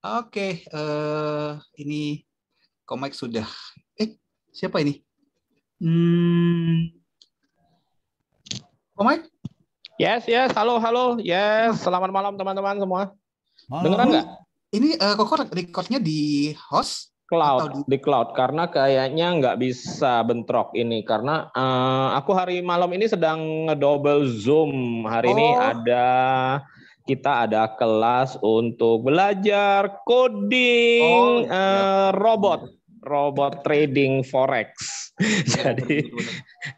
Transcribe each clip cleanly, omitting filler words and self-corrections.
Oke, ini Komik sudah. Siapa ini? Komik? Yes, halo, yes, selamat malam teman-teman semua. Dengeran nggak? Ini kok recordnya di host? Di cloud, karena kayaknya nggak bisa bentrok ini, karena aku hari malam ini sedang ngedouble Zoom. Hari ini kita ada kelas untuk belajar coding robot trading forex. Jadi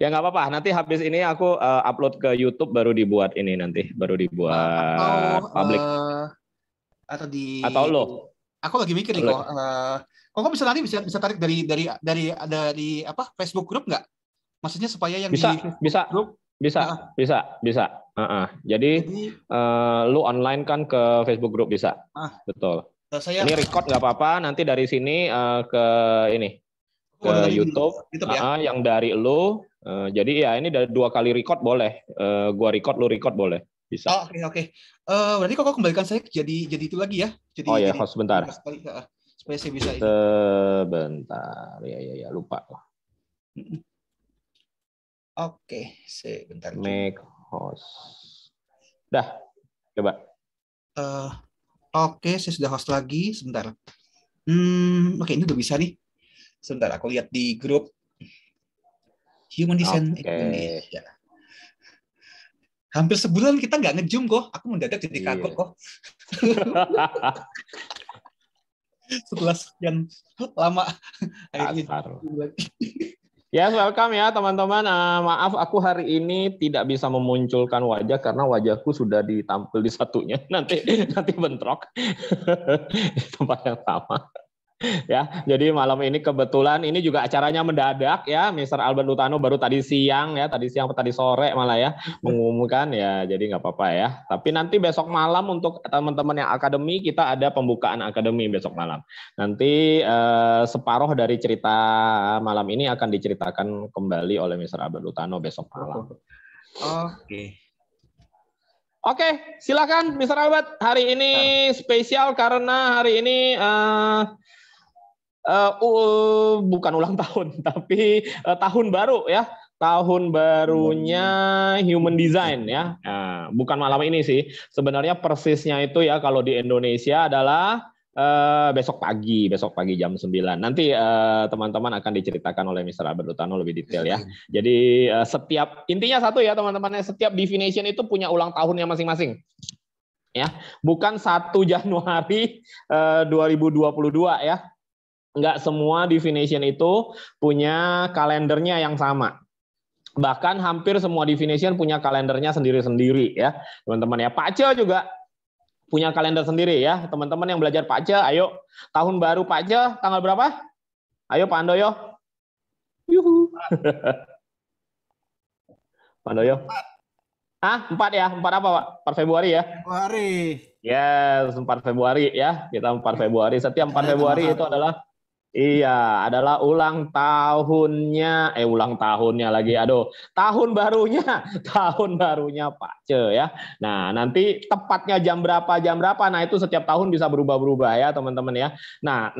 ya nggak apa-apa. Nanti habis ini aku upload ke YouTube baru dibuat public. Atau lo? Aku lagi mikir nih kok. Kok bisa tarik dari apa Facebook group nggak? Maksudnya supaya yang bisa grup bisa. Jadi lu online kan ke Facebook group bisa. Betul. Ini record nggak apa-apa. Nanti dari sini ke YouTube ya? Yang dari lu. Jadi ya ini dari 2 kali record boleh. Gua record, lu record boleh. Bisa. Oke. Berarti kok kembalikan saya jadi itu lagi ya. Jadi host sebentar. Supaya saya bisa ini. Sebentar. Ya lupa. Oke, sebentar. Make host. Dah, coba. Oke, saya sudah host lagi. Sebentar. Oke, ini udah bisa nih. Sebentar, aku lihat di grup Human Design Indonesia. Hampir sebulan kita nggak nge-zoom kok. Aku mendadak jadi kagok kok. Setelah sekian lama. Yes, welcome ya teman-teman. Maaf aku hari ini tidak bisa memunculkan wajah karena wajahku sudah ditampil di satunya. Nanti bentrok di tempat yang sama. Ya, jadi malam ini kebetulan ini juga acaranya mendadak ya. Mr. Albert Lutano baru tadi siang tadi sore malah ya mengumumkan ya. Jadi nggak apa-apa ya. Tapi nanti besok malam untuk teman-teman yang akademi kita ada pembukaan akademi besok malam. Nanti separuh dari cerita malam ini akan diceritakan kembali oleh Mr. Albert Lutano besok malam. Oke, silakan Mr. Albert. Hari ini spesial karena hari ini bukan ulang tahun, tapi tahun baru ya. Tahun barunya Human Design ya. Bukan malam ini sih. Sebenarnya persisnya itu ya kalau di Indonesia adalah besok pagi jam 9. Nanti teman-teman akan diceritakan oleh Mr. Albert Lutano lebih detail ya. Jadi intinya satu ya teman-teman, setiap divination itu punya ulang tahunnya masing-masing. Ya, bukan 1 Januari 2022 ya. Nggak semua divination itu punya kalendernya yang sama. Bahkan hampir semua divination punya kalendernya sendiri-sendiri ya, teman-teman ya. Pace juga punya kalender sendiri ya. Teman-teman yang belajar Pace, ayo tahun baru Pace tanggal berapa? Ayo Pak Andoyo. Yuhu. Pak Andoyo. 4 ya? 4 apa Pak? 4 Februari ya? Februari. Yes, 4 Februari ya. Kita 4 Februari. Setiap 4 Februari itu adalah adalah ulang tahunnya lagi. Tahun barunya Pak Ce ya. Nah, nanti tepatnya jam berapa? Nah, itu setiap tahun bisa berubah-berubah ya, teman-teman ya. Nah,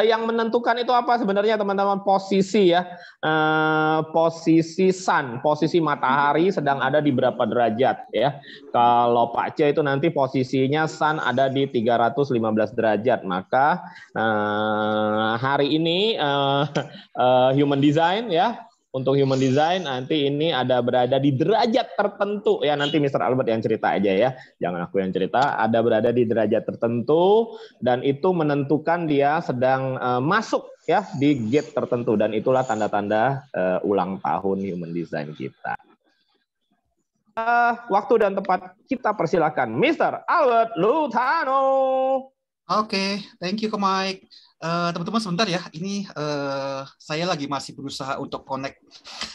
yang menentukan itu apa sebenarnya, teman-teman? Posisi ya. Posisi sun, posisi matahari sedang ada di berapa derajat ya. Kalau Pak Ce itu nanti posisinya sun ada di 315 derajat, maka hari ini Human Design ya, untuk Human Design nanti ini berada di derajat tertentu ya. Nanti Mr. Albert yang cerita aja ya, jangan aku yang cerita. Ada berada di derajat tertentu dan itu menentukan dia sedang masuk ya di gate tertentu, dan itulah tanda-tanda ulang tahun Human Design kita. Waktu dan tempat kita persilakan Mr. Albert Lutano. Oke, thank you Mike. Teman-teman sebentar ya, ini saya lagi masih berusaha untuk connect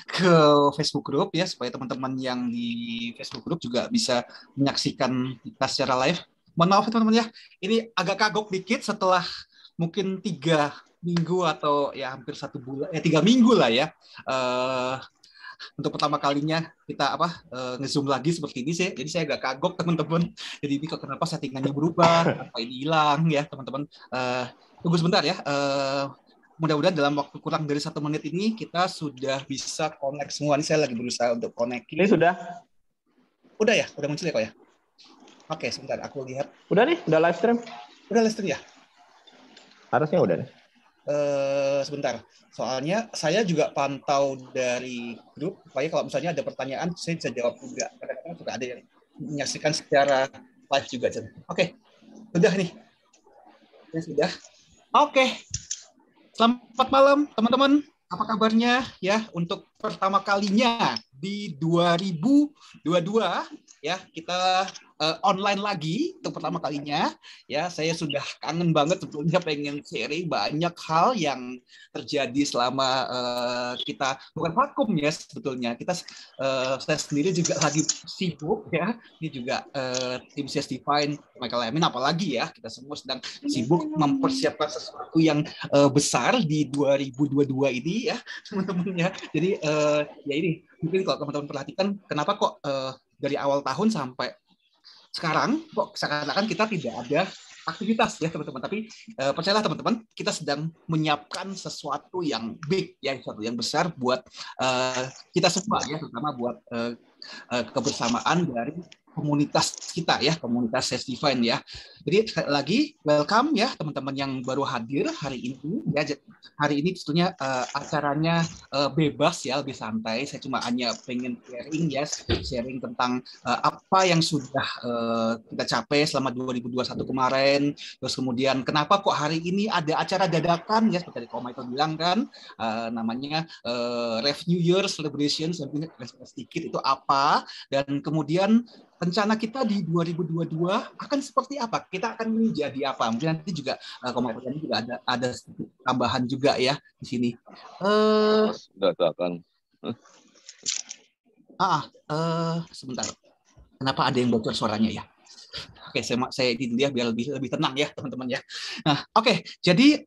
ke Facebook Group ya, supaya teman-teman yang di Facebook Group juga bisa menyaksikan kita secara live. Mohon maaf teman-teman ya, ini agak kagok dikit setelah mungkin 3 minggu atau ya hampir 1 bulan, 3 minggu lah ya. untuk pertama kalinya kita nge-zoom lagi seperti ini sih. Jadi saya agak kagok teman-teman. Jadi ini kok kenapa settingannya berubah, kenapa ini hilang ya teman-teman. Tunggu sebentar ya. Mudah-mudahan dalam waktu kurang dari 1 menit ini kita sudah bisa connect semua. Ini saya lagi berusaha untuk connect. Ini sudah? Udah ya? Udah muncul ya kok ya? Oke, sebentar aku lihat. Udah nih, udah live stream. Udah live stream ya? Harusnya udah nih. Sebentar. Soalnya saya juga pantau dari grup, supaya kalau misalnya ada pertanyaan, saya bisa jawab juga. Kadang-kadang juga ada yang menyaksikan secara live juga. Oke, sudah nih. Ya, sudah. Oke. Selamat malam, teman-teman. Apa kabarnya ya untuk pertama kalinya di 2022 ya kita online lagi untuk pertama kalinya ya. Saya sudah kangen banget sebetulnya, pengen sharing banyak hal yang terjadi selama kita bukan vakum ya sebetulnya. Saya sendiri juga lagi sibuk ya. Ini juga tim CS Define, Michael Emin apalagi ya, kita semua sedang sibuk mempersiapkan sesuatu yang besar di 2022 ini ya teman-teman ya. Jadi ya ini mungkin kalau teman-teman perhatikan kenapa kok dari awal tahun sampai sekarang kok seakan-akan kita tidak ada aktivitas ya teman-teman. Tapi percayalah teman-teman, kita sedang menyiapkan sesuatu yang big ya, sesuatu yang besar buat kita semua ya, terutama buat kebersamaan dari komunitas kita ya, komunitas CS Define ya. Jadi sekali lagi welcome ya teman-teman yang baru hadir hari ini ya. Hari ini tentunya acaranya bebas ya, lebih santai. Saya cuma hanya pengen sharing tentang apa yang sudah kita capai selama 2021 kemarin. Terus kemudian kenapa kok hari ini ada acara dadakan ya, seperti Ko Michael bilang kan, namanya Rev New Year Celebration, sedikit itu apa, dan kemudian rencana kita di 2022 akan seperti apa? Kita akan menjadi apa? Mungkin nanti juga komentarnya juga ada tambahan juga ya di sini. Sebentar. Kenapa ada yang bocor suaranya ya? Oke, saya edit dia biar lebih tenang ya teman-teman ya. Nah, oke. Jadi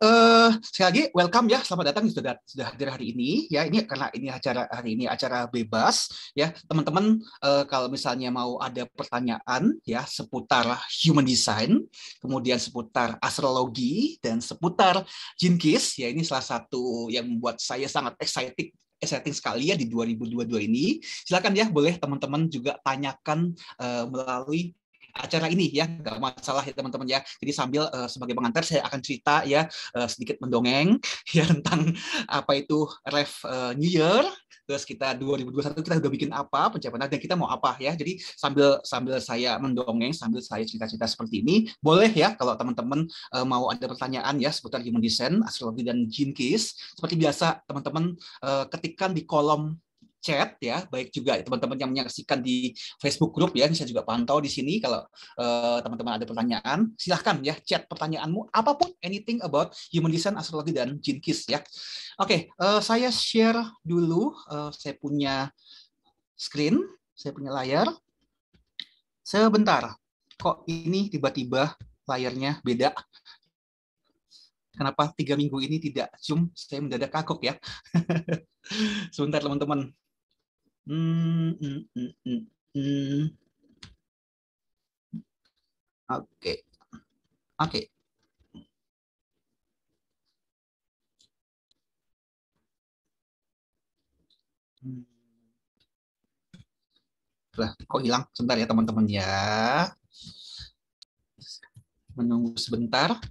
sekali lagi welcome ya, selamat datang sudah hadir hari ini ya. Ini karena ini acara hari ini acara bebas ya teman-teman. Kalau misalnya mau ada pertanyaan ya seputar human design, kemudian seputar astrologi dan seputar Jinkies ya, ini salah satu yang membuat saya sangat exciting sekali ya di 2022 ini. Silakan ya, boleh teman-teman juga tanyakan melalui acara ini ya, nggak masalah ya teman-teman ya. Jadi sambil sebagai pengantar saya akan cerita ya sedikit mendongeng ya tentang apa itu Rev New Year. Terus kita 2021 kita udah bikin apa, pencapaian dan kita mau apa ya. Jadi sambil saya mendongeng, sambil saya cerita-cerita seperti ini, boleh ya kalau teman-teman mau ada pertanyaan ya seputar human design, astrologi dan Jinkies. Seperti biasa teman-teman ketikkan di kolom chat ya, baik juga teman-teman yang menyaksikan di Facebook Group ya, saya juga pantau di sini. Kalau teman-teman ada pertanyaan, silahkan ya chat pertanyaanmu apapun, anything about human design, astrologi dan Jinkies ya. Oke, saya share dulu. Saya punya screen, saya punya layar. Sebentar, kok ini tiba-tiba layarnya beda? Kenapa 3 minggu ini tidak Zoom? Saya mendadak kagok ya. Sebentar teman-teman. Oke. Lah, kok hilang? Sebentar ya teman-teman ya. Menunggu sebentar.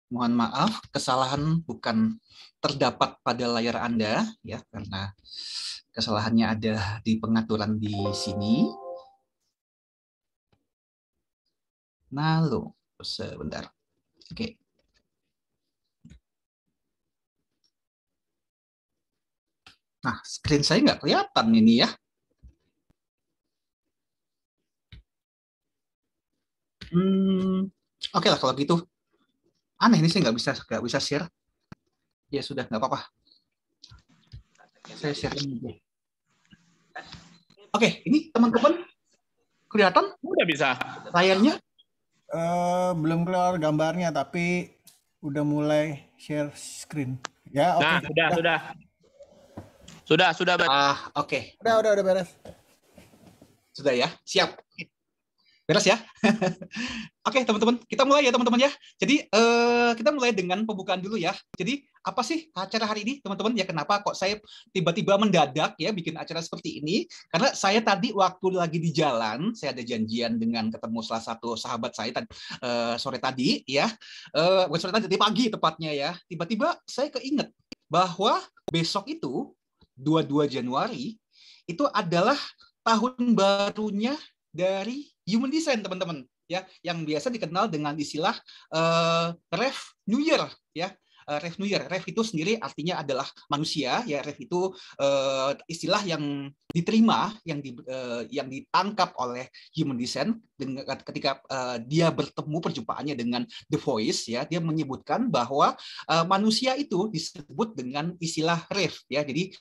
Mohon maaf, kesalahan bukan terdapat pada layar Anda ya, karena kesalahannya ada di pengaturan di sini. Lalu sebentar. Oke. Nah, screen saya nggak kelihatan ini ya. Oke lah kalau gitu. Aneh ini saya nggak bisa share. Ya sudah, nggak apa-apa. Saya share ini. Oke, ini teman-teman kelihatan? Udah bisa. Layarnya? Belum keluar gambarnya, tapi udah mulai share screen. Ya, oke. Nah, sudah. Sudah, Bet. Oke. Udah beres. Sudah ya, siap. Beres ya. Oke, teman-teman, kita mulai ya, teman-teman ya. Jadi kita mulai dengan pembukaan dulu ya. Jadi apa sih acara hari ini, teman-teman? Ya kenapa kok saya tiba-tiba mendadak ya bikin acara seperti ini? Karena saya tadi waktu lagi di jalan, saya ada janjian dengan ketemu salah satu sahabat saya tadi sore tadi ya. Bukan sore tadi pagi tepatnya ya. Tiba-tiba saya keinget bahwa besok itu 22 Januari itu adalah tahun barunya dari Human Design, teman-teman ya, yang biasa dikenal dengan istilah Rev New Year ya. Rev New Year, Rev itu sendiri artinya adalah manusia ya. Rev itu istilah yang diterima, yang ditangkap oleh Human Design ketika dia bertemu perjumpaannya dengan The Voice ya. Dia menyebutkan bahwa manusia itu disebut dengan istilah Rev ya. Jadi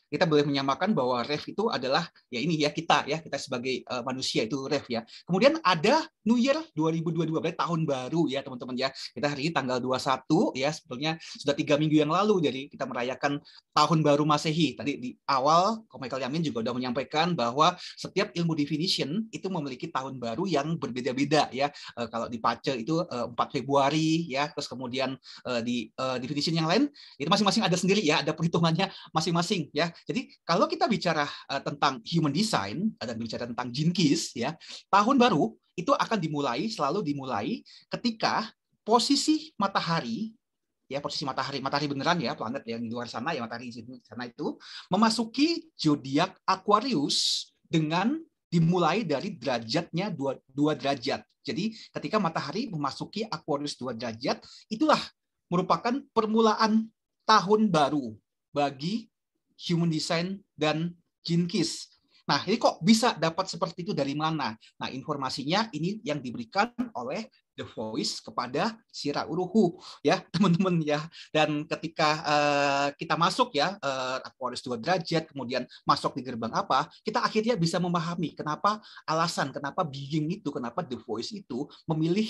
kita boleh menyamakan bahwa Rev itu adalah ya ini ya kita sebagai manusia itu Rev ya. Kemudian ada New Year 2022, berarti tahun baru ya teman-teman ya. Kita hari ini tanggal 21 ya, sebetulnya sudah 3 minggu yang lalu jadi kita merayakan tahun baru Masehi. Tadi di awal Ko Michael Yamin juga sudah menyampaikan bahwa setiap ilmu definition itu memiliki tahun baru yang berbeda-beda ya. Kalau di Pace itu 4 Februari ya, terus kemudian di definition yang lain itu masing-masing ada sendiri ya, ada perhitungannya masing-masing ya. Jadi kalau kita bicara tentang human design dan bicara tentang Gene Keys ya, tahun baru itu akan selalu dimulai ketika posisi matahari ya, posisi matahari beneran ya, planet yang di luar sana ya, matahari di sana itu memasuki zodiak Aquarius dengan dimulai dari derajatnya 2 derajat. Jadi ketika matahari memasuki Aquarius 2 derajat, itulah merupakan permulaan tahun baru bagi Human Design dan Gene Keys. Nah, ini kok bisa dapat seperti itu dari mana? Nah, informasinya ini yang diberikan oleh The Voice kepada Sira Uruhu ya, teman-teman ya. Dan ketika kita masuk ya Aquarius 2 derajat, kemudian masuk di gerbang apa, kita akhirnya bisa memahami kenapa being itu, kenapa The Voice itu memilih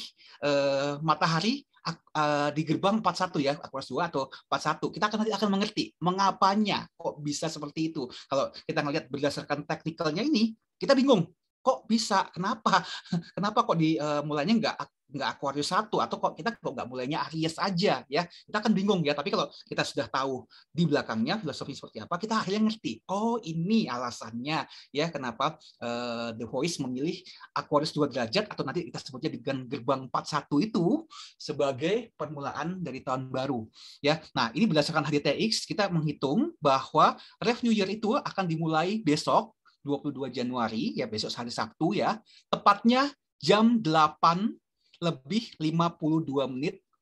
matahari di gerbang 41 ya, Aquarius 2 atau 41. Kita akan mengerti mengapanya kok bisa seperti itu. Kalau kita melihat berdasarkan teknikalnya ini, kita bingung. Kok bisa? Kenapa? Kenapa kok mulainya nggak Aquarius 1 atau kok nggak mulainya Aries aja ya? Kita akan bingung ya. Tapi kalau kita sudah tahu di belakangnya filosofi seperti apa, kita akhirnya ngerti. Oh, ini alasannya ya kenapa The Voice memilih Aquarius 2 derajat atau nanti kita sebutnya dengan gerbang 41 itu sebagai permulaan dari tahun baru ya. Nah, ini berdasarkan HDTX kita menghitung bahwa Rev New Year itu akan dimulai besok 22 Januari ya, besok hari Sabtu ya, tepatnya jam 8:52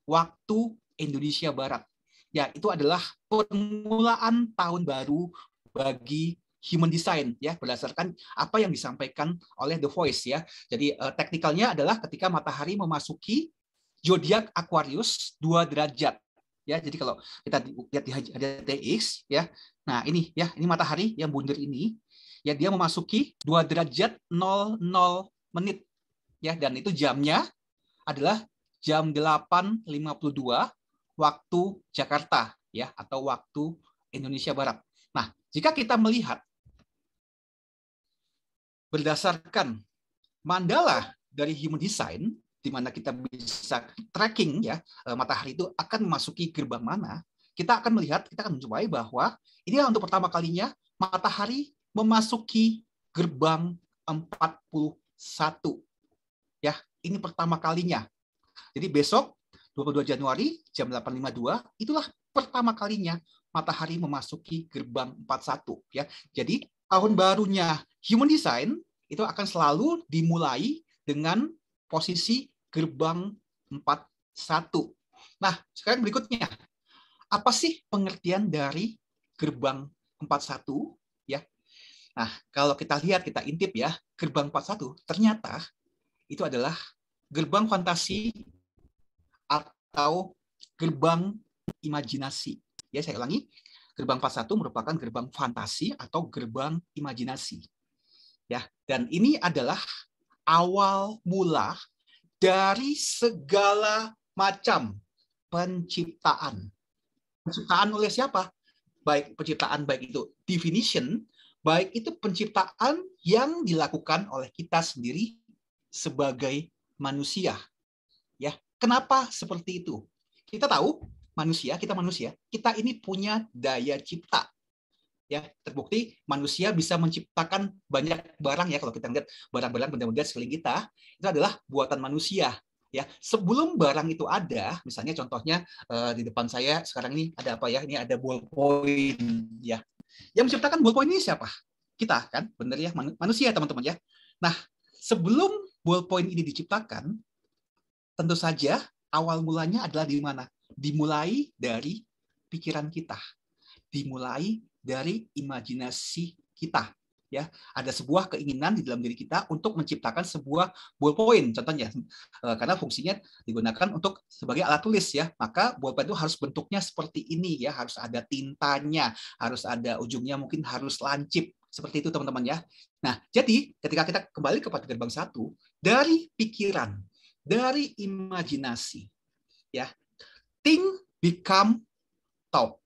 waktu Indonesia Barat. Ya, itu adalah permulaan tahun baru bagi Human Design ya, berdasarkan apa yang disampaikan oleh The Voice ya. Jadi teknikalnya adalah ketika matahari memasuki zodiak Aquarius 2 derajat. Ya, jadi kalau kita lihat di HDTX ya. Nah, ini matahari yang bunder ini ya, dia memasuki 2 derajat 00 menit ya, dan itu jamnya adalah jam 8:52 waktu Jakarta ya, atau waktu Indonesia Barat. Nah, jika kita melihat berdasarkan mandala dari Human Design, di mana kita bisa tracking ya matahari itu akan memasuki gerbang mana, kita akan menjumpai bahwa inilah untuk pertama kalinya matahari memasuki gerbang 41. Ya, ini pertama kalinya. Jadi besok 22 Januari jam 8:52 itulah pertama kalinya matahari memasuki gerbang 41 ya. Jadi tahun barunya Human Design itu akan selalu dimulai dengan posisi gerbang 41. Nah, sekarang berikutnya. Apa sih pengertian dari gerbang 41 ya? Nah, kalau kita lihat, kita intip ya, gerbang 41 ternyata itu adalah gerbang fantasi atau gerbang imajinasi. Ya, saya ulangi, gerbang 41 merupakan gerbang fantasi atau gerbang imajinasi. Ya, dan ini adalah awal mula dari segala macam penciptaan. Penciptaan oleh siapa? baik penciptaan, baik itu definition, baik itu penciptaan yang dilakukan oleh kita sendiri sebagai manusia. Ya, kenapa seperti itu? Kita tahu kita manusia, kita ini punya daya cipta. Ya, terbukti manusia bisa menciptakan banyak barang ya. Kalau kita lihat barang-barang benda-benda sekeliling kita, itu adalah buatan manusia. Ya, sebelum barang itu ada, misalnya contohnya di depan saya sekarang ini ada apa ya? Ini ada ballpoint ya. Yang menciptakan ballpoint ini siapa? Kita kan, benar ya, manusia teman-teman ya. Nah, sebelum ballpoint ini diciptakan, tentu saja awal mulanya adalah di mana? Dimulai dari pikiran kita. Dimulai dari imajinasi kita. Ya, ada sebuah keinginan di dalam diri kita untuk menciptakan sebuah ballpoint, contohnya, karena fungsinya digunakan untuk sebagai alat tulis ya. Maka ballpoint itu harus bentuknya seperti ini ya, harus ada tintanya, harus ada ujungnya, mungkin harus lancip seperti itu teman-teman ya. Nah, jadi ketika kita kembali kepada gerbang 1, dari pikiran, dari imajinasi, ya, think become thought.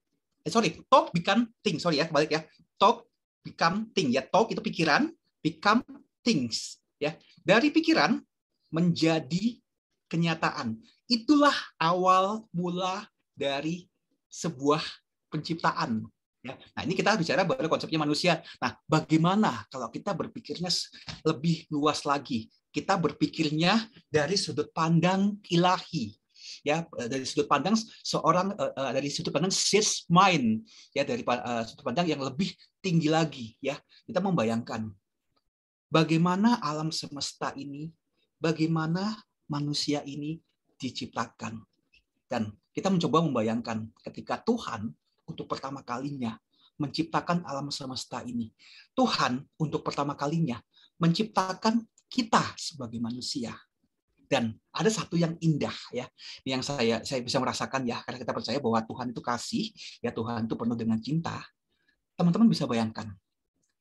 Thought become thing. Sorry ya, kebalik ya. Thought become thing. Ya, thought itu pikiran, become things. Ya, dari pikiran menjadi kenyataan. Itulah awal mula dari sebuah penciptaan. Ya. Nah, ini kita bicara baru konsepnya manusia. Nah, bagaimana kalau kita berpikirnya lebih luas lagi? Kita berpikirnya dari sudut pandang ilahi. Ya, dari sudut pandang dari sudut pandang sixth mind ya, dari sudut pandang yang lebih tinggi lagi ya. Kita membayangkan bagaimana alam semesta ini, bagaimana manusia ini diciptakan. Dan kita mencoba membayangkan ketika Tuhan untuk pertama kalinya menciptakan alam semesta ini. Tuhan untuk pertama kalinya menciptakan kita sebagai manusia. Dan ada satu yang indah ya, yang saya bisa merasakan ya, karena kita percaya bahwa Tuhan itu kasih, ya Tuhan itu penuh dengan cinta. Teman-teman bisa bayangkan,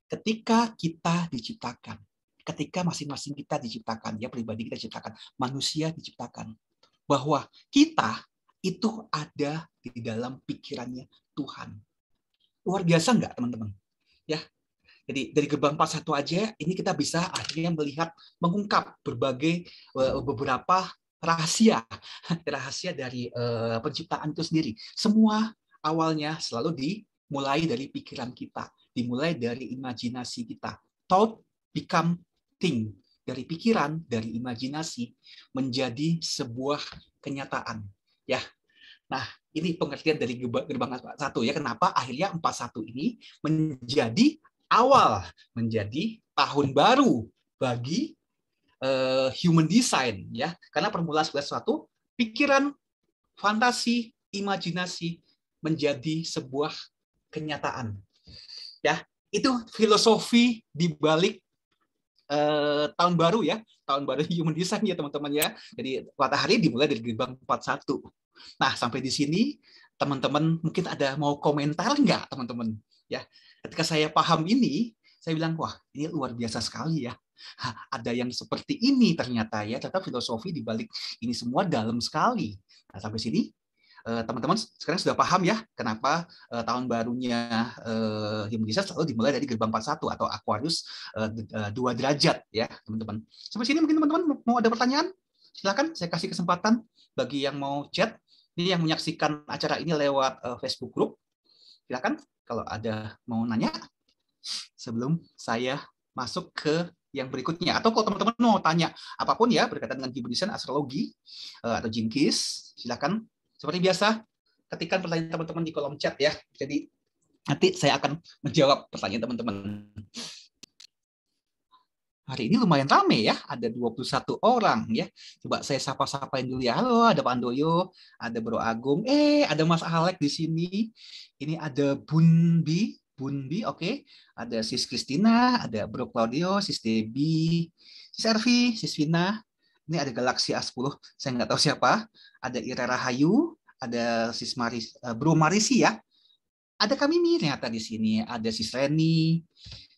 ketika kita diciptakan, ketika masing-masing kita diciptakan, ya pribadi kita diciptakan, manusia diciptakan, bahwa kita itu ada di dalam pikirannya Tuhan. Luar biasa nggak teman-teman? Ya. Jadi dari gerbang 41 aja ini kita bisa akhirnya melihat, mengungkap berbagai beberapa rahasia dari penciptaan itu sendiri. Semua awalnya selalu dimulai dari pikiran kita, dimulai dari imajinasi kita. Thought become thing. Dari pikiran, dari imajinasi menjadi sebuah kenyataan. Ya. Nah, ini pengertian dari gerbang 1 ya. Kenapa akhirnya 41 ini menjadi awal, menjadi tahun baru bagi human design ya, karena permulaan segala sesuatu, pikiran, fantasi, imajinasi menjadi sebuah kenyataan. Ya, itu filosofi di balik tahun baru ya, tahun baru human design ya teman-teman ya. Jadi matahari dimulai dari gerbang 41. Nah, sampai di sini teman-teman mungkin ada mau komentar nggak teman-teman? Ya, ketika saya paham ini, saya bilang wah ini luar biasa sekali ya. Ada yang seperti ini ternyata ya. Ternyata filosofi di balik ini semua dalam sekali. Nah, sampai sini teman-teman sekarang sudah paham ya kenapa tahun barunya human design selalu dimulai dari gerbang 41 atau Aquarius 2 derajat ya teman-teman. Sampai sini mungkin teman-teman mau ada pertanyaan? Silakan saya kasih kesempatan bagi yang mau chat. Ini yang menyaksikan acara ini lewat Facebook group. Silakan kalau ada mau nanya sebelum saya masuk ke yang berikutnya. Atau kalau teman-teman mau tanya apapun ya berkaitan dengan human design, astrologi atau Jinkies, silakan. Seperti biasa, ketikkan pertanyaan teman-teman di kolom chat ya. Jadi nanti saya akan menjawab pertanyaan teman-teman. Hari ini lumayan ramai ya, ada 21 orang ya. Coba saya sapa-sapain dulu ya. Halo, ada Pak Andoyo, ada Bro Agung, ada Mas Alek di sini. Ini ada Bunbi, oke. Ada Sis Kristina, ada Bro Claudio, Sis Debbie, Sis Ervi, Sis Vina. Ini ada Galaxy A10, saya nggak tahu siapa. Ada Ira Rahayu, ada Sis Bro Marisi ya. Ada kami ternyata di sini, ada Sis Reni.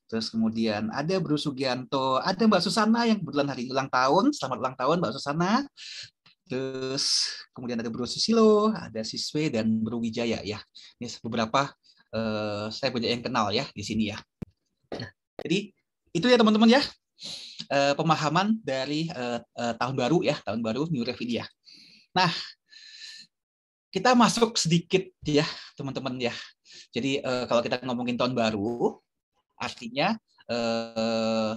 Terus kemudian ada Bro Sugianto, ada Mbak Susana yang kebetulan hari ulang tahun. Selamat ulang tahun Mbak Susana. Terus kemudian ada Bro Susilo, ada Siswe dan Bro Wijaya ya. Ini beberapa saya banyak yang kenal ya di sini ya. Nah, jadi itu ya teman-teman ya, pemahaman dari tahun baru ya, tahun baru New Rev ini ya. Nah, kita masuk sedikit ya teman-teman ya. Jadi kalau kita ngomongin tahun baru, artinya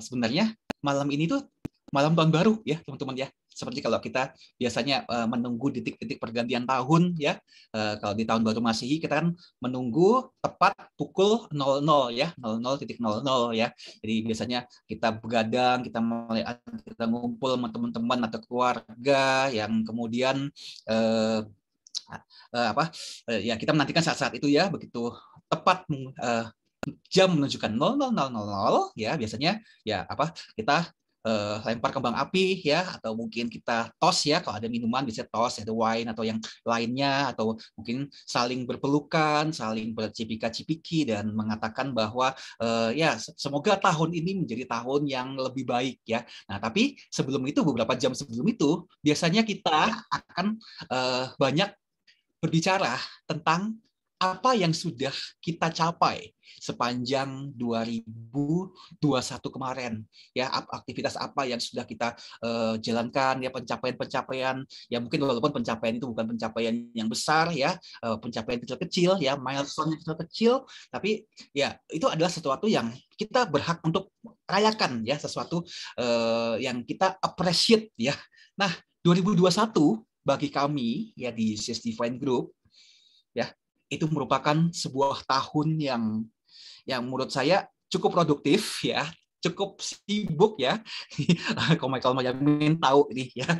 sebenarnya malam ini tuh malam tahun baru ya teman-teman ya. Seperti kalau kita biasanya menunggu detik-detik pergantian tahun ya. Kalau di tahun baru Masehi kita kan menunggu tepat pukul 00 ya, 00.00 ya. Jadi biasanya kita begadang, kita ngumpul sama teman-teman atau keluarga yang kemudian ya kita menantikan saat-saat itu ya, begitu tepat jam menunjukkan 00.00 ya, biasanya ya kita lempar kembang api ya, atau mungkin kita tos ya, kalau ada minuman bisa tos, ada wine atau yang lainnya, atau mungkin saling berpelukan, saling bercipika-cipiki dan mengatakan bahwa ya semoga tahun ini menjadi tahun yang lebih baik ya. Nah, tapi sebelum itu, beberapa jam sebelum itu biasanya kita akan banyak berbicara tentang apa yang sudah kita capai sepanjang 2021 kemarin ya, aktivitas apa yang sudah kita jalankan ya, pencapaian-pencapaian ya, mungkin walaupun pencapaian itu bukan pencapaian yang besar ya, pencapaian kecil-kecil ya, milestone kecil-kecil, tapi ya itu adalah sesuatu yang kita berhak untuk rayakan ya, sesuatu yang kita appreciate ya. Nah, 2021 bagi kami ya di CS Divine Group ya, itu merupakan sebuah tahun yang menurut saya cukup produktif ya, cukup sibuk ya. Kalau Michael Mayamin tahu ini ya,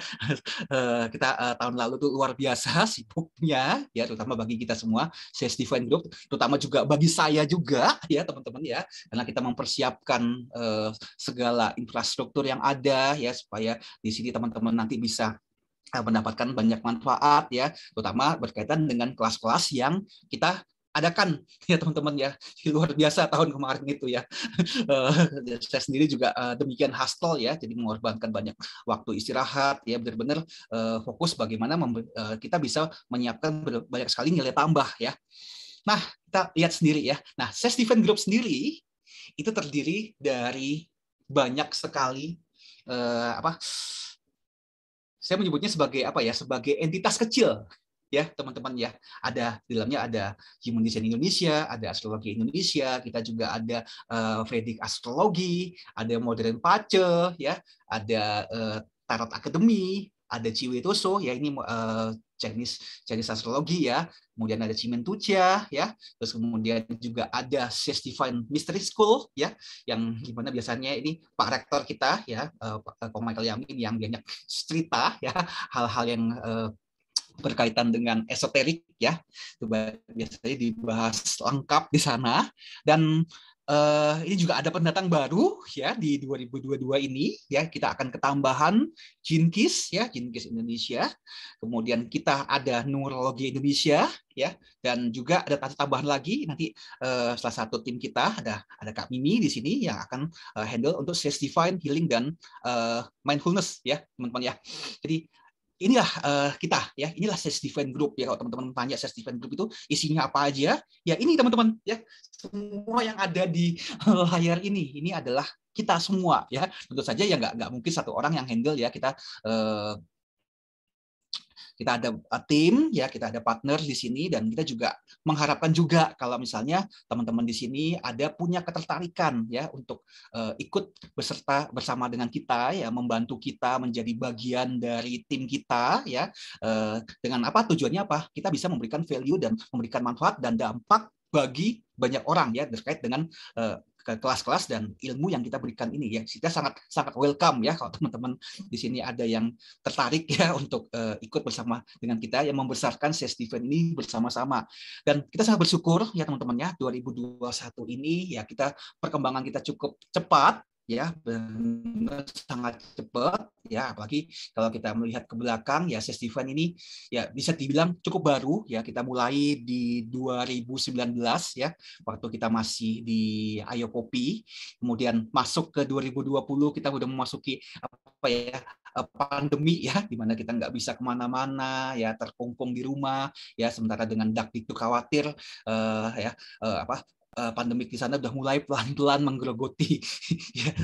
kita tahun lalu tuh luar biasa sibuknya ya, terutama bagi kita semua CS Divine Group, terutama juga bagi saya juga ya teman-teman ya, karena kita mempersiapkan segala infrastruktur yang ada ya, supaya di sini teman-teman nanti bisa mendapatkan banyak manfaat ya, terutama berkaitan dengan kelas-kelas yang kita adakan ya teman-teman ya. Luar biasa tahun kemarin itu ya. Saya sendiri juga demikian hustle ya, jadi mengorbankan banyak waktu istirahat ya, benar-benar fokus bagaimana kita bisa menyiapkan banyak sekali nilai tambah ya. Nah, kita lihat sendiri ya. Nah, CS Divine Group sendiri itu terdiri dari banyak sekali saya menyebutnya sebagai sebagai entitas kecil ya teman-teman ya. Ada di dalamnya ada Human Design Indonesia, ada Astrologi Indonesia, kita juga ada Vedic Astrologi, ada Modern Pace ya, ada Tarot Academy, ada Ciwetoso ya, ini Chinese astrologi ya, kemudian ada Cimentucia ya, terus kemudian juga ada CS Divine Mystery School ya, yang gimana biasanya ini Pak Rektor kita ya, Pak Michael Yamin yang banyak cerita ya, hal-hal yang berkaitan dengan esoterik ya, itu biasanya dibahas lengkap di sana. Dan ini juga ada pendatang baru ya di 2022 ini ya, kita akan ketambahan Jinkis ya, Jinkis Indonesia. Kemudian kita ada Numerologi Indonesia ya, dan juga ada tambahan lagi nanti salah satu tim kita ada Kak Mimi di sini yang akan handle untuk CS Divine Healing dan Mindfulness ya teman-teman ya. Jadi inilah kita ya, inilah CS Divine Group ya. Kalau teman-teman tanya CS Divine Group itu isinya apa aja ya, ini teman-teman ya, semua yang ada di layar ini adalah kita semua ya. Tentu saja ya nggak mungkin satu orang yang handle ya, kita ada tim ya, kita ada partner di sini, dan kita juga mengharapkan juga kalau misalnya teman-teman di sini ada punya ketertarikan ya untuk ikut beserta bersama dengan kita ya, membantu kita menjadi bagian dari tim kita ya, dengan apa tujuannya, apa kita bisa memberikan value dan memberikan manfaat dan dampak bagi banyak orang ya, terkait dengan ke kelas-kelas dan ilmu yang kita berikan ini ya. Kita sangat welcome ya kalau teman-teman di sini ada yang tertarik ya untuk ikut bersama dengan kita yang membesarkan CS Divine ini bersama-sama. Dan kita sangat bersyukur ya teman-teman ya, 2021 ini ya kita perkembangan kita cukup cepat ya, benar sangat cepat ya, apalagi kalau kita melihat ke belakang ya, Chess Event ini ya bisa dibilang cukup baru ya, kita mulai di 2019 ya, waktu kita masih di Ayo Kopi, kemudian masuk ke 2020 kita udah memasuki apa ya, pandemi ya, di mana kita nggak bisa kemana-mana ya, terkungkung di rumah ya, sementara dengan Dakdikduk khawatir pandemik di sana udah mulai pelan-pelan menggerogoti ya,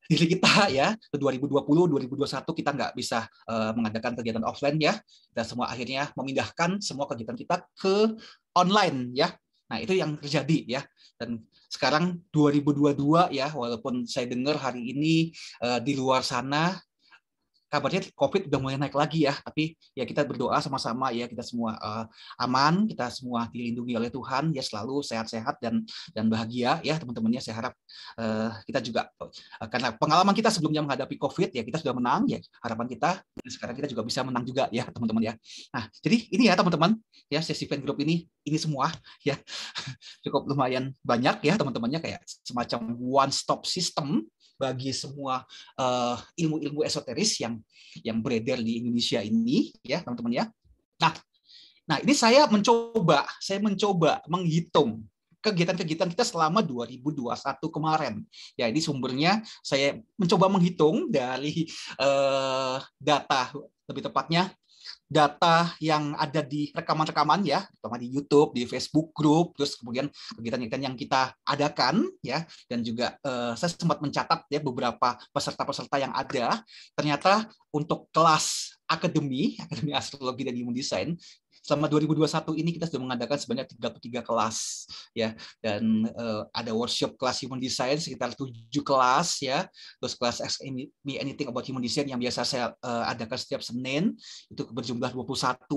diri kita ya. 2020, 2021 kita nggak bisa mengadakan kegiatan offline ya. Kita semua akhirnya memindahkan semua kegiatan kita ke online ya. Nah, itu yang terjadi ya. Dan sekarang 2022 ya, walaupun saya dengar hari ini di luar sana kabarnya COVID udah mulai naik lagi ya, tapi ya kita berdoa sama-sama ya, kita semua aman, kita semua dilindungi oleh Tuhan ya, selalu sehat-sehat dan bahagia ya teman-temannya. Saya harap kita juga karena pengalaman kita sebelumnya menghadapi COVID ya, kita sudah menang ya, harapan kita sekarang kita juga bisa menang juga ya teman-teman ya. Nah, jadi ini ya teman-teman ya, Chess Event Group ini semua ya cukup lumayan banyak ya teman-temannya, kayak semacam one stop system bagi semua ilmu-ilmu esoteris yang beredar di Indonesia ini ya teman-teman ya. Nah ini saya mencoba menghitung kegiatan-kegiatan kita selama 2021 kemarin. Ya, ini sumbernya saya mencoba menghitung dari data, lebih tepatnya data yang ada di rekaman-rekaman ya, terutama di YouTube, di Facebook Group, terus kemudian kegiatan-kegiatan yang kita adakan ya, dan juga saya sempat mencatat ya beberapa peserta-peserta yang ada. Ternyata untuk kelas akademi astrologi dan human design selama 2021 ini kita sudah mengadakan sebanyak 33 kelas ya, dan ada workshop kelas human design sekitar 7 kelas ya, terus kelas Ask Me Anything About Human Design yang biasa saya adakan setiap Senin itu berjumlah 21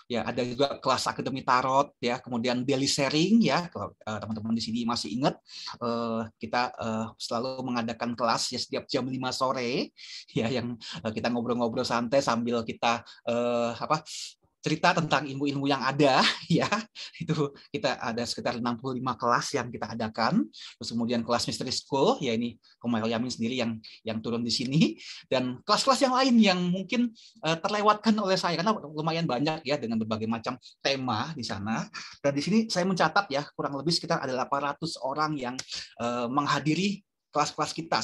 ya, ada juga kelas akademi tarot ya, kemudian daily sharing ya, kalau teman-teman di sini masih ingat kita selalu mengadakan kelas ya setiap jam 5 sore ya, yang kita ngobrol-ngobrol santai sambil kita cerita tentang ilmu-ilmu yang ada ya. Itu kita ada sekitar 65 kelas yang kita adakan. Terus kemudian kelas Mystery School ya, ini Komail Yamin sendiri yang turun di sini, dan kelas-kelas yang lain yang mungkin terlewatkan oleh saya karena lumayan banyak ya dengan berbagai macam tema di sana. Dan di sini saya mencatat ya kurang lebih sekitar ada 800 orang yang menghadiri kelas-kelas kita,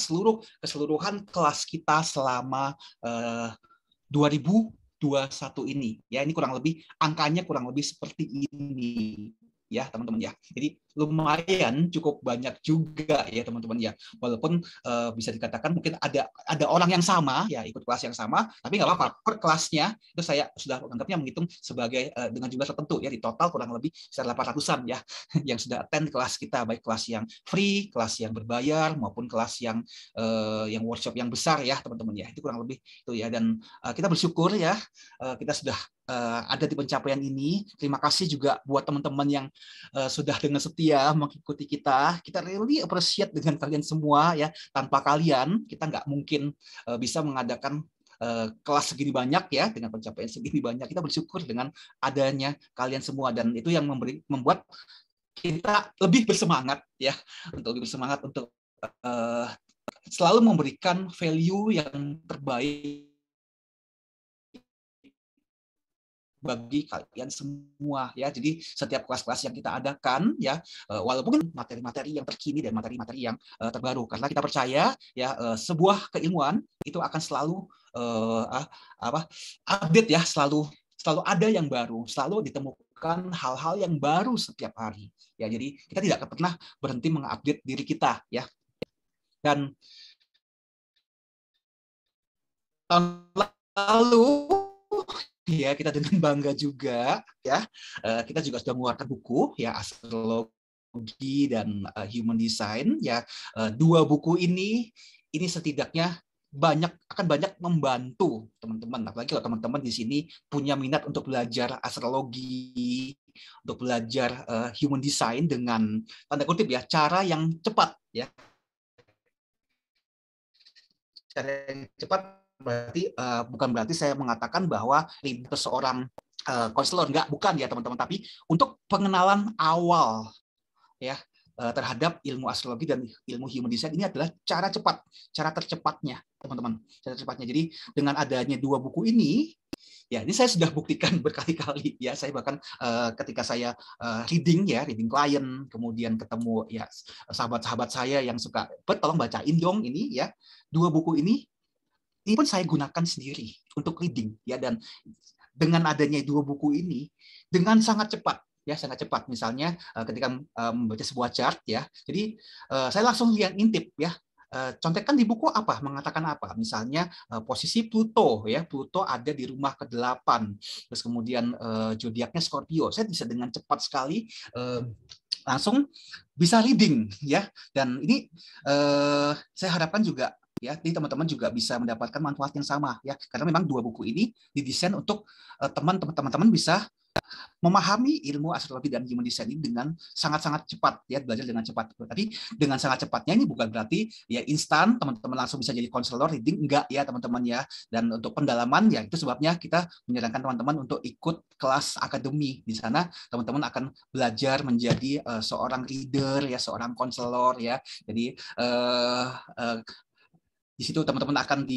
keseluruhan kelas kita selama 2021 ini ya, ini kurang lebih angkanya kurang lebih seperti ini ya teman-teman ya. Jadi lumayan cukup banyak juga ya teman-teman ya, walaupun bisa dikatakan mungkin ada orang yang sama ya ikut kelas yang sama, tapi nggak apa-apa, per kelasnya itu saya sudah menganggapnya menghitung sebagai dengan jumlah tertentu ya, di total kurang lebih sekitar 800-an ya yang sudah attend kelas kita, baik kelas yang free, kelas yang berbayar, maupun kelas yang workshop yang besar ya teman-teman ya. Itu kurang lebih itu ya, dan kita bersyukur ya kita sudah ada di pencapaian ini. Terima kasih juga buat teman-teman yang sudah dengan setia mengikuti kita. Kita really appreciate dengan kalian semua ya. Tanpa kalian kita nggak mungkin bisa mengadakan kelas segini banyak ya, dengan pencapaian segini banyak. Kita bersyukur dengan adanya kalian semua, dan itu yang membuat kita lebih bersemangat ya, lebih bersemangat untuk selalu memberikan value yang terbaik bagi kalian semua ya. Jadi setiap kelas-kelas yang kita adakan ya, walaupun materi-materi yang terkini dan materi-materi yang terbaru, karena kita percaya ya sebuah keilmuan itu akan selalu update ya, selalu ada yang baru, selalu ditemukan hal-hal yang baru setiap hari ya. Jadi kita tidak akan pernah berhenti mengupdate diri kita ya. Dan tahun lalu ya kita dengan bangga juga ya, kita juga sudah mengeluarkan buku ya, astrologi dan human design ya. 2 buku ini setidaknya akan banyak membantu teman-teman, apalagi kalau teman-teman di sini punya minat untuk belajar astrologi, untuk belajar human design dengan tanda kutip ya, cara yang cepat ya. Cara yang cepat berarti bukan berarti saya mengatakan bahwa seorang konselor, bukan ya teman-teman, tapi untuk pengenalan awal ya, terhadap ilmu astrologi dan ilmu human design ini adalah cara tercepatnya, teman-teman. Cara tercepatnya. Jadi dengan adanya 2 buku ini, ya ini saya sudah buktikan berkali-kali ya. Saya bahkan ketika saya reading klien, kemudian ketemu ya sahabat-sahabat saya yang suka, tolong bacain dong ini ya. 2 buku ini pun saya gunakan sendiri untuk reading ya, dan dengan adanya 2 buku ini dengan sangat cepat. Ya, sangat cepat. Misalnya ketika membaca sebuah chart ya, jadi saya langsung lihat intip ya, contekan di buku apa, mengatakan apa. Misalnya posisi Pluto ya, Pluto ada di rumah ke-8, terus kemudian zodiaknya Scorpio. Saya bisa dengan cepat sekali langsung bisa reading ya, dan ini saya harapkan juga ya, jadi teman-teman juga bisa mendapatkan manfaat yang sama ya, karena memang 2 buku ini didesain untuk teman-teman bisa memahami ilmu astrologi dan human design ini dengan sangat-sangat cepat ya, belajar dengan cepat. Tapi dengan sangat cepatnya ini bukan berarti ya instan teman-teman langsung bisa jadi konselor reading, enggak ya teman-teman ya. Dan untuk pendalaman ya itu sebabnya kita menyarankan teman-teman untuk ikut kelas akademi. Di sana teman-teman akan belajar menjadi seorang reader ya, seorang konselor ya. Jadi di situ teman-teman akan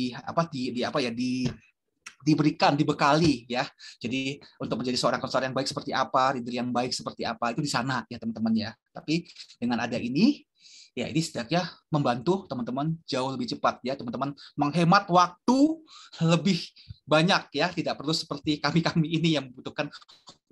dibekali ya. Jadi untuk menjadi seorang konselor yang baik seperti apa, leader yang baik seperti apa, itu di sana ya teman-teman ya. Tapi dengan ada ini ya, ini setidaknya membantu teman-teman jauh lebih cepat ya, teman-teman menghemat waktu lebih banyak ya, tidak perlu seperti kami-kami ini yang membutuhkan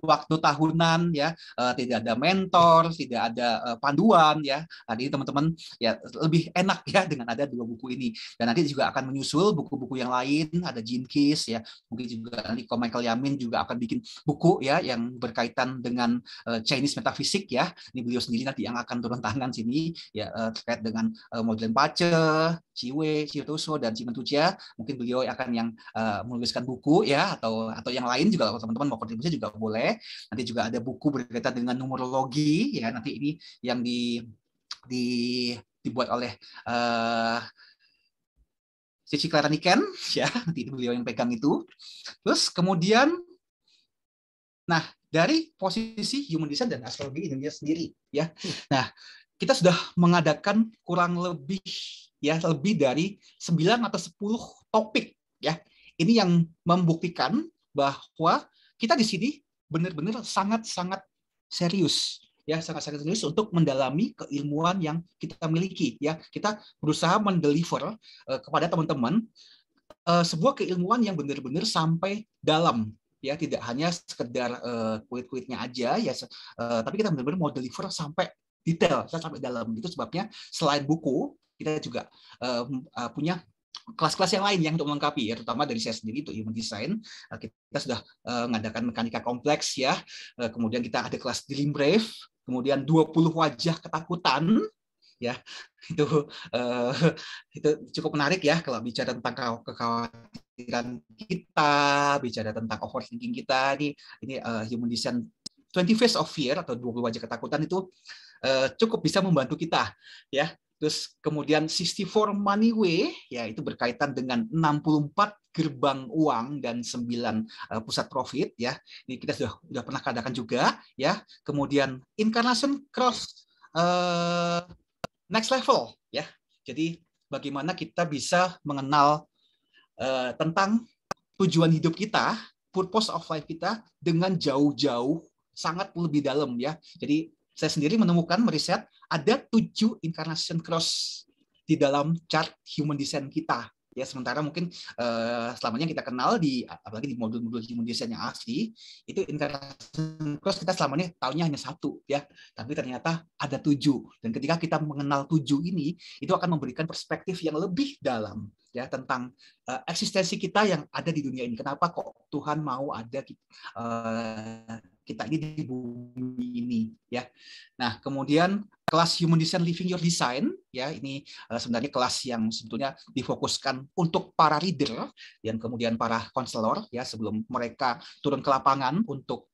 waktu tahunan ya, tidak ada mentor, tidak ada panduan ya. Jadi teman-teman ya lebih enak ya dengan ada 2 buku ini. Dan nanti juga akan menyusul buku-buku yang lain, ada Gene Keys ya, mungkin juga nanti Michael Yamin juga akan bikin buku ya yang berkaitan dengan Chinese metafisik ya. Ini beliau sendiri nanti yang akan turun tangan sini ya, terkait dengan Modern Pace, Chiwe, Chiotoso, dan Chimentuja. Mungkin beliau akan yang menuliskan buku ya, atau yang lain juga, kalau teman-teman mau kontribusi juga boleh. Nanti juga ada buku berkaitan dengan numerologi ya, nanti ini yang dibuat oleh Cici Clara Niken ya, nanti beliau yang pegang itu. Terus kemudian dari posisi human design dan astrologi Indonesia sendiri ya. Nah, kita sudah mengadakan kurang lebih dari 9 atau 10 topik ya. Ini yang membuktikan bahwa kita di sini benar-benar sangat-sangat serius ya, sangat-sangat serius untuk mendalami keilmuan yang kita miliki ya. Kita berusaha mendeliver kepada teman-teman sebuah keilmuan yang benar-benar sampai dalam ya, tidak hanya sekedar kulit-kulitnya aja ya, tapi kita benar-benar mau deliver sampai detail, sampai dalam. Itu sebabnya selain buku kita juga punya kelas-kelas yang lain yang untuk melengkapi ya, terutama dari saya sendiri untuk human design. Kita sudah mengadakan mekanika kompleks ya, kemudian kita ada kelas Dream Brave, kemudian 20 wajah ketakutan ya. Itu cukup menarik ya kalau bicara tentang kekhawatiran kita, bicara tentang overthinking kita. Ini human design 20 Face of Fear atau 20 wajah ketakutan itu cukup bisa membantu kita ya. Terus kemudian 64 Money Way ya, itu berkaitan dengan 64 gerbang uang dan 9 pusat profit ya. Ini kita sudah pernah kadakan juga ya. Kemudian Incarnation Cross Next Level ya. Jadi bagaimana kita bisa mengenal tentang tujuan hidup kita, purpose of life kita dengan jauh-jauh, sangat lebih dalam ya. Jadi saya sendiri menemukan, meriset, ada 7 incarnation cross di dalam chart human design kita. Ya, sementara mungkin selamanya kita kenal apalagi di modul-modul human design yang asli, itu incarnation cross kita selamanya tahunya hanya 1 ya, tapi ternyata ada 7. Dan ketika kita mengenal 7 ini, itu akan memberikan perspektif yang lebih dalam ya tentang eksistensi kita yang ada di dunia ini. Kenapa kok Tuhan mau ada kita ini di bumi ini ya. Nah, kemudian kelas Human Design Living Your Design ya, ini sebenarnya kelas yang sebetulnya difokuskan untuk para reader dan kemudian para konselor ya, sebelum mereka turun ke lapangan untuk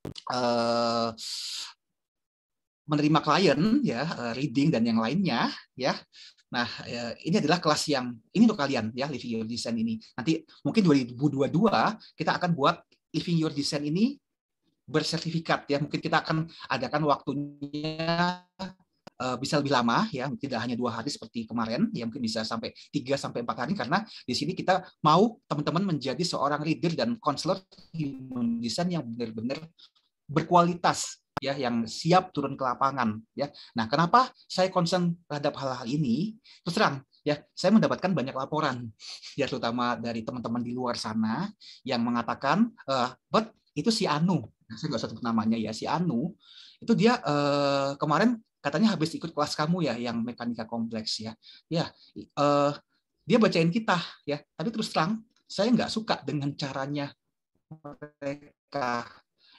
menerima klien ya, reading dan yang lainnya ya. Nah, ini adalah kelas yang ini untuk kalian ya, Living Your Design ini. Nanti mungkin 2022 kita akan buat Living Your Design ini bersertifikat ya. Mungkin kita akan adakan waktunya bisa lebih lama ya, tidak hanya 2 hari seperti kemarin, ya mungkin bisa sampai 3 sampai 4 hari karena di sini kita mau teman-teman menjadi seorang leader dan konselor human design yang benar-benar berkualitas ya, yang siap turun ke lapangan ya. Nah, kenapa saya concern terhadap hal-hal ini? Terus terang ya, saya mendapatkan banyak laporan ya, terutama dari teman-teman di luar sana yang mengatakan, "But itu si Anu," saya nggak usah sebut namanya ya, si Anu itu dia kemarin katanya habis ikut kelas kamu ya, yang mekanika kompleks ya. Ya, dia bacain kita ya, tapi terus terang saya nggak suka dengan caranya mereka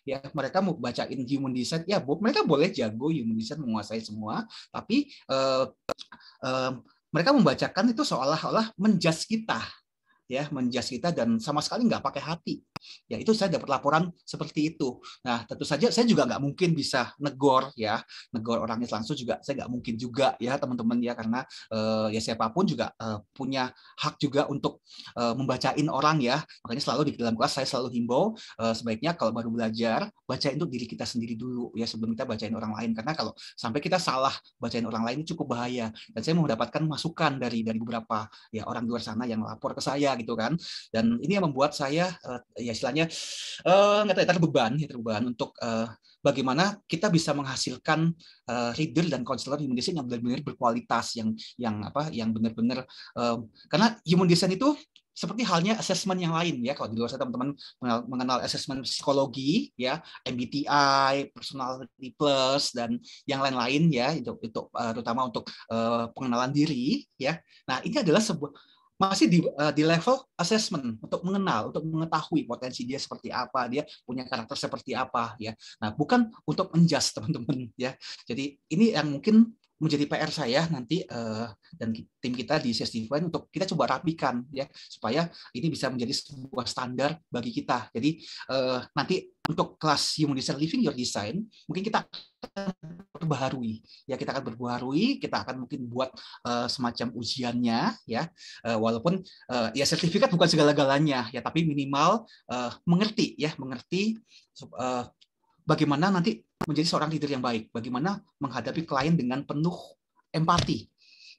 ya. Mereka mau bacain human design ya, mereka boleh jago human design, menguasai semua, tapi mereka membacakan itu seolah-olah menjudge kita ya, menjudge kita dan sama sekali nggak pakai hati ya. Itu saya dapat laporan seperti itu. Nah, tentu saja saya juga nggak mungkin bisa negor ya, negor orangnya langsung juga saya nggak mungkin juga ya teman-teman ya, karena ya siapapun juga punya hak juga untuk membacain orang ya. Makanya selalu di dalam kelas saya selalu himbau sebaiknya kalau baru belajar bacain untuk diri kita sendiri dulu ya, sebelum kita bacain orang lain, karena kalau sampai kita salah bacain orang lain itu cukup bahaya. Dan saya mau mendapatkan masukan dari beberapa ya orang di luar sana yang lapor ke saya gitu kan, dan ini yang membuat saya ya istilahnya nggak tahu, terbeban untuk bagaimana kita bisa menghasilkan leader dan konselor human design yang benar-benar berkualitas, yang benar-benar karena human design itu seperti halnya assessment yang lain ya. Kalau di luar sana teman-teman mengenal assessment psikologi ya, MBTI, personality plus dan yang lain-lain ya, itu terutama untuk pengenalan diri ya. Nah, ini adalah masih di level assessment untuk mengenal, untuk mengetahui potensi dia seperti apa, dia punya karakter seperti apa ya. Nah, bukan untuk menjudge teman-teman ya. Jadi ini yang mungkin menjadi PR saya nanti dan tim kita di CS-Divine untuk kita coba rapikan ya, supaya ini bisa menjadi sebuah standar bagi kita. Jadi nanti untuk kelas Human Design Living Your Design mungkin kita perbaharui ya, kita akan mungkin buat semacam ujiannya ya, walaupun ya sertifikat bukan segala-galanya ya, tapi minimal mengerti bagaimana nanti menjadi seorang leader yang baik, bagaimana menghadapi klien dengan penuh empati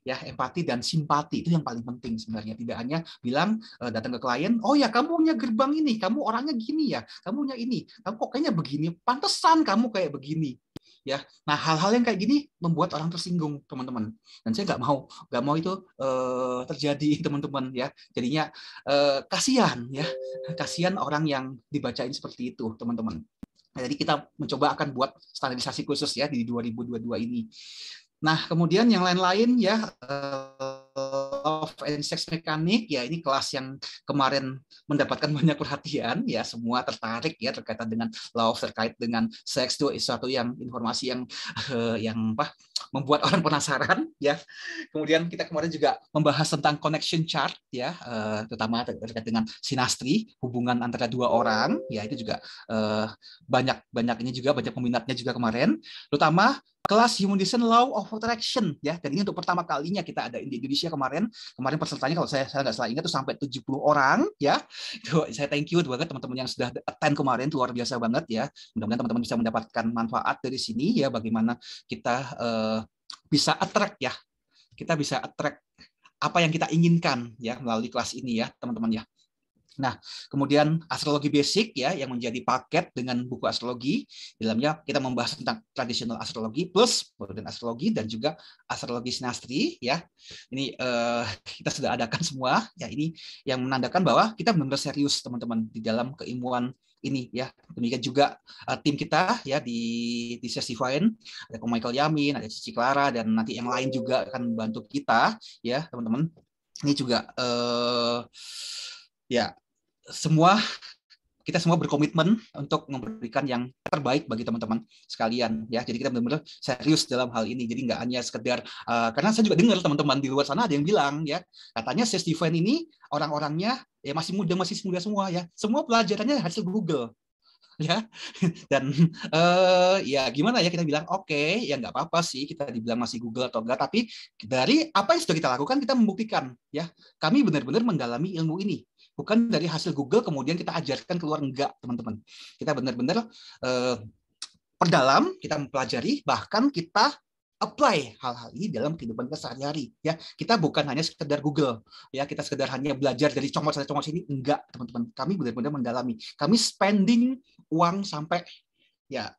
ya, empati dan simpati itu yang paling penting sebenarnya. Tidak hanya bilang datang ke klien, oh ya kamu punya gerbang ini, kamu orangnya gini ya, kamu punya ini, kamu kok kayaknya begini, pantesan kamu kayak begini ya. Nah, hal-hal yang kayak gini membuat orang tersinggung teman-teman, dan saya nggak mau itu terjadi teman-teman ya. Jadinya kasihan ya, kasihan orang yang dibacain seperti itu teman-teman. Nah, jadi kita mencoba akan buat standarisasi khusus ya di 2022 ini. Nah, kemudian yang lain-lain ya, Love and Sex Mechanic ya, ini kelas yang kemarin mendapatkan banyak perhatian ya, semua tertarik ya terkait dengan love, terkait dengan seks, itu suatu yang informasi yang membuat orang penasaran ya. Kemudian kita kemarin juga membahas tentang connection chart ya, terutama terkait dengan sinastri, hubungan antara dua orang ya, itu juga banyak peminatnya juga kemarin, terutama kelas Human Design Law of Attraction ya. Dan ini untuk pertama kalinya kita ada di Indonesia kemarin pesertanya kalau saya nggak salah ingat itu sampai 70 orang ya. Itu saya thank you banget teman-teman yang sudah attend kemarin, luar biasa banget ya. Mudah-mudahan teman-teman bisa mendapatkan manfaat dari sini ya, bagaimana kita bisa attract ya. Kita bisa attract apa yang kita inginkan ya melalui kelas ini ya, teman-teman ya. Nah, kemudian astrologi basic ya, yang menjadi paket dengan buku astrologi. Di dalamnya kita membahas tentang tradisional astrologi plus modern astrologi dan juga astrologi sinastri ya. Ini kita sudah adakan semua ya. Ini yang menandakan bahwa kita benar-benar serius teman-teman di dalam keilmuan ini ya. Demikian juga tim kita ya di CS-Divine, ada Ko Michael Yamin, ada Cici Clara, dan nanti yang lain juga akan membantu kita ya teman-teman. Ini juga ya, kita semua berkomitmen untuk memberikan yang terbaik bagi teman-teman sekalian ya. Jadi kita benar-benar serius dalam hal ini. Jadi nggak hanya sekedar karena saya juga dengar teman-teman di luar sana ada yang bilang ya, katanya CS-Divine ini orang-orangnya ya masih muda semua ya. Semua pelajarannya hasil Google ya. Dan ya gimana ya, kita bilang oke, ya nggak apa-apa sih kita dibilang masih Google atau enggak, tapi dari apa yang sudah kita lakukan kita membuktikan ya, kami benar-benar mendalami ilmu ini. Bukan dari hasil Google kemudian kita ajarkan keluar, enggak teman-teman. Kita benar-benar perdalam, kita mempelajari, bahkan kita apply hal-hal ini dalam kehidupan kita sehari-hari ya. Kita bukan hanya sekedar Google ya, kita sekedar hanya belajar dari comot sana comot sini, enggak teman-teman. Kami benar-benar mendalami. Kami spending uang sampai ya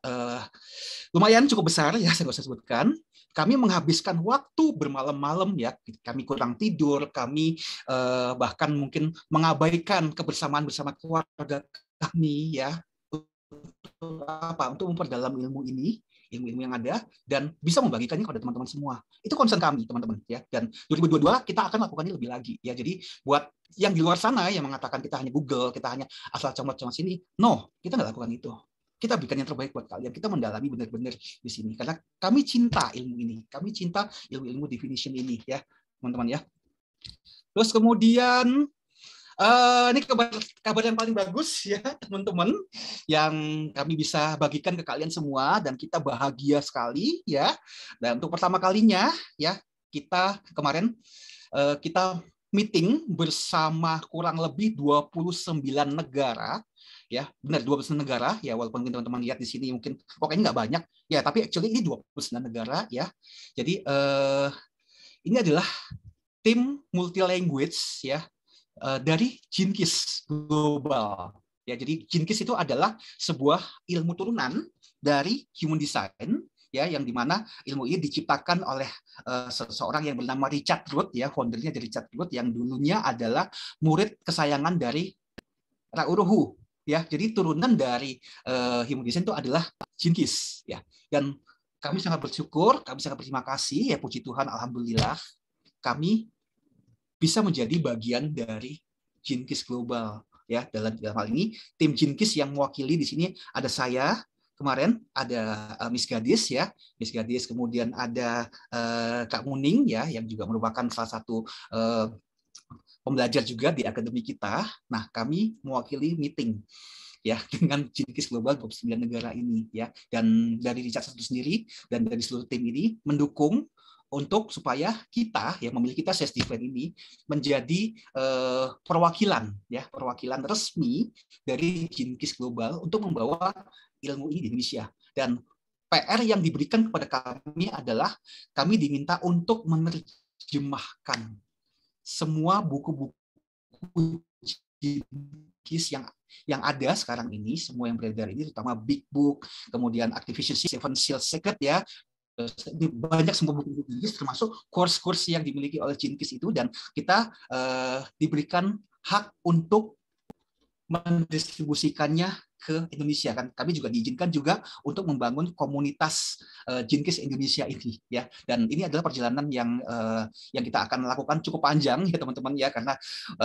lumayan cukup besar ya, saya nggak usah sebutkan. Kami menghabiskan waktu bermalam-malam ya, kami kurang tidur, kami bahkan mungkin mengabaikan kebersamaan bersama keluarga kami ya, untuk memperdalam ilmu ini, ilmu-ilmu yang ada, dan bisa membagikannya kepada teman-teman semua. Itu concern kami, teman-teman. Ya. Dan 2022 kita akan lakukannya lebih lagi. Ya. Jadi buat yang di luar sana yang mengatakan kita hanya Google, kita hanya asal comot-comot sini, no, kita nggak lakukan itu. Kita berikan yang terbaik buat kalian. Kita mendalami benar-benar di sini. Karena kami cinta ilmu ini. Kami cinta ilmu-ilmu definition ini, ya, teman-teman ya. Terus kemudian ini kabar yang paling bagus ya teman-teman, yang kami bisa bagikan ke kalian semua, dan kita bahagia sekali ya. Dan untuk pertama kalinya ya, kita kemarin kita meeting bersama kurang lebih 29 negara ya, benar 29 negara ya, walaupun teman-teman lihat di sini mungkin kayaknya nggak banyak ya, tapi actually ini 29 negara ya. Jadi ini adalah tim multi language ya, dari Gene-Keys Global. Ya, jadi Gene-Keys itu adalah sebuah ilmu turunan dari Human Design ya, yang dimana ilmu ini diciptakan oleh seseorang yang bernama Richard Rudd ya, foundernya dari Richard Rudd yang dulunya adalah murid kesayangan dari Rauruhu ya. Jadi turunan dari Human Design itu adalah Gene-Keys ya. Dan kami sangat bersyukur, kami sangat berterima kasih ya, puji Tuhan, alhamdulillah kami bisa menjadi bagian dari Gene-Keys Global ya. Dalam hal ini tim Gene-Keys yang mewakili di sini ada saya kemarin, ada Miss Gadis ya, Miss Gadis, kemudian ada Kak Muning ya, yang juga merupakan salah satu pembelajar juga di akademi kita. Nah, kami mewakili meeting ya dengan Gene-Keys Global 29 negara ini ya, dan dari Richard itu sendiri dan dari seluruh tim ini mendukung untuk supaya kita ya, memilih kita SES event ini menjadi perwakilan ya, perwakilan resmi dari Gene-Keys Global untuk membawa ilmu ini di Indonesia. Dan PR yang diberikan kepada kami adalah kami diminta untuk menerjemahkan semua buku-buku Gene-Keys yang ada sekarang ini, semua yang beredar ini, terutama Big Book, kemudian Activation Seven Seals Secret ya, banyak semua buku Gene-Keys, termasuk course-course yang dimiliki oleh Gene-Keys itu, dan kita diberikan hak untuk mendistribusikannya ke Indonesia kan. Kami juga diizinkan juga untuk membangun komunitas Gene-Keys Indonesia ini ya. Dan ini adalah perjalanan yang kita akan lakukan cukup panjang ya teman-teman ya, karena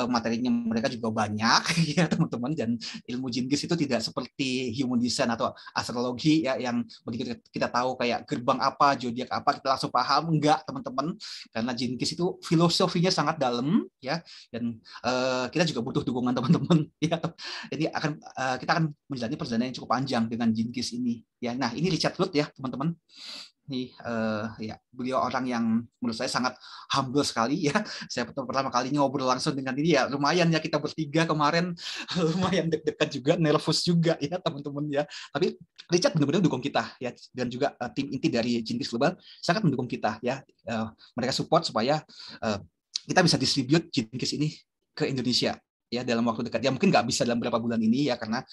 materinya mereka juga banyak ya teman-teman, dan ilmu Gene-Keys itu tidak seperti Human Design atau astrologi ya, yang begitu kita tahu kayak gerbang apa, zodiak apa kita langsung paham. Enggak teman-teman, karena Gene-Keys itu filosofinya sangat dalam ya, dan kita juga butuh dukungan teman-teman ya. Jadi kita akan menjalani perjalanan yang cukup panjang dengan Gene-Keys ini ya. Nah, ini Richard Rudd ya teman-teman. Ini ya, beliau orang yang menurut saya sangat humble sekali ya. Saya pertama kali ngobrol langsung dengan ini ya, lumayan ya, kita bertiga kemarin lumayan deg-degan juga, nervous juga ya teman-teman ya. Tapi Richard benar-benar mendukung kita ya, dan juga tim inti dari Gene-Keys Global sangat mendukung kita ya. Mereka support supaya kita bisa distribute Gene-Keys ini ke Indonesia ya dalam waktu dekat. Ya mungkin nggak bisa dalam beberapa bulan ini ya, karena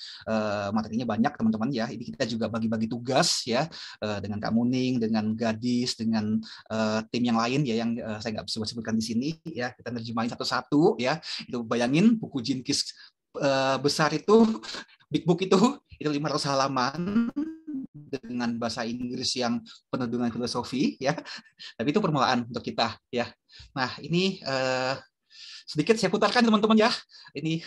materinya banyak teman-teman ya. Ini kita juga bagi-bagi tugas ya, dengan Kak Muning, dengan Gadis, dengan tim yang lain ya, yang saya nggak bisa sebutkan di sini ya. Kita nerjemahin satu-satu ya. Itu bayangin buku Gene-Keys besar itu, Big Book itu 500 halaman dengan bahasa Inggris yang penuh dengan filosofi ya. Tapi itu permulaan untuk kita ya. Nah, ini sedikit saya putarkan teman-teman ya. Ini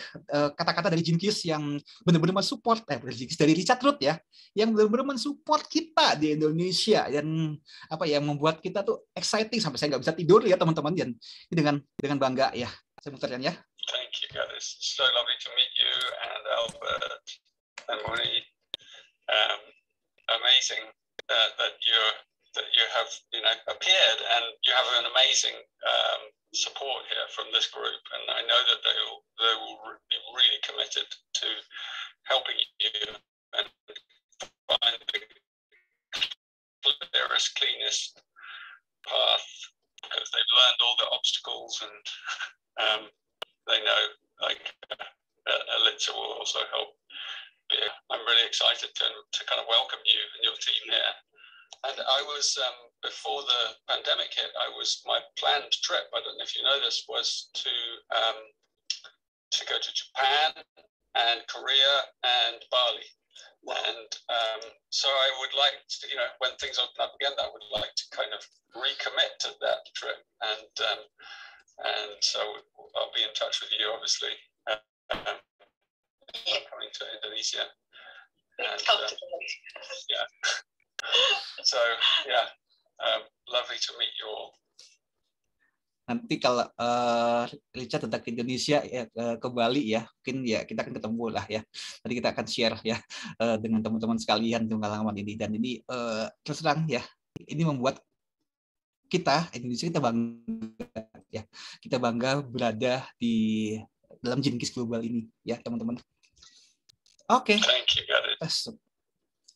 kata-kata dari Gene-Keys yang benar-benar mensupport, dari Richard Rudd ya, yang benar-benar mensupport kita di Indonesia, dan apa ya, membuat kita tuh exciting sampai saya nggak bisa tidur ya teman-teman. Dan ini dengan bangga ya, saya putarkan ya. Thank you guys. So lovely to meet you and Albert and Moni. Amazing that you have appeared, and you have an amazing support here from this group, and I know that they will be really committed to helping you and find the clearest, cleanest also help. I'm really excited to kind of welcome you and your team here. And I was, before the pandemic hit, my planned trip, I don't know if you know this, was to go to Japan and Korea and Bali. Wow. And so I would like to, when things open up again, I would like to kind of recommit to that trip. And so I'll be in touch with you, obviously, coming to Indonesia. And, yeah. So yeah, lovely to meet you all. Nanti kalau Richard datang ke Indonesia ya, ke Bali ya, mungkin ya kita akan ketemu lah ya. Nanti kita akan share ya dengan teman-teman sekalian pengalaman ini, dan ini terus terang ya, ini membuat kita Indonesia kita bangga ya. Kita bangga berada di dalam Jinkis Global ini ya, teman-teman. Oke. Thank you, got it.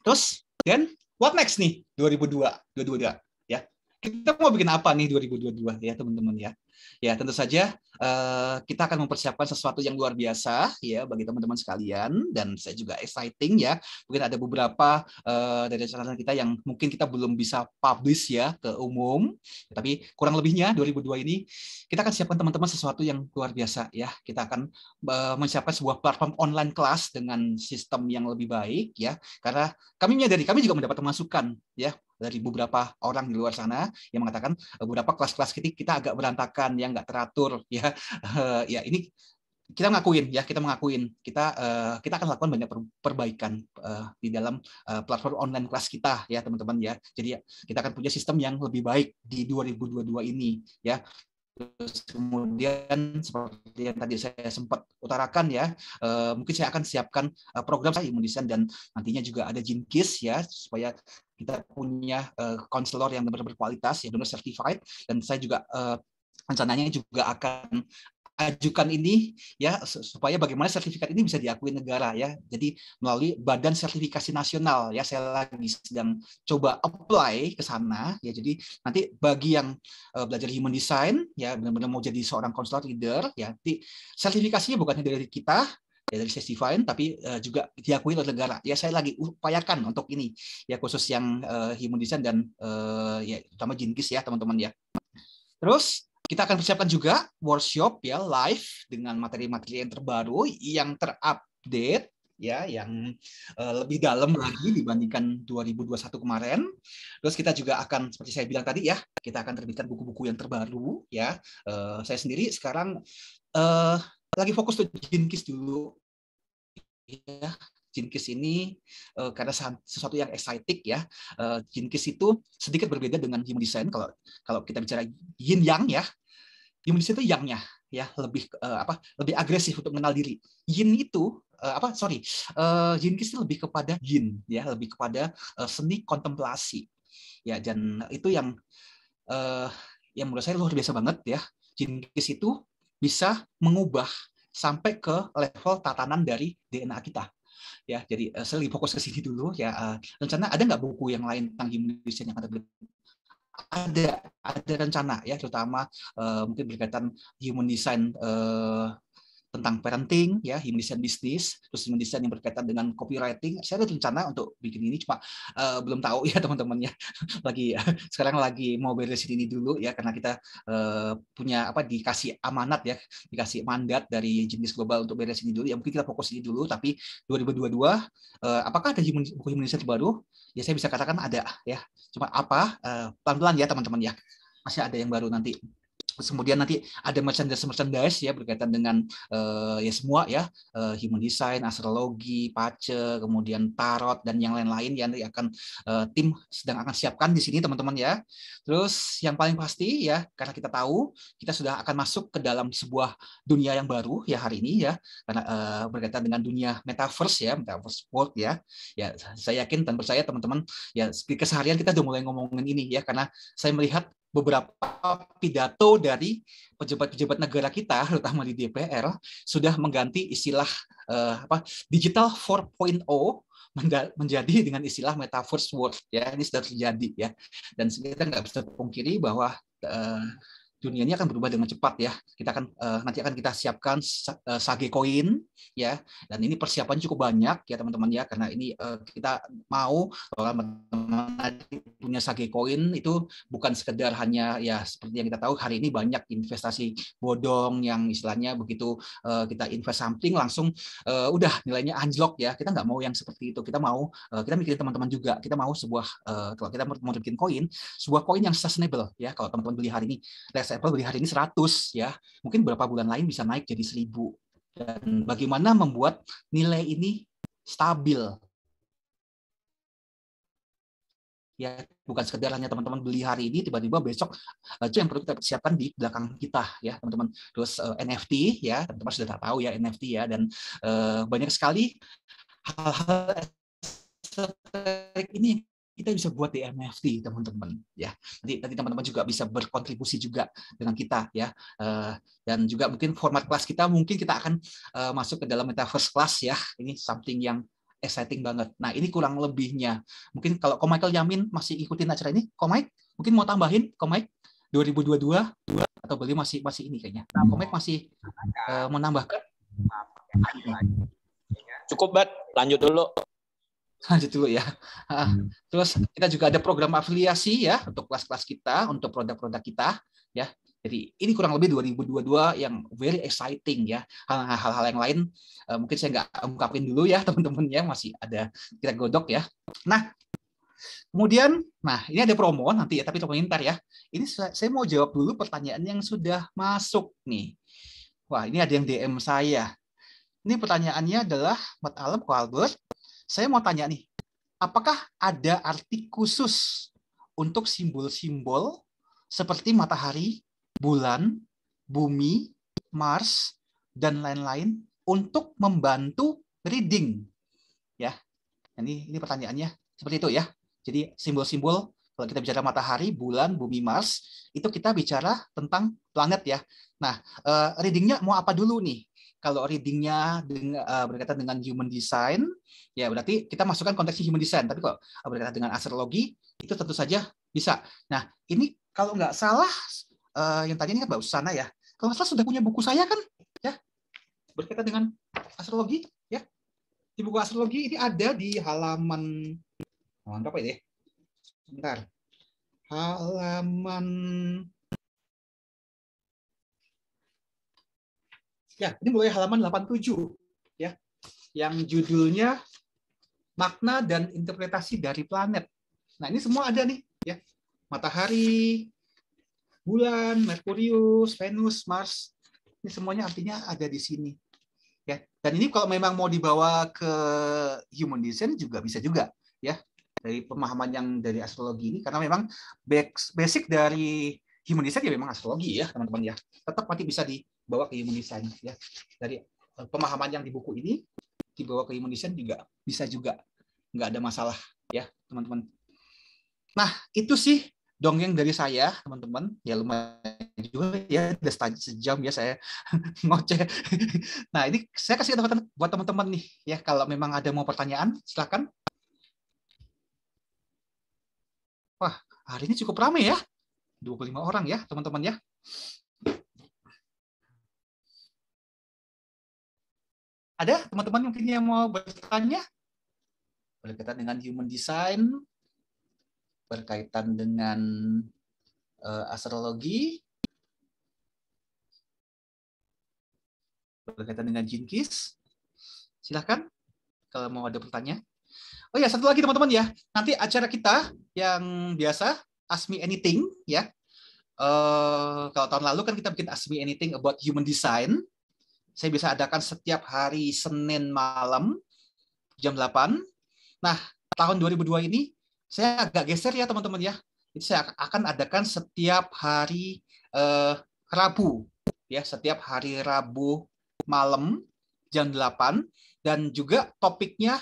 Terus dan what next nih 2022 ya. Kita mau bikin apa nih 2022 ya, teman-teman ya. Ya, tentu saja kita akan mempersiapkan sesuatu yang luar biasa ya bagi teman-teman sekalian, dan saya juga exciting ya. Mungkin ada beberapa dari channel kita yang mungkin kita belum bisa publish ya ke umum, tapi kurang lebihnya 2022 ini kita akan siapkan teman-teman sesuatu yang luar biasa ya. Kita akan menyiapkan sebuah platform online kelas dengan sistem yang lebih baik ya, karena kami juga mendapat masukan ya dari beberapa orang di luar sana yang mengatakan beberapa kelas-kelas kita agak berantakan, yang nggak teratur ya. Ya ini kita mengakuin kita akan lakukan banyak perbaikan di dalam platform online kelas kita ya, teman-teman ya. Jadi kita akan punya sistem yang lebih baik di 2022 ini ya. Terus kemudian seperti yang tadi saya sempat utarakan ya, mungkin saya akan siapkan program saya Design, dan nantinya juga ada Jinkis ya, supaya kita punya konselor yang benar-benar berkualitas, yang benar certified, dan saya juga rencananya juga akan ajukan ini ya, supaya bagaimana sertifikat ini bisa diakui negara ya. Jadi melalui Badan Sertifikasi Nasional ya, saya lagi sedang coba apply ke sana ya. Jadi nanti bagi yang belajar human design ya, benar-benar mau jadi seorang konselor leader ya, nanti sertifikasinya bukan hanya dari kita ya, dari Certify, tapi juga diakui oleh negara ya. Saya lagi upayakan untuk ini ya, khusus yang human design dan ya terutama Jinkis ya, teman-teman ya. Terus kita akan persiapkan juga workshop ya live dengan materi-materi yang terbaru, yang terupdate ya, yang lebih dalam lagi dibandingkan 2021 kemarin. Terus kita juga akan, seperti saya bilang tadi ya, kita akan terbitkan buku-buku yang terbaru ya. Saya sendiri sekarang lagi fokus ke Jinkis dulu ya. Jinkis ini karena sesuatu yang exciting ya. Jinkis itu sedikit berbeda dengan human design. Kalau kita bicara yin yang ya, human design itu yang-nya ya, lebih lebih agresif untuk mengenal diri. Yin itu Jinkis itu lebih kepada yin ya, lebih kepada seni kontemplasi ya, dan itu yang menurut saya luar biasa banget ya. Jinkis itu bisa mengubah sampai ke level tatanan dari DNA kita. Ya, jadi saya lebih fokus ke sini dulu ya. Rencana ada nggak buku yang lain tentang human design yang ada rencana ya, terutama mungkin berkaitan human design tentang parenting ya, human design bisnis, terus human design yang berkaitan dengan copywriting. Saya ada rencana untuk bikin ini, cuma belum tahu ya teman-teman ya. Sekarang lagi mau beresin ini dulu ya, karena kita punya dikasih amanat ya, dikasih mandat dari Jinkis Global untuk beresin ini dulu. Ya mungkin kita fokus ini dulu, tapi 2022 apakah ada buku human design terbaru? Ya saya bisa katakan ada ya. Cuma pelan-pelan ya teman-teman ya. Masih ada yang baru nanti. Kemudian nanti ada merchandise ya, berkaitan dengan ya semua ya, human design, astrologi, pace, kemudian tarot, dan yang lain-lain yang akan tim sedang akan siapkan di sini teman-teman ya. Terus yang paling pasti ya, karena kita tahu kita sudah akan masuk ke dalam sebuah dunia yang baru ya hari ini ya, karena berkaitan dengan dunia metaverse ya, metaverse world ya. Ya saya yakin dan percaya teman-teman ya, di keseharian kita udah mulai ngomongin ini ya, karena saya melihat beberapa pidato dari pejabat-pejabat negara kita, terutama di DPR, sudah mengganti istilah digital 4.0 menjadi dengan istilah metaverse world ya. Ini sudah terjadi ya, dan kita nggak bisa pungkiri bahwa dunia ini akan berubah dengan cepat ya. Kita akan nanti akan kita siapkan Sage Coin ya, dan ini persiapan cukup banyak ya teman-teman ya, karena ini kita mau teman-teman punya Sage Coin itu bukan sekedar hanya ya seperti yang kita tahu hari ini banyak investasi bodong yang istilahnya begitu kita invest something langsung udah nilainya anjlok ya. Kita nggak mau yang seperti itu. Kita mau kita mikirin teman-teman juga. Kita mau sebuah kalau kita mau bikin koin, sebuah koin yang sustainable ya. Kalau teman-teman beli hari ini, Apple beli hari ini 100 ya, mungkin beberapa bulan lain bisa naik jadi 1000. Dan bagaimana membuat nilai ini stabil ya, bukan sekedar hanya teman-teman beli hari ini tiba-tiba besok itu yang perlu kita siapkan di belakang kita ya teman-teman. Terus NFT ya, teman-teman sudah tahu ya NFT ya, dan banyak sekali hal-hal ini kita bisa buat di NFT teman-teman ya. Nanti teman-teman juga bisa berkontribusi juga dengan kita ya, dan juga mungkin format kelas kita mungkin kita akan masuk ke dalam metaverse class ya. Ini something yang exciting banget. Nah ini kurang lebihnya. Mungkin kalau Ko Michael Yamin masih ikutin acara ini, Ko Mike mungkin mau tambahin, Ko Mike 2022 atau beli masih ini kayaknya. Nah, Ko Mike masih mau nambahkan? Cukup, Bet. Lanjut dulu. Lanjut dulu ya. Terus kita juga ada program afiliasi ya untuk kelas-kelas kita, untuk produk-produk kita ya. Jadi ini kurang lebih 2022 yang very exciting ya. Hal-hal yang lain mungkin saya nggak ungkapin dulu ya teman-teman ya, masih ada kita godok ya. Nah kemudian, ini ada promo nanti ya, tapi komentar ya. Ini saya mau jawab dulu pertanyaan yang sudah masuk nih. Wah ini ada yang DM saya. Ini pertanyaannya adalah Mat Alam, Ko Albert. Saya mau tanya nih, apakah ada arti khusus untuk simbol-simbol seperti matahari, bulan, bumi, Mars, dan lain-lain untuk membantu reading? Ya, ini pertanyaannya seperti itu ya. Jadi simbol-simbol kalau kita bicara matahari, bulan, bumi, Mars, itu kita bicara tentang planet ya. Nah, readingnya mau apa dulu nih? Kalau readingnya berkaitan dengan human design, ya berarti kita masukkan konteks human design. Tapi kalau berkaitan dengan astrologi, itu tentu saja bisa. Nah, ini kalau nggak salah, yang tadi ini kan Mbak Usana ya. Kalau nggak salah sudah punya buku saya kan, ya berkaitan dengan astrologi, ya. Di buku astrologi ini ada di halaman berapa ini? Bentar. Halaman ya, ini mulai halaman 87 ya. Yang judulnya Makna dan Interpretasi dari Planet. Nah, ini semua ada nih ya. Matahari, bulan, Merkurius, Venus, Mars. Ini semuanya artinya ada di sini. Ya. Dan ini kalau memang mau dibawa ke human design juga bisa juga ya. Dari pemahaman yang dari astrologi ini, karena memang basic dari human design ya memang astrologi ya, teman-teman ya. Tetap nanti bisa dibawa ke human design ya. Dari pemahaman yang di buku ini dibawa ke human design juga bisa juga, nggak ada masalah ya, teman-teman. Nah, itu sih dongeng dari saya, teman-teman. Ya lumayan juga ya, udah sejam ya saya ngoceh. Nah, ini saya kasih kesempatan buat teman-teman nih ya, kalau memang ada mau pertanyaan, silakan. Wah, hari ini cukup ramai ya. 25 orang ya, teman-teman ya. Ada teman-teman mungkin yang mau bertanya? Berkaitan dengan human design, berkaitan dengan astrologi, berkaitan dengan Jinkies. Silakan kalau mau ada pertanyaan. Oh ya, satu lagi teman-teman ya. Nanti acara kita yang biasa Ask Me Anything ya. Kalau tahun lalu kan kita bikin Ask Me Anything about human design. Saya bisa adakan setiap hari Senin malam jam 8. Nah, tahun 2002 ini saya agak geser ya teman-teman ya. Itu saya akan adakan setiap hari Rabu ya, setiap hari Rabu malam jam 8, dan juga topiknya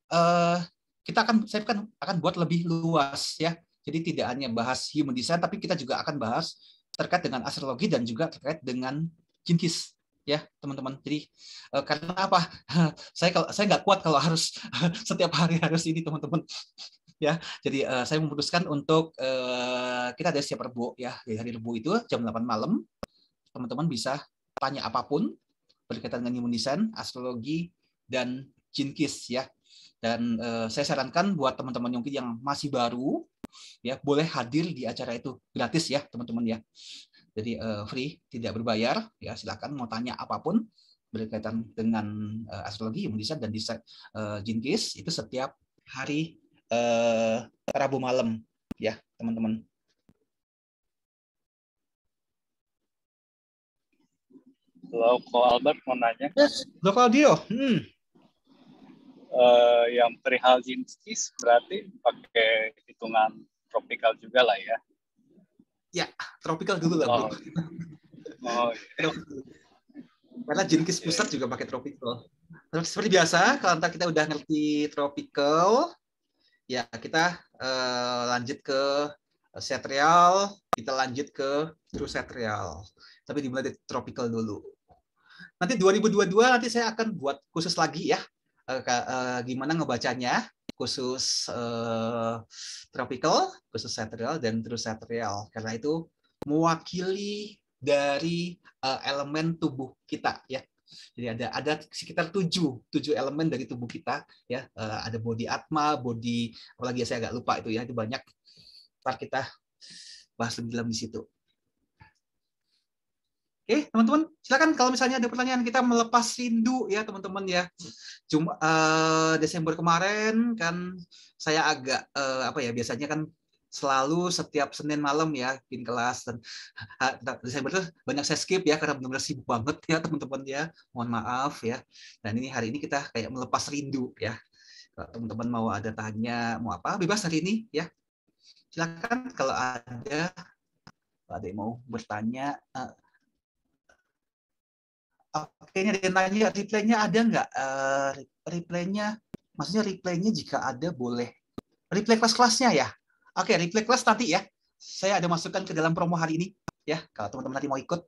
saya akan buat lebih luas ya. Jadi tidak hanya bahas human design, tapi kita juga akan bahas terkait dengan astrologi dan juga terkait dengan Jinkies ya teman-teman. Jadi karena apa? Saya nggak kuat kalau harus setiap hari harus ini teman-teman. ya. Jadi saya memutuskan untuk kita ada setiap Rebu ya. Di hari Rebu itu jam 8 malam teman-teman bisa tanya apapun berkaitan dengan human design, astrologi, dan Jinkis ya. Dan saya sarankan buat teman-teman mungkin yang masih baru ya boleh hadir di acara itu, gratis ya teman-teman ya. Jadi free, tidak berbayar ya. Silakan mau tanya apapun berkaitan dengan astrologi, human design, dan desain Jinkis itu setiap hari Rabu malam ya teman-teman. Halo, Ko Albert mau nanya. Yes, Claudio. Yang perihal Jinkis berarti pakai hitungan tropikal juga lah ya? Ya, tropikal dulu lah, bro. Oh, iya. Karena Jinkis pusat juga pakai tropikal. Terus seperti biasa, kalau ntar kita udah ngerti tropikal, ya kita lanjut ke setrial, kita lanjut ke true setrial. Tapi dimulai dari tropikal dulu. Nanti 2022 nanti saya akan buat khusus lagi ya, gimana ngebacanya, khusus tropical, khusus setrial, dan true setrial. Karena itu mewakili dari elemen tubuh kita ya. Jadi ada sekitar 7 elemen dari tubuh kita ya. Ada body atma, body apalagi ya, saya agak lupa itu ya, itu banyak. Ntar kita bahas lebih dalam di situ. Oke, teman-teman, silakan kalau misalnya ada pertanyaan. Kita melepas rindu ya, teman-teman ya. Cuma Desember kemarin kan saya agak apa ya, biasanya kan selalu setiap Senin malam ya bikin kelas, dan Desember itu banyak saya skip ya karena benar-benar sibuk banget ya teman-teman ya. Mohon maaf ya. Dan ini hari ini kita kayak melepas rindu ya. Kalau teman-teman mau ada tanya, mau apa, bebas hari ini ya. Silakan kalau ada yang mau bertanya. Oke, ini ada yang nanya, replaynya ada nggak? Replaynya, maksudnya replaynya jika ada boleh. Replay kelas-kelasnya ya? Oke, replay kelas nanti ya. Saya ada masukkan ke dalam promo hari ini. Ya, kalau teman-teman nanti mau ikut,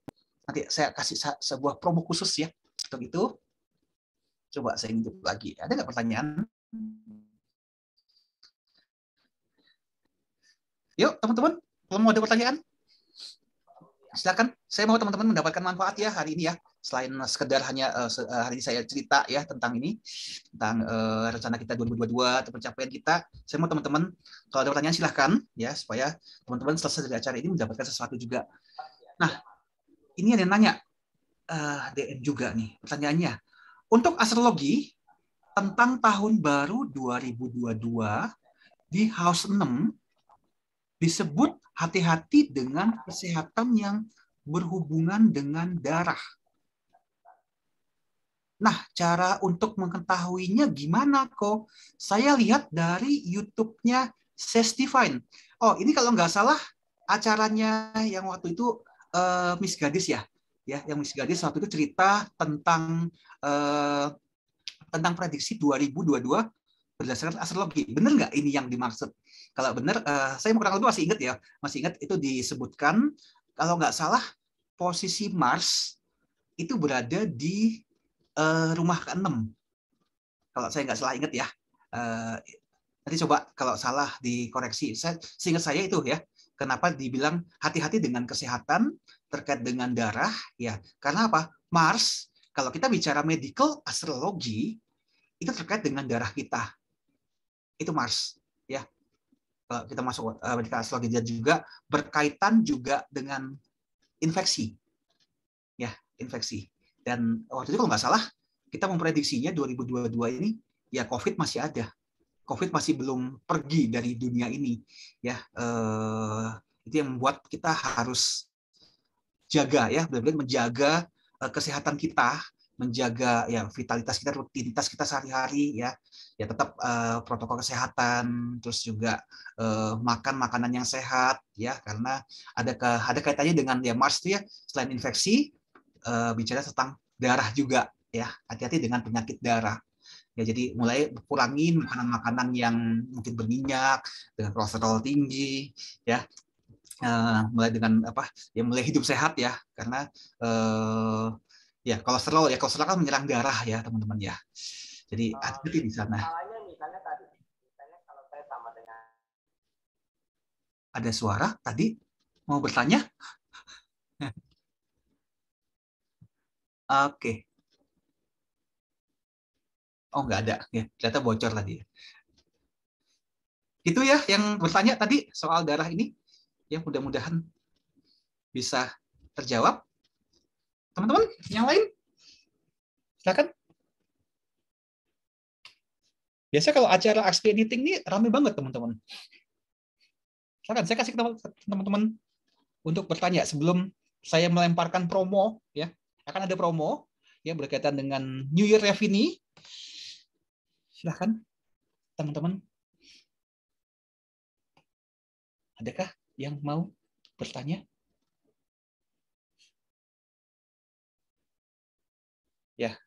nanti saya kasih sebuah promo khusus ya. Untuk itu, coba saya hidup lagi. Ada nggak pertanyaan? Yuk, teman-teman, kalau mau ada pertanyaan, silakan. Saya mau teman-teman mendapatkan manfaat ya hari ini ya. Selain sekedar hanya hari ini saya cerita ya tentang ini, tentang rencana kita 2022 atau pencapaian kita. Saya mau teman-teman kalau ada pertanyaan silahkan ya, supaya teman-teman selesai dari acara ini mendapatkan sesuatu juga. Nah, ini ada yang nanya DM juga nih pertanyaannya. Untuk astrologi tentang tahun baru 2022 di House 6 disebut hati-hati dengan kesehatan yang berhubungan dengan darah. Nah, cara untuk mengetahuinya gimana kok? Saya lihat dari YouTube-nya Sestifine. Oh, ini kalau nggak salah acaranya yang waktu itu Miss Gadis ya. Ya, yang Miss Gadis waktu itu cerita tentang prediksi 2022 berdasarkan astrologi. Benar nggak ini yang dimaksud? Kalau benar, saya kurang lebih masih ingat ya. Masih ingat itu disebutkan, kalau nggak salah, posisi Mars itu berada di rumah ke-6. Kalau saya nggak salah ingat ya. Nanti coba kalau salah dikoreksi. Seingat saya itu ya. Kenapa dibilang hati-hati dengan kesehatan terkait dengan darah? Ya, karena apa? Mars, kalau kita bicara medical astrologi, itu terkait dengan darah kita. Itu Mars. Ya. Kalau kita masuk medical astrologi, dia juga berkaitan juga dengan infeksi. Ya, infeksi. Dan waktu itu kalau nggak salah, kita memprediksinya 2022 ini, ya COVID masih ada. COVID masih belum pergi dari dunia ini. Ya, itu yang membuat kita harus jaga, ya, benar-benar menjaga kesehatan kita, menjaga ya vitalitas kita, rutinitas kita sehari-hari, ya tetap protokol kesehatan, terus juga makan makanan yang sehat, ya, karena ada kaitannya dengan ya Mars itu ya, selain infeksi, bicara tentang darah juga ya, hati-hati dengan penyakit darah ya. Jadi mulai kurangi makanan-makanan yang mungkin berminyak, dengan kolesterol tinggi ya, mulai dengan apa ya, mulai hidup sehat ya, karena ya kolesterol kan menyerang darah ya teman-teman ya. Jadi hati-hati di sana. Misalnya kalau saya sama dengan Ada suara tadi mau bertanya? Oke. Oh, nggak ada. Ya, ternyata bocor tadi. Itu ya yang bertanya tadi soal darah ini. Ya, mudah-mudahan bisa terjawab. Teman-teman, yang lain? Silakan. Biasanya kalau acara XP Editing ini rame banget, teman-teman. Silakan, saya kasih ke teman-teman untuk bertanya sebelum saya melemparkan promo. Ya, akan ada promo ya berkaitan dengan New Year Revenue. Silakan, teman-teman. Adakah yang mau bertanya? Ya.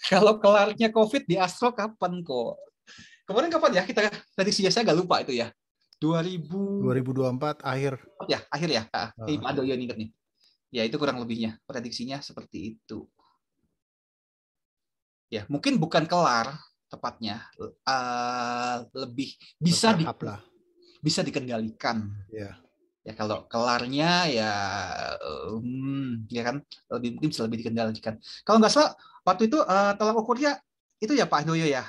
Kalau kelarnya COVID di Astro kapan kok? Kemarin kapan ya kita prediksinya, saya nggak lupa itu ya. 2024 akhir. Ya, akhir ya. Aduh, ya ingat nih. Ya, itu kurang lebihnya. Prediksinya seperti itu. Ya, mungkin bukan kelar tepatnya. Lebih bisa dikendalikan. Ya. Ya, kalau kelarnya ya kan lebih mungkin bisa lebih dikendalikan. Kalau nggak salah waktu itu tolak ukurnya itu ya Pak Doyo ya.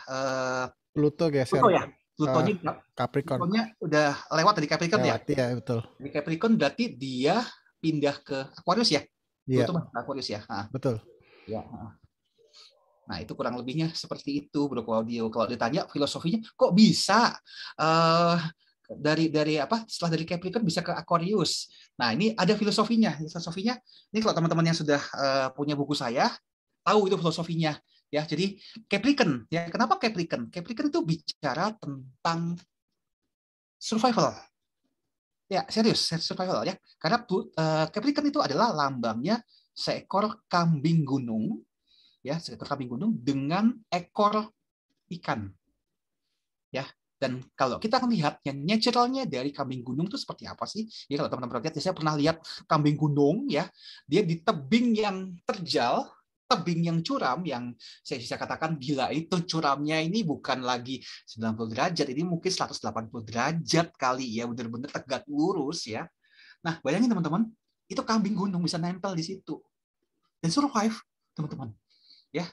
Pluto geser. Pluto ya. Plutonya Capricorn. Plutonya udah lewat dari Capricorn ya. Iya, betul. Dari Capricorn berarti dia pindah ke Aquarius ya. Iya. Pluto Aquarius ya. Betul. Ya. Nah, itu kurang lebihnya seperti itu, Bro Claudio. Kalau ditanya filosofinya, kok bisa dari apa? Setelah dari Capricorn bisa ke Aquarius. Nah, ini ada filosofinya. Filosofinya ini kalau teman-teman yang sudah punya buku saya tahu itu filosofinya. Ya, jadi Capricorn. Ya, kenapa Capricorn? Capricorn itu bicara tentang survival. Ya, serius, survival ya. Karena Capricorn itu adalah lambangnya seekor kambing gunung. Ya, seekor kambing gunung dengan ekor ikan. Ya, dan kalau kita lihat yang naturalnya dari kambing gunung itu seperti apa sih? Ya, kalau teman-teman lihat, saya pernah lihat kambing gunung ya, dia di tebing yang terjal, tebing yang curam, yang saya bisa katakan gila, itu curamnya ini bukan lagi 90 derajat, ini mungkin 180 derajat kali ya, benar-benar tegak lurus ya. Nah, bayangin teman-teman, itu kambing gunung bisa nempel di situ dan survive, teman-teman. Ya,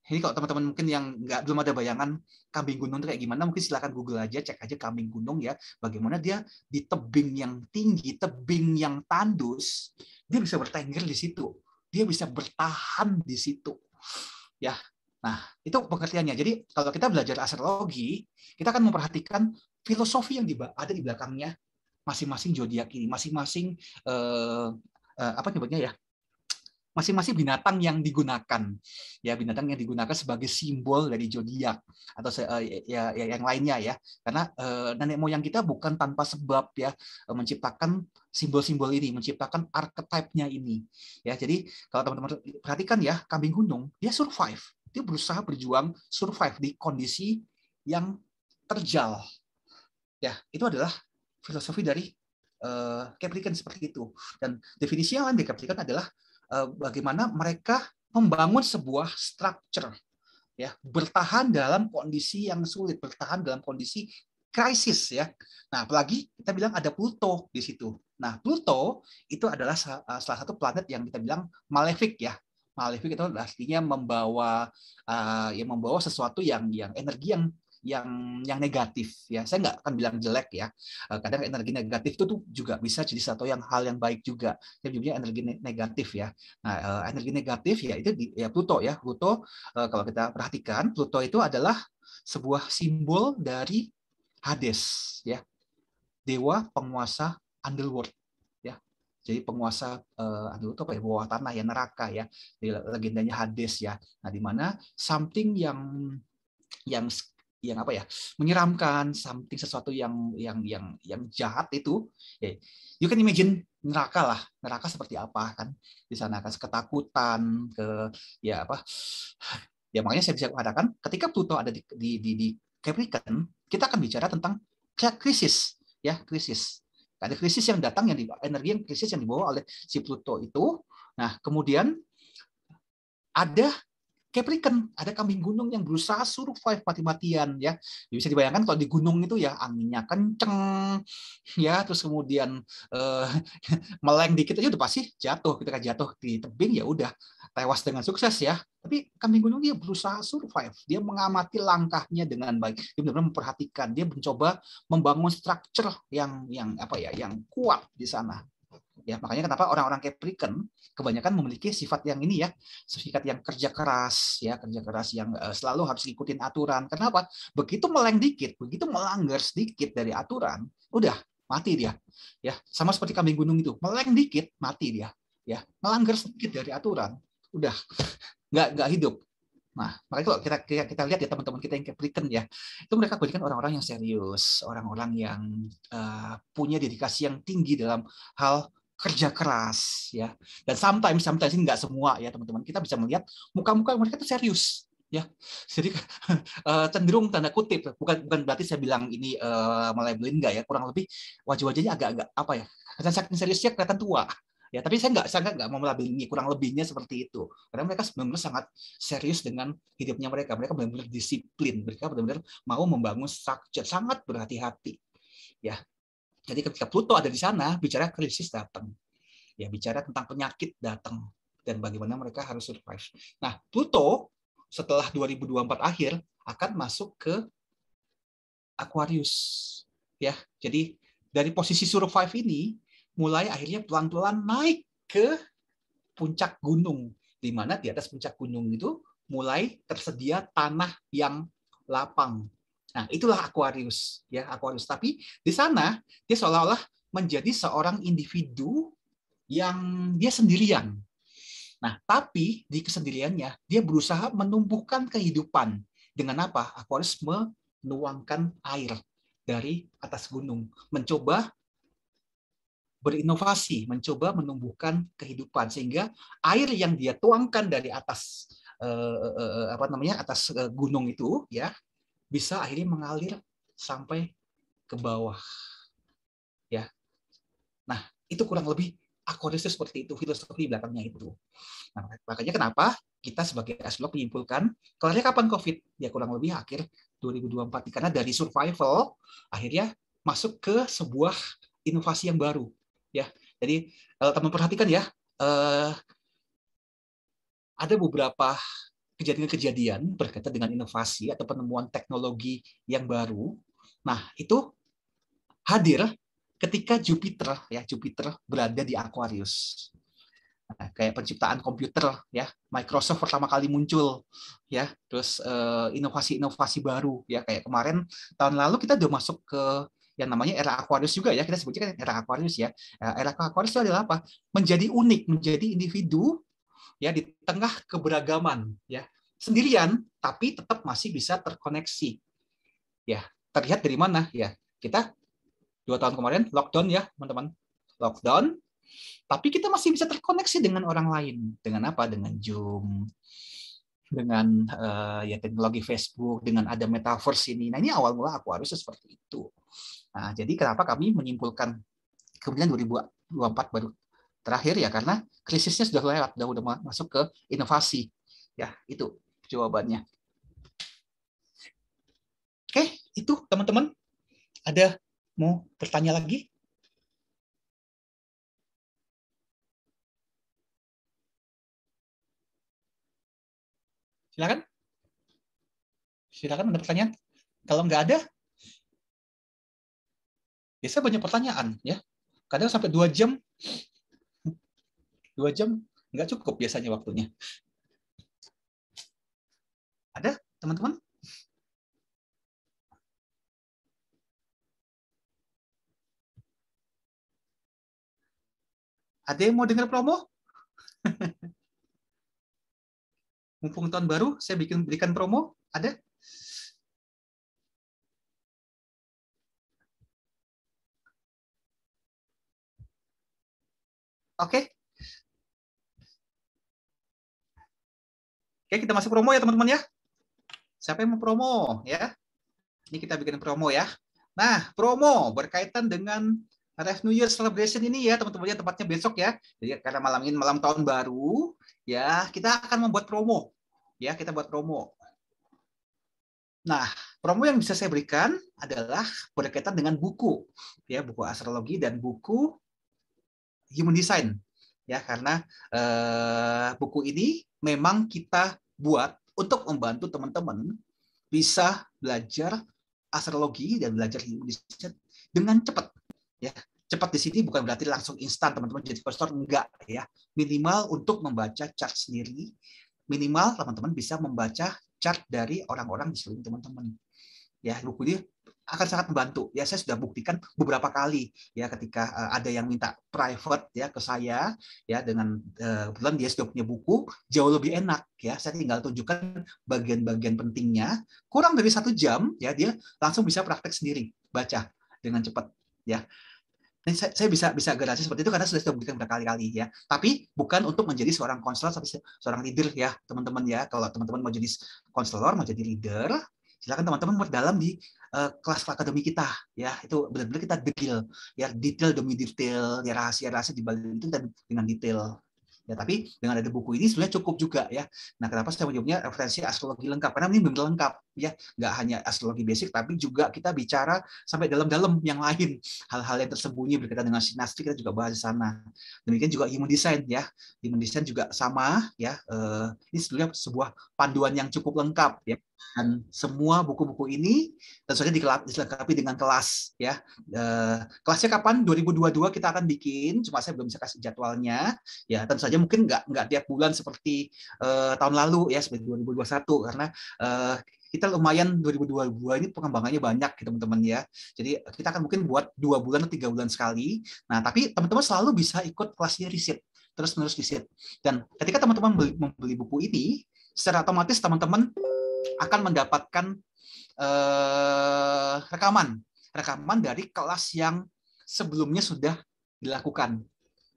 ini kalau teman-teman mungkin yang belum ada bayangan kambing gunung itu kayak gimana, mungkin silakan Google aja, cek aja kambing gunung ya, bagaimana dia di tebing yang tinggi, tebing yang tandus, dia bisa bertengger di situ, dia bisa bertahan di situ, ya. Nah, itu pengertiannya. Jadi kalau kita belajar astrologi, kita akan memperhatikan filosofi yang ada di belakangnya masing-masing zodiak ini, masing-masing apa nyebutnya ya? Masing-masing binatang yang digunakan, ya binatang yang digunakan sebagai simbol dari zodiak atau ya yang lainnya ya, karena nenek moyang kita bukan tanpa sebab ya menciptakan simbol-simbol ini, menciptakan archetype-nya ini, ya. Jadi kalau teman-teman perhatikan ya, kambing gunung dia survive, dia berusaha berjuang survive di kondisi yang terjal, ya. Itu adalah filosofi dari Capricorn seperti itu, dan definisi yang lain dari Capricorn adalah bagaimana mereka membangun sebuah structure, ya, bertahan dalam kondisi yang sulit, bertahan dalam kondisi krisis ya. Nah, apalagi kita bilang ada Pluto di situ. Nah, Pluto itu adalah salah satu planet yang kita bilang malefic ya. Malefic itu artinya membawa sesuatu yang energi yang negatif ya. Saya nggak akan bilang jelek ya. Kadang energi negatif itu tuh juga bisa jadi satu hal yang baik juga. Yang jadinya energi negatif ya. Nah, energi negatif ya itu ya Pluto ya. Pluto kalau kita perhatikan, Pluto itu adalah sebuah simbol dari Hades ya. Dewa penguasa underworld ya. Jadi penguasa underworld apa ya, bawah tanah ya, neraka ya. Di legendanya Hades ya. Nah, di mana something yang apa ya, menyeramkan, something sesuatu yang jahat itu ya, you can imagine neraka seperti apa kan di sana, kan ketakutan ya apa ya. Makanya saya bisa katakan ketika Pluto ada di Capricorn, kita akan bicara tentang krisis ya, krisis. Ada krisis yang datang, energi yang dibawa oleh si Pluto itu. Nah, kemudian ada Capricorn, ada kambing gunung yang berusaha survive mati-matian ya. Bisa dibayangkan kalau di gunung itu ya anginnya kenceng ya, terus kemudian meleng dikit aja udah pasti jatuh. Ketika jatuh di tebing ya udah tewas dengan sukses ya. Tapi kambing gunung dia berusaha survive. Dia mengamati langkahnya dengan baik. Dia benar-benar memperhatikan. Dia mencoba membangun struktur yang kuat di sana. Ya, makanya kenapa orang-orang Capricorn kebanyakan memiliki sifat yang ini ya, sifat yang kerja keras yang selalu harus ikutin aturan. Kenapa? Begitu meleng dikit, begitu melanggar sedikit dari aturan, udah mati dia. Ya, sama seperti kambing gunung itu, meleng dikit mati dia. Ya, melanggar sedikit dari aturan, udah nggak hidup. Nah, makanya kalau kita lihat ya teman-teman kita yang Capricorn ya, itu mereka kebanyakan orang-orang yang serius, orang-orang yang punya dedikasi yang tinggi dalam hal kerja keras ya. Dan sometimes ini nggak semua ya teman-teman, kita bisa melihat muka-muka mereka itu serius ya. Jadi cenderung tanda kutip, bukan berarti saya bilang ini melabelin enggak ya, kurang lebih wajah-wajahnya agak-agak apa ya, saking seriusnya kelihatan tua. Ya, tapi saya nggak mau melabeli, kurang lebihnya seperti itu. Karena mereka benar-benar sangat serius dengan hidupnya mereka. Mereka benar-benar disiplin. Mereka benar-benar mau membangun struktur, sangat berhati-hati. Ya, jadi ketika Pluto ada di sana, bicara krisis datang. Ya, bicara tentang penyakit datang dan bagaimana mereka harus survive. Nah, Pluto setelah 2024 akhir akan masuk ke Aquarius. Ya, jadi dari posisi survive ini mulai akhirnya pelan-pelan naik ke puncak gunung, di mana di atas puncak gunung itu mulai tersedia tanah yang lapang. Nah, itulah Aquarius, ya Aquarius. Tapi di sana dia seolah-olah menjadi seorang individu yang dia sendirian. Nah, tapi di kesendiriannya dia berusaha menumbuhkan kehidupan dengan apa? Aquarius menuangkan air dari atas gunung, mencoba berinovasi, mencoba menumbuhkan kehidupan sehingga air yang dia tuangkan dari atas atas gunung itu ya bisa akhirnya mengalir sampai ke bawah. Ya. Nah, itu kurang lebih Aquarius seperti itu, filosofi belakangnya itu. Nah, makanya kenapa kita sebagai astrolog menyimpulkan kelarnya kapan COVID? Ya kurang lebih akhir 2024 karena dari survival akhirnya masuk ke sebuah inovasi yang baru. Ya, jadi teman perhatikan ya, ada beberapa kejadian-kejadian berkaitan dengan inovasi atau penemuan teknologi yang baru. Nah, itu hadir ketika Jupiter berada di Aquarius. Nah, kayak penciptaan komputer ya, Microsoft pertama kali muncul ya, terus inovasi-inovasi baru ya, kayak kemarin tahun lalu kita udah masuk ke yang namanya era Aquarius juga ya, kita sebutnya kan era Aquarius ya. Era Aquarius itu adalah apa? Menjadi unik, menjadi individu ya di tengah keberagaman ya, sendirian tapi tetap masih bisa terkoneksi. Ya, terlihat dari mana ya? Kita 2 tahun kemarin lockdown ya, teman-teman. Lockdown, tapi kita masih bisa terkoneksi dengan orang lain. Dengan apa? Dengan Zoom, dengan ya teknologi Facebook, dengan ada metaverse ini. Nah, ini awal mula Aquarius seperti itu. Nah, jadi kenapa kami menyimpulkan kemudian 2024 baru terakhir ya, karena krisisnya sudah lewat, sudah masuk ke inovasi. Ya, itu jawabannya. Oke, itu teman-teman. Ada mau bertanya lagi? Silakan. Silakan, ada pertanyaan. Kalau nggak ada, biasanya banyak pertanyaan ya. Kadang sampai 2 jam. 2 jam nggak cukup biasanya waktunya. Ada, teman-teman? Ada yang mau dengar promo? Mumpung tahun baru, saya berikan promo. Ada? Oke. Oke, kita masuk promo ya teman-teman ya. Siapa yang mau promo ya? Ini kita bikin promo ya. Nah, promo berkaitan dengan Rev New Year Celebration ini ya teman-teman ya, tempatnya besok ya. Jadi karena malam ini malam tahun baru ya, kita akan membuat promo ya kita buat promo. Nah, promo yang bisa saya berikan adalah berkaitan dengan buku, ya buku astrologi dan buku human design, ya karena buku ini memang kita buat untuk membantu teman-teman bisa belajar astrologi dan belajar human design dengan cepat, ya. Cepat di sini bukan berarti langsung instan teman-teman jadi investor, enggak ya. Minimal untuk membaca chart sendiri, minimal teman-teman bisa membaca chart dari orang-orang di seluruh teman-teman. Ya, buku ini akan sangat membantu. Ya, saya sudah buktikan beberapa kali ya ketika ada yang minta private ya ke saya ya dengan kebetulan dia sudah punya buku jauh lebih enak ya. Saya tinggal tunjukkan bagian-bagian pentingnya, kurang dari 1 jam ya dia langsung bisa praktek sendiri, baca dengan cepat ya. Saya bisa garansi seperti itu karena sudah buktikan berkali-kali ya. Tapi bukan untuk menjadi seorang konselor atau seorang leader ya, teman-teman ya. Kalau teman-teman mau jadi konselor, mau jadi leader, silakan teman-teman berdalam di kelas akademi kita ya. Itu benar-benar kita detail demi detail, ya rahasia-rahasia di balik itu dengan detail. Ya, tapi dengan ada buku ini sebenarnya cukup juga ya. Nah, kenapa saya menyebutnya referensi astrologi lengkap? Karena ini benar lengkap ya, nggak hanya astrologi basic, tapi juga kita bicara sampai dalam-dalam yang lain, hal-hal yang tersembunyi berkaitan dengan sinastri kita juga bahas di sana. Demikian juga human design ya, human design juga sama ya. Ini sebenarnya sebuah panduan yang cukup lengkap ya. Dan semua buku-buku ini tentu saja dilengkapi dengan kelas ya. Kelasnya kapan? 2022 kita akan bikin, cuma saya belum bisa kasih jadwalnya. Ya, tentu saja mungkin nggak tiap bulan seperti tahun lalu ya, seperti 2021 karena kita lumayan 2022 ini pengembangannya banyak ya teman-teman ya. Jadi kita akan mungkin buat 2 bulan atau 3 bulan sekali. Nah, tapi teman-teman selalu bisa ikut kelasnya riset, terus-menerus riset. Dan ketika teman-teman membeli buku ini, secara otomatis teman-teman akan mendapatkan rekaman dari kelas yang sebelumnya sudah dilakukan.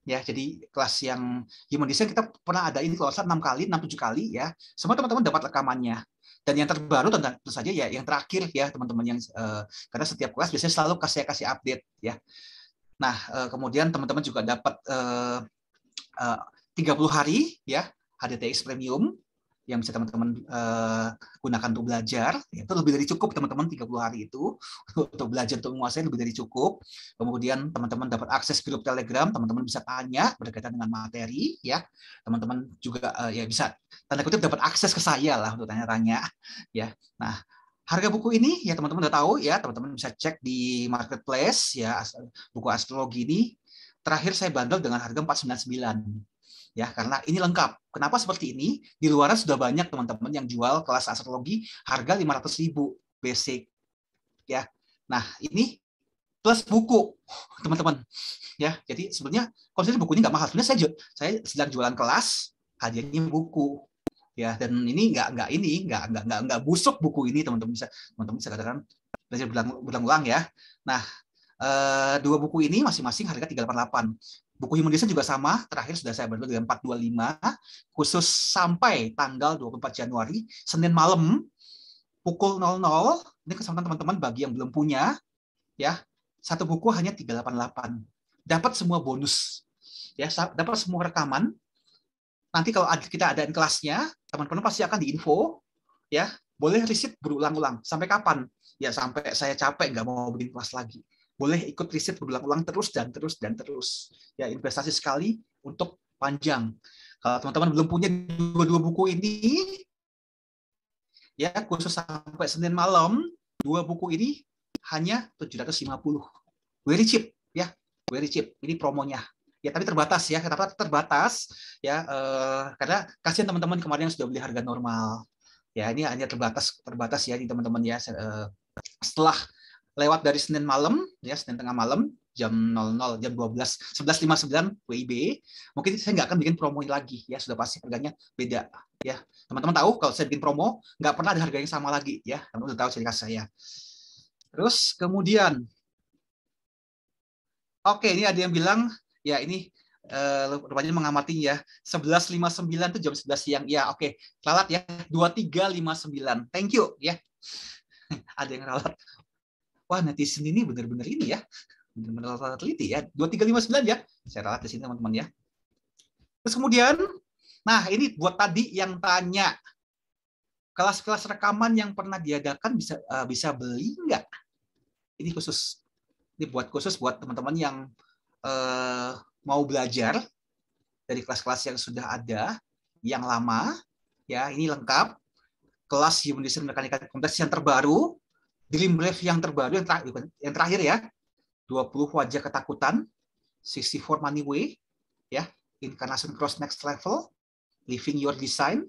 Ya, jadi kelas yang human design kita pernah adain kalau 6 kali, 6-7 kali ya. Semua teman-teman dapat rekamannya. Dan yang terbaru tentu saja ya yang terakhir ya teman-teman yang karena setiap kelas biasanya selalu kasih update ya. Nah, kemudian teman-teman juga dapat 30 hari ya HDTX Premium yang bisa teman-teman gunakan untuk belajar. Itu lebih dari cukup teman-teman 30 hari itu untuk belajar, untuk menguasai lebih dari cukup. Kemudian teman-teman dapat akses grup Telegram, teman-teman bisa tanya berkaitan dengan materi ya. Teman-teman juga ya bisa tanda kutip dapat akses ke saya lah untuk tanya-tanya ya. Nah, harga buku ini ya teman-teman udah tahu ya, teman-teman bisa cek di marketplace ya, buku astrologi ini terakhir saya bandel dengan harga 499. Ya, karena ini lengkap. Kenapa seperti ini? Di luaran sudah banyak teman-teman yang jual kelas astrologi harga 500.000 basic. Ya. Nah, ini plus buku, teman-teman. Ya, jadi sebenarnya konsep buku ini nggak mahal. Sebenarnya saya sedang jualan kelas, hadiahnya buku. Ya, dan ini nggak busuk buku ini, teman-teman bisa katakan belajar berulang-ulang ya. Nah, 2 buku ini masing-masing harga 388. Buku human design juga sama, terakhir sudah saya bandel dengan 425, khusus sampai tanggal 24 Januari, Senin malam, pukul 00, ini kesempatan teman-teman bagi yang belum punya, ya, 1 buku hanya 388. Dapat semua bonus, ya, dapat semua rekaman. Nanti kalau kita adain kelasnya, teman-teman pasti akan diinfo, ya, boleh riset berulang-ulang. Sampai kapan? Ya, sampai saya capek, nggak mau bikin kelas lagi. Boleh ikut riset berulang-ulang terus dan terus. Ya, investasi sekali untuk panjang. Kalau teman-teman belum punya 2 buku ini, ya khusus sampai Senin malam, 2 buku ini hanya 750. Very cheap, ya, very cheap. Ini promonya. Ya, tapi terbatas ya. Kenapa terbatas? Ya, karena kasihan teman-teman kemarin yang sudah beli harga normal. Ya, ini hanya terbatas ya di teman-teman ya. Setelah lewat dari Senin malam, ya Senin tengah malam, jam 00, jam 11.59 WIB, mungkin saya nggak akan bikin promo lagi, ya sudah pasti harganya beda, ya teman-teman tahu kalau saya bikin promo nggak pernah ada harga yang sama lagi, ya teman-teman udah tahu ciri khas saya. Terus kemudian, oke ini ada yang bilang, ya ini rupanya mengamati ya 11.59 itu jam 11 siang, ya oke, ralat ya 23.59, thank you ya. Ada yang ralat. Wah, netizen ini benar-benar ini ya. Benar-benar teliti ya. 2359 ya. Saya ralat di sini teman-teman ya. Terus kemudian, nah ini buat tadi yang tanya. kelas-kelas rekaman yang pernah diadakan bisa beli nggak? Ini khusus, ini khusus buat teman-teman yang mau belajar dari kelas-kelas yang sudah ada, yang lama, ya ini lengkap. Kelas Human Design Mechanical Complex yang terbaru, Dream Brief yang terbaru, yang terakhir ya, 20 wajah ketakutan, 64 Money Way, ya, Incarnation Cross Next Level, Living Your Design,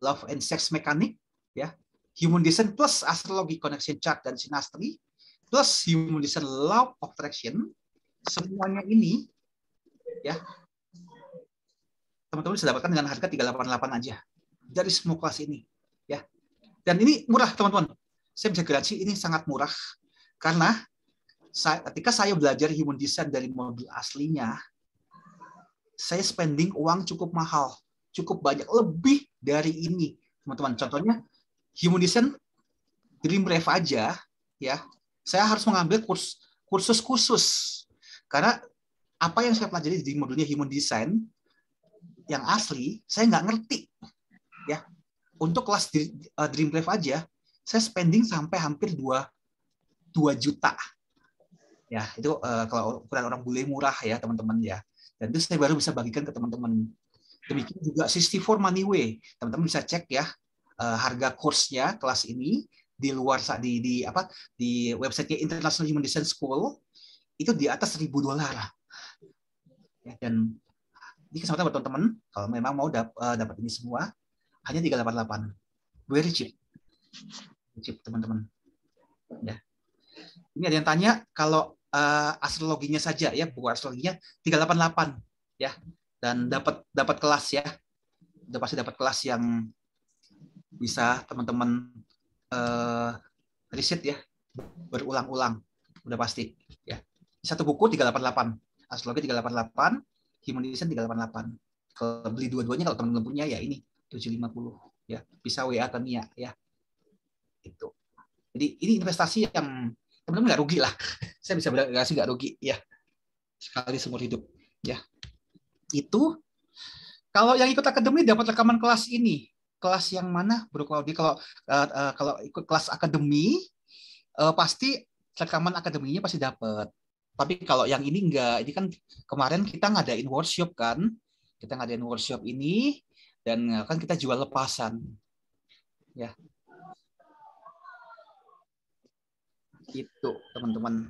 Love and Sex Mechanic, ya, Human Design plus Astrology Connection Chart dan Synastry, plus Human Design Law of Attraction, semuanya ini, ya, teman-teman bisa dapatkan dengan harga 388 aja dari semua kelas ini, ya. Dan ini murah, teman-teman. Saya bisa garansi ini sangat murah karena ketika saya belajar Human Design dari modul aslinya, saya spending uang cukup mahal, cukup banyak, lebih dari ini, teman-teman. Contohnya Human Design Dream Brief aja, ya. Saya harus mengambil kursus khusus karena apa yang saya pelajari di modulnya Human Design yang asli, saya nggak ngerti, ya. Untuk kelas Dream Brief aja, saya spending sampai hampir 2 juta. Ya, itu kalau ukuran orang bule murah ya, teman-teman ya. Dan itu saya baru bisa bagikan ke teman-teman. Demikian juga 64 Money Way. Teman-teman bisa cek ya harga kursnya kelas ini di luar di website International Human Design School itu di atas $1.000. Ya, dan ini kesempatan buat teman-teman kalau memang mau dapat ini semua hanya 388. Very cheap. Cheap, teman-teman. Ya. Ini ada yang tanya kalau astrologinya saja ya, buku astrologinya 388 ya. Dan dapat kelas ya. Udah pasti dapat kelas yang bisa teman-teman riset ya, berulang-ulang. Udah pasti ya. Satu buku 388, astrologi 388, Human Design 388. Kalau beli dua-duanya kalau teman-teman punya ya ini 750 ya. Bisa WA ke Mia ya. Itu. Jadi ini investasi yang teman-teman nggak rugi lah. Saya bisa bilang nggak rugi ya. Sekali seumur hidup ya. Itu kalau yang ikut akademi dapat rekaman kelas ini. Kelas yang mana, Bro Claudi? Kalau ikut kelas akademi pasti rekaman akademinya pasti dapat. Tapi kalau yang ini enggak, ini kan kemarin kita ngadain workshop kan. Kita ngadain workshop ini dan kan kita jual lepasan. Ya. Itu, teman-teman.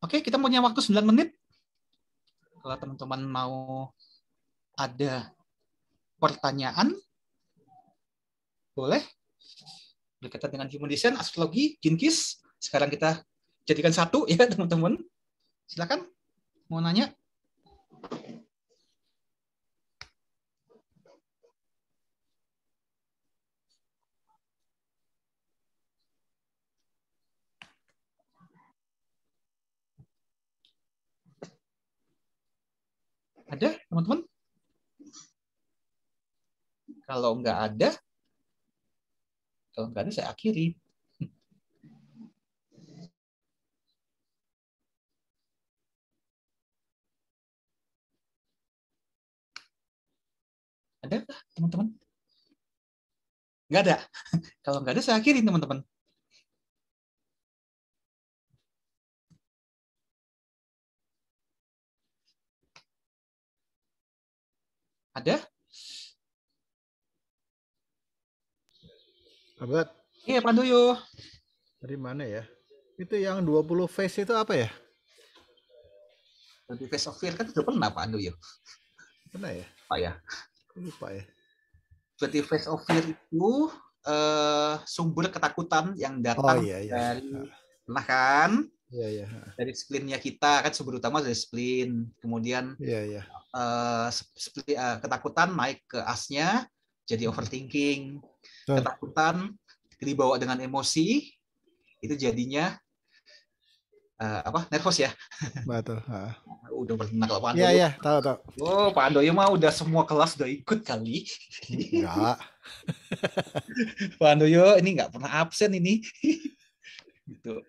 Oke, kita punya waktu 9 menit. Kalau teman-teman mau ada pertanyaan, boleh. Berkaitan dengan Human Design, astrologi, Jinkis. Sekarang kita jadikan satu ya, teman-teman. Silakan, mau nanya. Ada, teman-teman? Kalau nggak ada saya akhiri. Ada teman-teman? Nggak ada. Kalau nggak ada saya akhiri, teman-teman. Ada? Abad. Iya, Pak Doyo. Dari mana ya? Itu yang 20 face itu apa ya? Di Face of Fear kan sudah pernah Pak Doyo. Pernah ya? Pak ya. Lupa ya. Berarti Face of Fear itu sumber ketakutan yang datang dari pernah kan? Iya. Dari splinnya kita kan sumber utama dari splin. Kemudian ketakutan naik ke asnya jadi overthinking. Ketakutan dibawa dengan emosi itu jadinya nervous ya. Betul. Udah pernah kalau Pak Andoyo. Iya, tahu. Oh, Pak Andoyo mah udah semua kelas udah ikut kali. Enggak. Pak Andoyo ini nggak pernah absen ini. Gitu.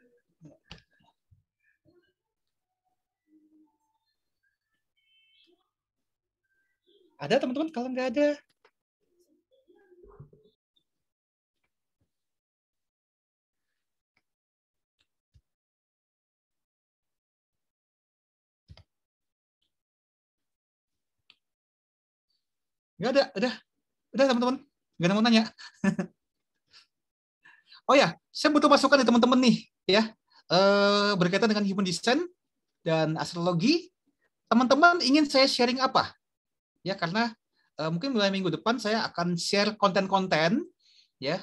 Ada teman-teman? Kalau nggak ada, Nggak ada, udah teman-teman, nggak ada mau nanya. Oh ya, saya butuh masukan dari teman-teman nih, ya, berkaitan dengan human design dan astrologi. Teman-teman ingin saya sharing apa? Ya, karena mungkin mulai minggu depan saya akan share konten-konten, ya,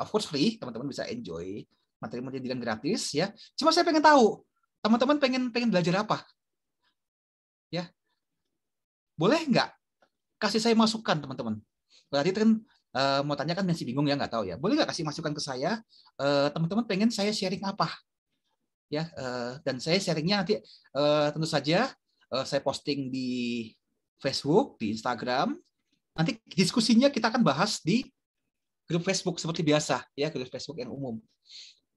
of course free, teman-teman bisa enjoy materi-materi dengan gratis, ya. Cuma saya pengen tahu, teman-teman pengen belajar apa? Ya, boleh nggak kasih saya masukan, teman-teman? Berarti kan mau tanya kan masih bingung ya, nggak tahu ya. Boleh nggak kasih masukan ke saya? Teman-teman pengen saya sharing apa? Ya, dan saya sharingnya nanti tentu saja saya posting di Facebook, di Instagram. Nanti diskusinya kita akan bahas di grup Facebook seperti biasa, ya, grup Facebook yang umum.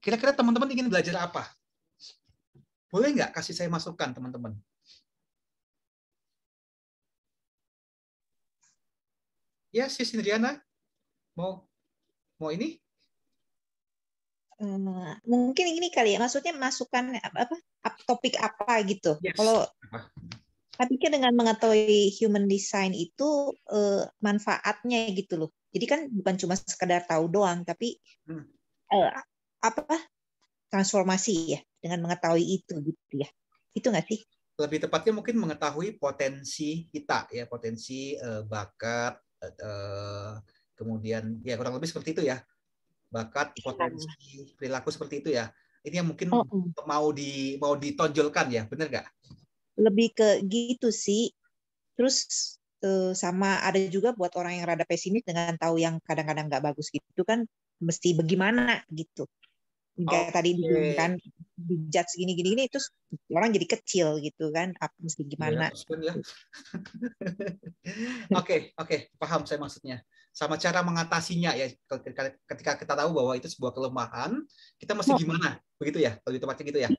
Kira-kira teman-teman ingin belajar apa? Boleh nggak kasih saya masukan, teman-teman? Ya, Sis Indriana, mau ini? Mungkin ini kali ya, maksudnya masukan apa topik apa gitu. Yes. Kalau saya pikir dengan mengetahui human design itu manfaatnya gitu loh. Jadi kan bukan cuma sekedar tahu doang, tapi transformasi ya dengan mengetahui itu gitu ya. Itu nggak sih? Lebih tepatnya mungkin mengetahui potensi kita, ya, potensi bakat, kemudian ya kurang lebih seperti itu ya, bakat, potensi, perilaku seperti itu ya. Ini yang mungkin mau ditonjolkan ya, benar nggak? Lebih ke gitu sih. Terus sama ada juga buat orang yang rada pesimis dengan tahu yang kadang-kadang nggak bagus gitu kan, mesti bagaimana gitu. Kayak tadi dibilang kan dijudge gini-gini terus orang jadi kecil gitu kan, mesti gimana? Ya. Oke, paham saya maksudnya. Sama cara mengatasinya ya, ketika kita tahu bahwa itu sebuah kelemahan, kita mesti gimana, begitu ya, kalau di tempatnya gitu ya.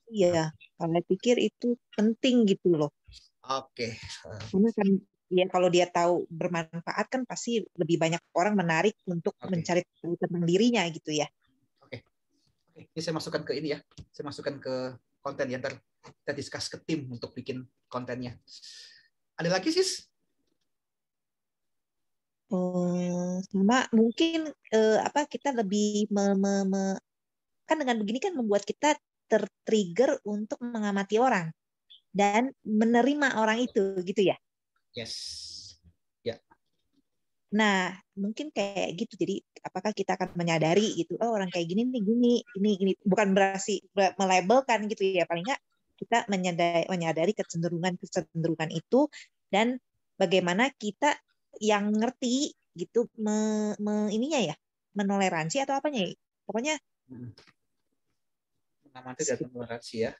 Iya, saya pikir itu penting gitu loh. Oke. Karena kan ya kalau dia tahu bermanfaat kan pasti lebih banyak orang menarik untuk mencari tahu tentang dirinya gitu ya. Ini saya masukkan ke ini ya, saya masukkan ke konten ya, ntar kita discuss ke tim untuk bikin kontennya. Ada lagi, Sis? Sama mungkin kita lebih kan dengan begini kan membuat kita tertrigger untuk mengamati orang dan menerima orang itu gitu ya. Yes. Nah, mungkin kayak gitu. Jadi, apakah kita akan menyadari gitu, oh orang kayak gini nih, gini. Bukan berarti melabelkan gitu ya. Paling nggak kita menyadari kecenderungan itu dan bagaimana kita yang ngerti gitu ininya ya, menoleransi atau apanya ya. Pokoknya mengamati dan menoleransi ya.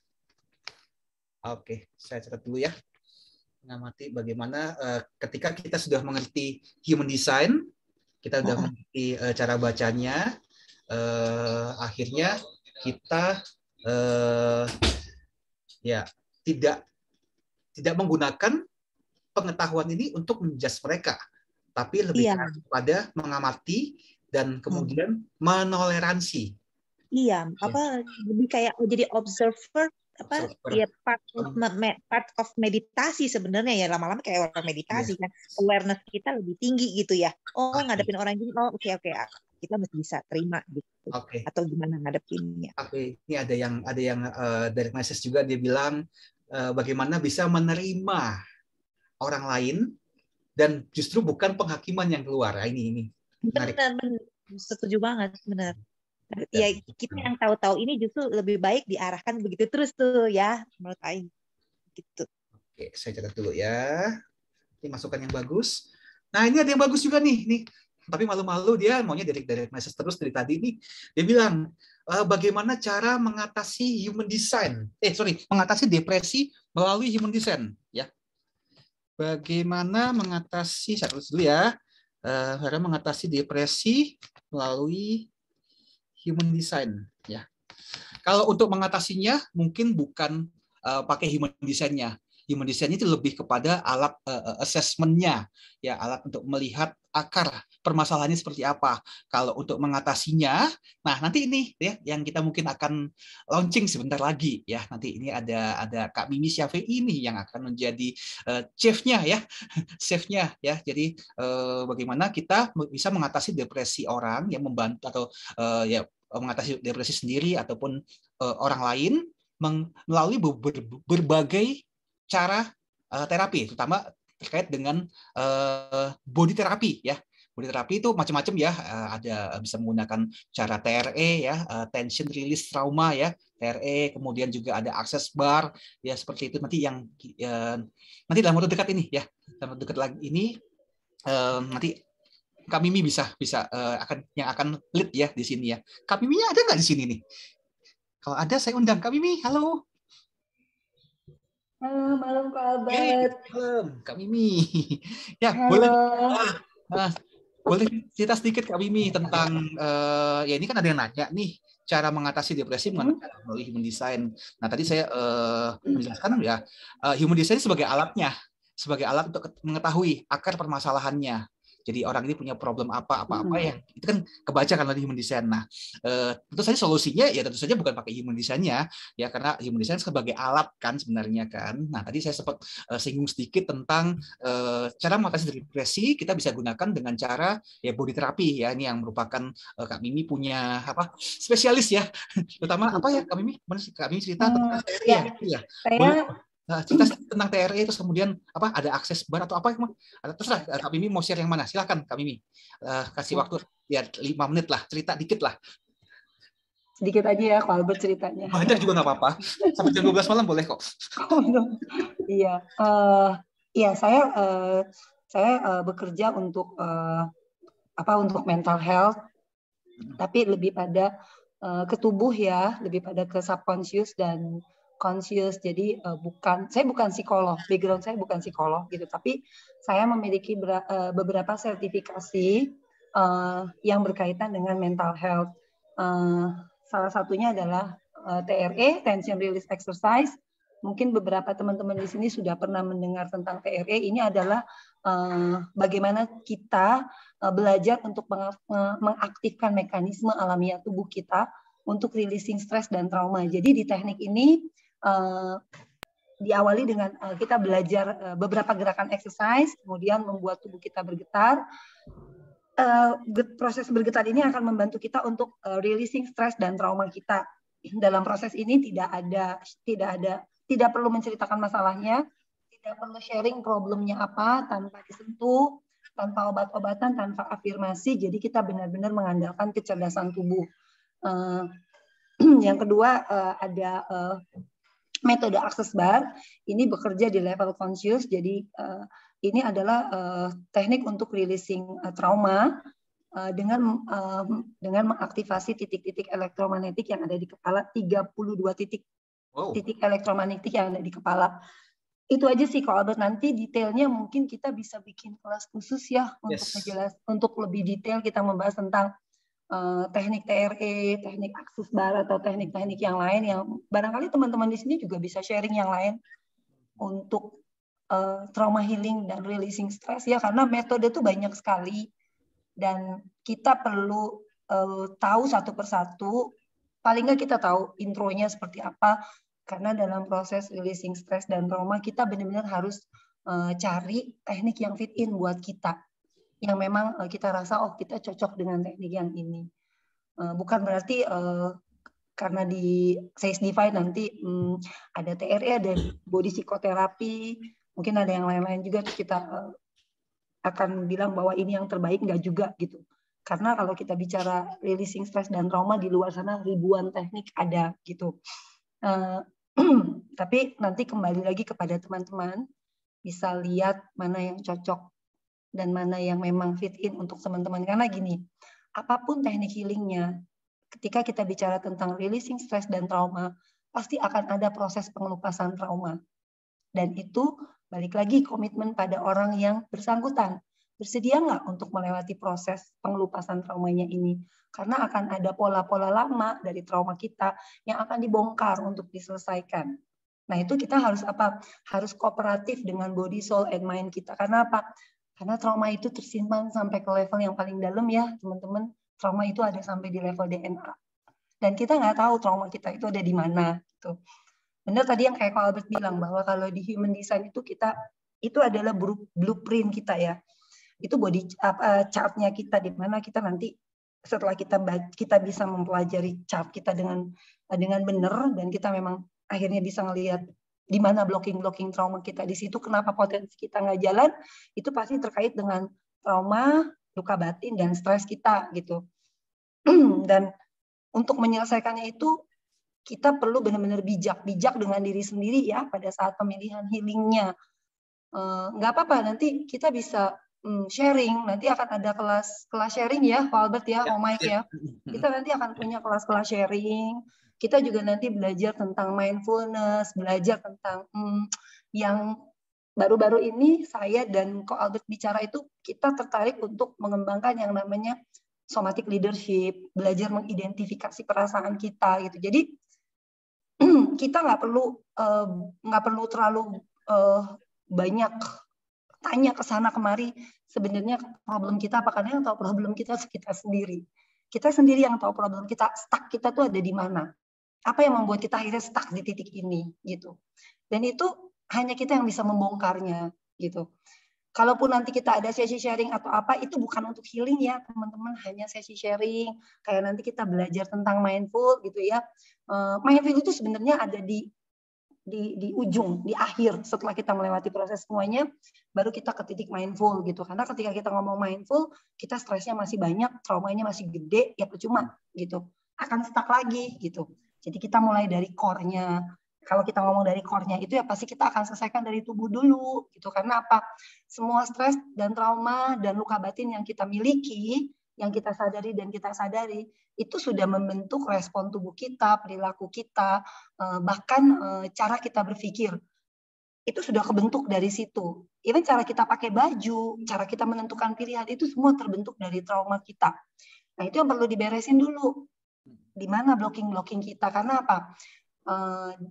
Oke, saya catat dulu ya. Mengamati bagaimana ketika kita sudah mengerti human design, kita sudah mengerti cara bacanya, akhirnya kita ya tidak menggunakan pengetahuan ini untuk menjudge mereka, tapi lebih kepada mengamati dan kemudian menoleransi. Iya, lebih kayak jadi observer. Ya part of meditasi sebenarnya ya, lama-lama kayak orang meditasi kan, awareness kita lebih tinggi gitu ya. Ngadepin orang gini, oke, kita mesti bisa terima gitu. Atau gimana ngadepinnya. Ini ada yang dari message juga, dia bilang bagaimana bisa menerima orang lain dan justru bukan penghakiman yang keluar. Ini benar, setuju banget, benar. Ya kita yang tahu-tahu ini justru lebih baik diarahkan begitu terus tuh ya, menurut Aing gitu. Oke, saya catat dulu ya. Ini masukan yang bagus. Nah, ini ada yang bagus juga nih. Tapi malu-malu dia maunya direct message terus dari tadi nih. Dia bilang bagaimana cara mengatasi human design? Mengatasi depresi melalui human design ya. Bagaimana mengatasi, saya tulis dulu ya. Cara mengatasi depresi melalui human design ya. Kalau untuk mengatasinya mungkin bukan pakai human design-nya, human design itu lebih kepada alat assessment-nya, ya, alat untuk melihat akar permasalahannya seperti apa. Kalau untuk mengatasinya, nah nanti ini ya yang kita mungkin akan launching sebentar lagi ya. Nanti ini ada Kak Mimi Syafi'i ini yang akan menjadi chief-nya ya, chef-nya ya. Jadi bagaimana kita bisa mengatasi depresi orang yang membantu atau ya mengatasi depresi sendiri ataupun orang lain melalui berbagai cara terapi, terutama terkait dengan body terapi ya. Body terapi itu macam-macam ya, ada bisa menggunakan cara TRE ya, tension release trauma ya, TRE, kemudian juga ada access bar ya, seperti itu. Nanti yang nanti dalam waktu dekat ini ya, dalam waktu dekat lagi ini nanti Kak Mimi bisa akan lead ya di sini ya. Kak Mimi ada nggak di sini nih? Kalau ada saya undang Kak Mimi. Halo. Halo, malam Kak Albert. Malam, Kak Mimi. Ya, Halo. boleh cerita sedikit Kak Mimi tentang ya ini kan ada yang nanya nih cara mengatasi depresi melalui human design. Nah, tadi saya menjelaskan ya human design sebagai alatnya, sebagai alat untuk mengetahui akar permasalahannya. Jadi orang ini punya problem apa ya, itu kan kebaca kan dari human design. Nah, tentu saja solusinya ya tentu saja bukan pakai human design-nya ya, karena human design sebagai alat kan sebenarnya kan. Nah, tadi saya sempat singgung sedikit tentang cara mengatasi depresi kita bisa gunakan dengan cara ya body therapy ya, ini yang merupakan Kak Mimi punya apa spesialis ya, terutama apa ya Kak Mimi? Kak Mimi cerita tentang ya. Saya cerita tentang TRE, terus kemudian apa ada akses bar atau apa emang? Terserah Kak Mimi mau share yang mana, silakan Kak Mimi, kasih waktu ya 5 menit lah, cerita dikit lah. Sedikit aja ya Kak Albert ceritanya. Banyak juga nggak apa-apa, sampai jam 12 malam boleh kok. Iya, iya saya bekerja untuk untuk mental health, tapi lebih pada ke tubuh ya, lebih pada ke subconscious dan conscious. Jadi saya bukan psikolog, background saya bukan psikolog gitu, tapi saya memiliki beberapa sertifikasi yang berkaitan dengan mental health. Salah satunya adalah TRE, Tension Release Exercise. Mungkin beberapa teman-teman di sini sudah pernah mendengar tentang TRE. Ini adalah bagaimana kita belajar untuk mengaktifkan mekanisme alamiah tubuh kita untuk releasing stres dan trauma. Jadi di teknik ini diawali dengan kita belajar beberapa gerakan exercise, kemudian membuat tubuh kita bergetar. Proses bergetar ini akan membantu kita untuk releasing stres dan trauma kita. Dalam proses ini tidak perlu menceritakan masalahnya, tidak perlu sharing problemnya apa, tanpa disentuh, tanpa obat-obatan, tanpa afirmasi. Jadi kita benar-benar mengandalkan kecerdasan tubuh. Yang kedua ada metode access bar. Ini bekerja di level conscious. Jadi ini adalah teknik untuk releasing trauma dengan mengaktifasi titik-titik elektromagnetik yang ada di kepala, 32 titik. Titik elektromagnetik yang ada di kepala. Itu aja sih kalau nanti detailnya mungkin kita bisa bikin kelas khusus ya untuk lebih detail kita membahas tentang teknik TRE, teknik access bar atau teknik-teknik yang lain yang barangkali teman-teman di sini juga bisa sharing yang lain untuk trauma healing dan releasing stress ya, karena metode itu banyak sekali dan kita perlu tahu satu persatu. Paling nggak kita tahu intronya seperti apa, karena dalam proses releasing stress dan trauma kita benar-benar harus cari teknik yang fit in buat kita, yang memang kita rasa kita cocok dengan teknik yang ini. Bukan berarti karena di Sales Divine nanti ada TRE, ada body psikoterapi, mungkin ada yang lain-lain juga, kita akan bilang bahwa ini yang terbaik, nggak juga gitu. Karena kalau kita bicara releasing stress dan trauma di luar sana ribuan teknik ada gitu. Tapi nanti kembali lagi kepada teman-teman bisa lihat mana yang cocok dan mana yang memang fit in untuk teman-teman. Karena gini, apapun teknik healingnya, ketika kita bicara tentang releasing stress dan trauma, pasti akan ada proses pengelupasan trauma. Dan itu balik lagi komitmen pada orang yang bersangkutan. Bersedia nggak untuk melewati proses pengelupasan traumanya ini? Karena akan ada pola-pola lama dari trauma kita yang akan dibongkar untuk diselesaikan. Nah, itu kita harus apa? Harus kooperatif dengan body, soul, and mind kita. Karena apa? Karena trauma itu tersimpan sampai ke level yang paling dalam ya, teman-teman. Trauma itu ada sampai di level DNA. Dan kita nggak tahu trauma kita itu ada di mana. Gitu. Benar tadi yang kayak Ko Albert bilang, bahwa kalau di human design itu kita, itu adalah blueprint kita ya. Itu body chart-nya kita, di mana kita nanti setelah kita bisa mempelajari chart kita dengan benar, dan kita memang akhirnya bisa ngelihat di mana blocking trauma kita di situ, kenapa potensi kita nggak jalan, itu pasti terkait dengan trauma, luka batin, dan stres kita gitu. Dan untuk menyelesaikannya itu kita perlu benar-benar bijak dengan diri sendiri ya pada saat pemilihan healingnya. Nggak apa-apa, nanti kita bisa sharing, nanti akan ada kelas sharing ya, Pak Albert ya, Om Mike ya. Kita nanti akan punya kelas sharing. Kita juga nanti belajar tentang mindfulness, belajar tentang yang baru-baru ini saya dan Ko Albert bicara itu, kita tertarik untuk mengembangkan yang namanya somatic leadership, belajar mengidentifikasi perasaan kita gitu. Jadi kita nggak perlu terlalu banyak tanya ke sana kemari, sebenarnya problem kita apa, karena yang tahu problem kita sendiri. Kita sendiri yang tahu problem kita, stuck kita tuh ada di mana. Apa yang membuat kita akhirnya stuck di titik ini gitu. Dan itu hanya kita yang bisa membongkarnya gitu. Kalaupun nanti kita ada sesi sharing atau apa, itu bukan untuk healing ya teman-teman, hanya sesi sharing. Kayak nanti kita belajar tentang mindful gitu ya. Mindful itu sebenarnya ada di ujung, di akhir, setelah kita melewati proses semuanya, baru kita ke titik mindful gitu. Karena ketika kita ngomong mindful, kita stresnya masih banyak, traumanya masih gede, ya percuma gitu. Akan stuck lagi gitu. Jadi kita mulai dari core-nya. Kalau kita ngomong dari core-nya itu ya pasti kita akan selesaikan dari tubuh dulu gitu. Karena apa? Semua stres dan trauma dan luka batin yang kita miliki, yang kita sadari dan kita sadari, itu sudah membentuk respon tubuh kita, perilaku kita, bahkan cara kita berpikir. Itu sudah kebentuk dari situ. Even cara kita pakai baju, cara kita menentukan pilihan, itu semua terbentuk dari trauma kita. Nah, itu yang perlu diberesin dulu. Di mana blocking kita? Karena apa?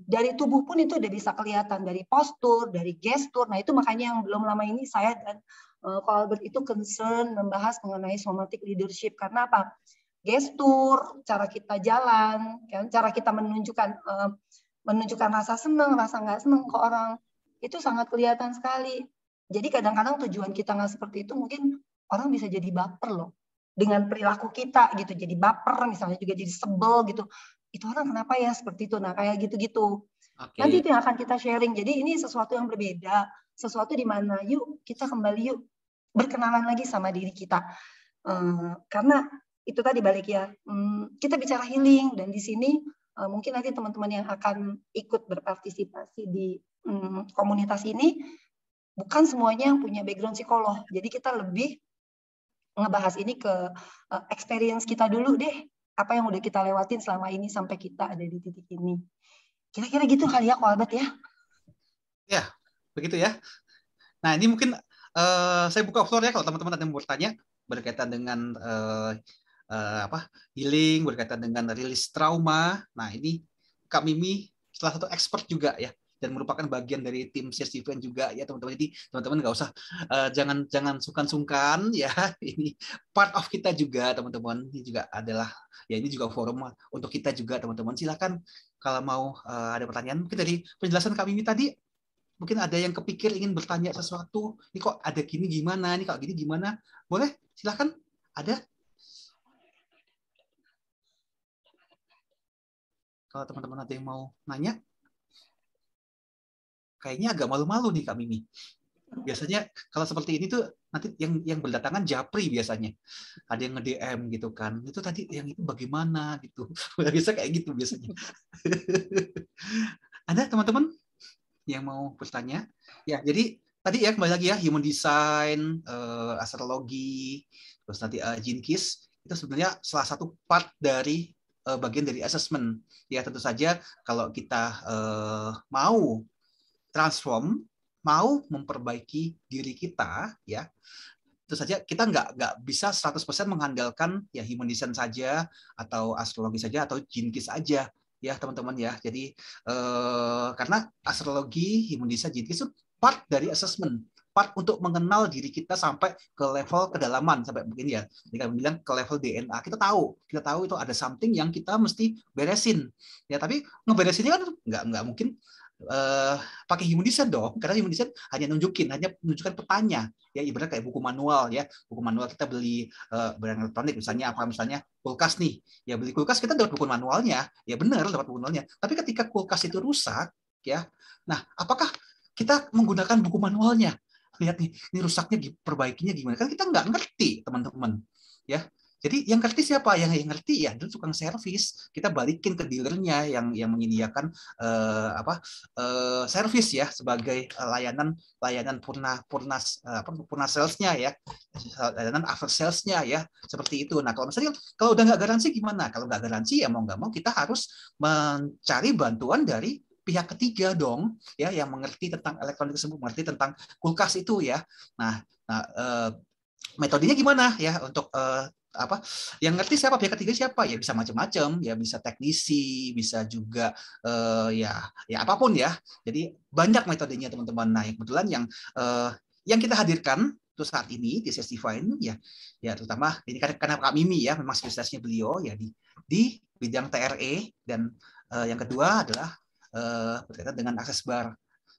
Dari tubuh pun itu udah bisa kelihatan, dari postur, dari gestur. Nah, itu makanya yang belum lama ini saya dan Ko Albert itu concern membahas mengenai somatic leadership. Karena apa? Gestur, cara kita jalan, kan, cara kita menunjukkan rasa senang, rasa nggak senang ke orang, itu sangat kelihatan sekali. Jadi kadang-kadang tujuan kita nggak seperti itu, mungkin orang bisa jadi baper loh dengan perilaku kita gitu, jadi baper misalnya, juga jadi sebel gitu. Itu orang kenapa ya seperti itu? Nah, kayak gitu-gitu. Okay. Nanti itu yang akan kita sharing. Jadi ini sesuatu yang berbeda, sesuatu di mana yuk kita kembali yuk berkenalan lagi sama diri kita. Karena itu tadi balik ya, kita bicara healing, dan di sini mungkin nanti teman-teman yang akan ikut berpartisipasi di komunitas ini bukan semuanya yang punya background psikolog. Jadi kita lebih ngebahas ini ke experience kita dulu deh. Apa yang udah kita lewatin selama ini sampai kita ada di titik ini. Kira-kira gitu kali ya, Ko Albert ya? Ya, begitu ya. Nah, ini mungkin saya buka floor ya kalau teman-teman ada yang mau bertanya berkaitan dengan healing, berkaitan dengan rilis trauma. Nah, ini Kak Mimi salah satu expert juga ya, dan merupakan bagian dari tim Share Event juga ya teman-teman. Jadi teman-teman nggak usah jangan sungkan-sungkan ya, ini part of kita juga teman-teman. Ini juga adalah ya, ini juga forum untuk kita juga teman-teman. Silakan kalau mau ada pertanyaan. Mungkin dari penjelasan Kak Mimi tadi mungkin ada yang kepikir ingin bertanya sesuatu. Ini kok ada gini gimana? Ini kok gini gimana? Boleh? Silakan. Ada? Kalau teman-teman ada yang mau nanya? Kayaknya agak malu-malu nih Kak Mimi. Biasanya kalau seperti ini tuh nanti yang berdatangan japri biasanya. Ada yang nge-DM gitu kan. Itu tadi yang itu bagaimana gitu. Biasa kayak gitu biasanya. Ada teman-teman yang mau bertanya? Ya, jadi tadi ya kembali lagi ya, human design, astrologi, terus nanti Gene Keys, itu sebenarnya salah satu part dari bagian dari assessment. Ya, tentu saja kalau kita mau transform, mau memperbaiki diri kita, ya, tentu saja kita nggak bisa 100% mengandalkan ya human design saja atau astrologi saja atau Gene Keys saja. ya teman-teman ya. Jadi karena astrologi, human design itu part dari assessment, part untuk mengenal diri kita sampai ke level kedalaman, sampai begini ya. Jika bilang ke level DNA, kita tahu itu ada something yang kita mesti beresin. Ya, tapi ngeberesinnya kan nggak mungkin pakai human design dong, karena human design hanya menunjukkan petanya. Ya, ibarat kayak buku manual ya. Buku manual kita beli barang elektronik misalnya misalnya kulkas nih. Ya, beli kulkas kita dapat buku manualnya. Ya benar, dapat buku manualnya. Tapi ketika kulkas itu rusak, ya. Nah, apakah kita menggunakan buku manualnya? Lihat nih, ini rusaknya perbaikinya gimana? Kan kita nggak ngerti, teman-teman. Ya. Jadi yang ngerti siapa? Yang ngerti ya itu tukang servis. Kita balikin ke dealernya yang menyediakan servis ya, sebagai layanan purna salesnya ya, layanan after salesnya ya, seperti itu. Nah, kalau udah nggak garansi gimana? Kalau nggak garansi ya mau nggak mau kita harus mencari bantuan dari pihak ketiga dong, ya, yang mengerti tentang elektronik tersebut, mengerti tentang kulkas itu ya. Nah, metodenya gimana ya untuk yang ngerti siapa, pihak ketiga siapa? Ya bisa macam-macam, ya bisa teknisi, bisa juga ya apapun ya. Jadi banyak metodenya teman-teman. Nah, kebetulan yang kita hadirkan untuk saat ini di sesi Divine ya terutama ini karena Kak Mimi ya, memang spesialisnya beliau ya di bidang TRE, dan yang kedua adalah berkaitan dengan akses bar.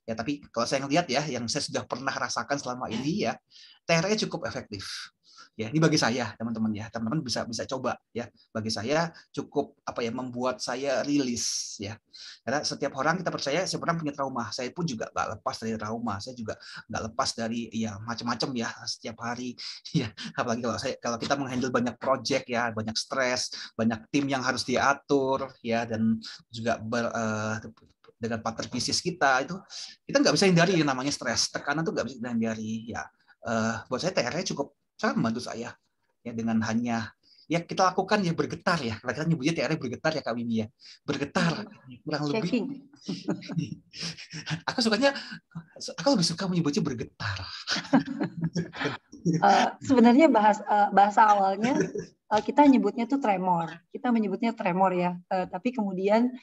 Ya, tapi kalau saya ngelihat ya, yang saya sudah pernah rasakan selama ini ya, TRE cukup efektif. Ya, ini bagi saya, teman-teman ya. Teman-teman bisa coba ya. Bagi saya cukup membuat saya rilis ya. Karena setiap orang kita percaya setiap orang punya trauma. Saya pun juga nggak lepas dari trauma. Saya juga nggak lepas dari ya macam-macam ya setiap hari ya. Apalagi kalau kita menghandle banyak project ya, banyak stres, banyak tim yang harus diatur ya, dan juga dengan partner bisnis kita itu kita nggak bisa hindari yang namanya stres, tekanan tuh nggak bisa dihindari ya. Buat saya TRE cukup sangat membantu saya ya, dengan hanya ya kita lakukan ya bergetar ya, kita nyebutnya TRE bergetar ya Kak Mimi ya, bergetar kurang lebih. Aku lebih suka menyebutnya bergetar. Sebenarnya bahasa awalnya kita menyebutnya tuh tremor, kita menyebutnya tremor ya, tapi kemudian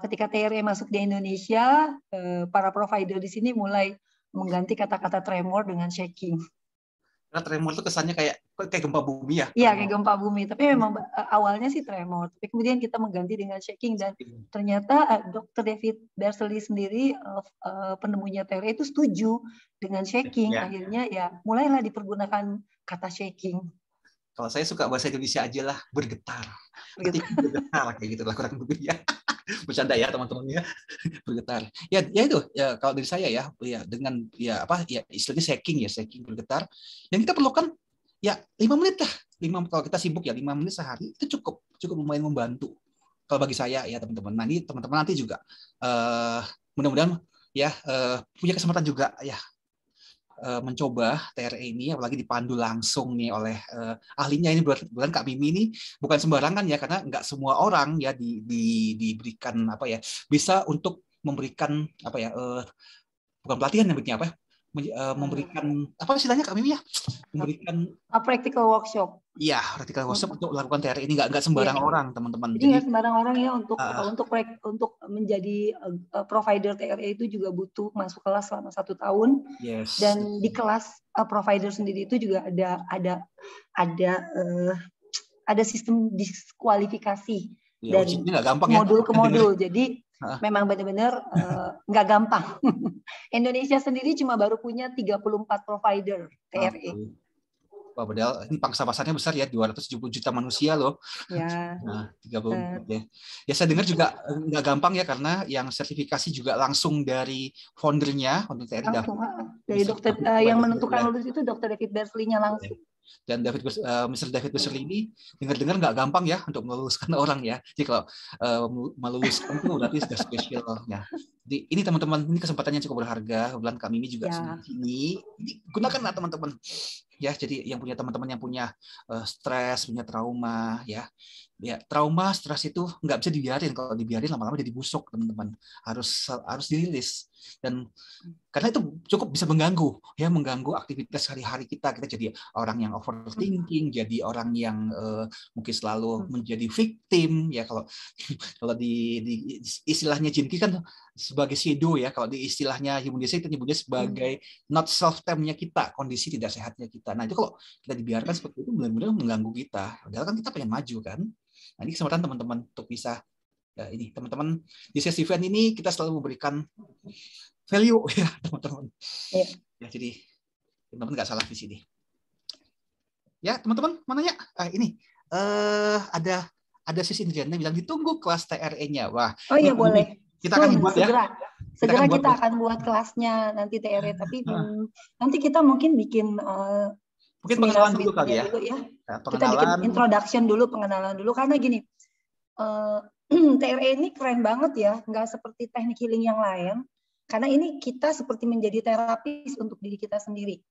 ketika TRE masuk di Indonesia, para provider di sini mulai mengganti kata-kata tremor dengan shaking. Karena tremor itu kesannya kayak gempa bumi ya. Iya, kayak gempa bumi. Tapi memang awalnya sih tremor. Tapi kemudian kita mengganti dengan shaking, dan ternyata Dr. David Berceli sendiri penemunya TRE itu setuju dengan shaking. Akhirnya ya mulailah dipergunakan kata shaking. Kalau saya suka bahasa Indonesia aja lah, bergetar. Bergetar kayak gitu lah kurang lebih ya. Bercanda ya teman-teman ya, bergetar. Ya itu ya, kalau dari saya ya dengan istilahnya shaking bergetar. Yang kita perlukan ya 5 menit lah. Kalau kita sibuk ya 5 menit sehari itu cukup lumayan membantu. Kalau bagi saya ya teman-teman. Nah, ini teman-teman nanti juga mudah-mudahan ya punya kesempatan juga ya mencoba TRE ini, apalagi dipandu langsung nih oleh ahlinya. Ini bukan Kak Mimi ini bukan sembarangan ya, karena nggak semua orang ya diberikan bisa untuk memberikan bukan pelatihan yang begini memberikan istilahnya Kak Mimi ya, memberikan practical workshop. Iya, practical workshop untuk melakukan TRE ini nggak sembarang orang, teman-teman. Jadi nggak sembarang orang ya untuk menjadi provider TRE itu juga butuh masuk kelas selama 1 tahun. Yes. Dan di kelas provider sendiri itu juga ada sistem diskualifikasi dari modul ke modul. Jadi memang benar-benar nggak gampang. Indonesia sendiri cuma baru punya 34 provider TRE. Wah, padahal ini pangsa pasarnya besar ya, 270 juta manusia loh. Ya. Nah, 34 ya. Ya saya dengar juga nggak gampang ya, karena yang sertifikasi juga langsung dari foundernya, TRE. Dari dokter yang menentukan lulus itu Dr. David Berceli-nya langsung. Dan Mr. David Berceli ini dengar-dengar nggak gampang ya untuk meluluskan orang ya. Jadi kalau meluluskan itu berarti sudah spesial ya. Jadi ini teman-teman, ini kesempatan yang cukup berharga. Kebetulan kami ini juga ini gunakanlah teman-teman. ya. Jadi yang punya teman-teman yang punya stres, punya trauma, ya trauma, stres itu nggak bisa dibiarin. Kalau dibiarin lama-lama jadi busuk, teman-teman. Harus dirilis. Dan karena itu cukup bisa mengganggu aktivitas hari-hari kita. Kita jadi orang yang overthinking, jadi orang yang mungkin selalu menjadi victim, ya. Kalau di istilahnya Jinki kan sebagai shadow, ya. Kalau di istilahnya human design kita nyebutnya sebagai not self time-nya kita, kondisi tidak sehatnya kita. Nah, itu kalau kita dibiarkan seperti itu benar-benar mengganggu kita. Padahal kan kita pengen maju kan. Nah, ini kesempatan teman-teman untuk bisa ini, teman-teman, di sesi event ini kita selalu memberikan value, ya, teman-teman. Ya, jadi teman-teman nggak salah di sini. Ya, teman-teman, mau nanya? Ini ada sisi Indiana bilang ditunggu kelas TRE-nya. Wah. Oh iya, boleh. Kita akan buat segera. Ya. Segera kita akan buat kelasnya nanti TRE, tapi nanti kita mungkin bikin mungkin pengenalan dulu kali ya. Kita bikin introduction dulu, pengenalan dulu, karena gini, TRE ini keren banget ya, nggak seperti teknik healing yang lain, karena ini kita seperti menjadi terapis untuk diri kita sendiri.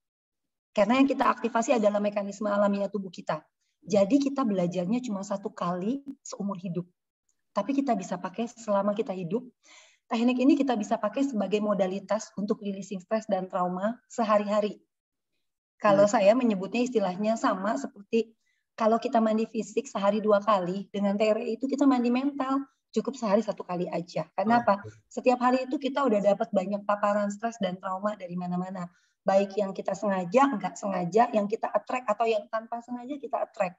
Karena yang kita aktifasi adalah mekanisme alamiah tubuh kita. Jadi kita belajarnya cuma 1 kali seumur hidup. Tapi kita bisa pakai selama kita hidup. Teknik ini kita bisa pakai sebagai modalitas untuk releasing stres dan trauma sehari-hari. Kalau saya menyebutnya istilahnya sama seperti kalau kita mandi fisik sehari 2 kali, dengan TRE itu kita mandi mental cukup sehari 1 kali aja. Karena apa? Setiap hari itu kita udah dapat banyak paparan stres dan trauma dari mana-mana. Baik yang kita sengaja, nggak sengaja, yang kita attract atau yang tanpa sengaja kita attract.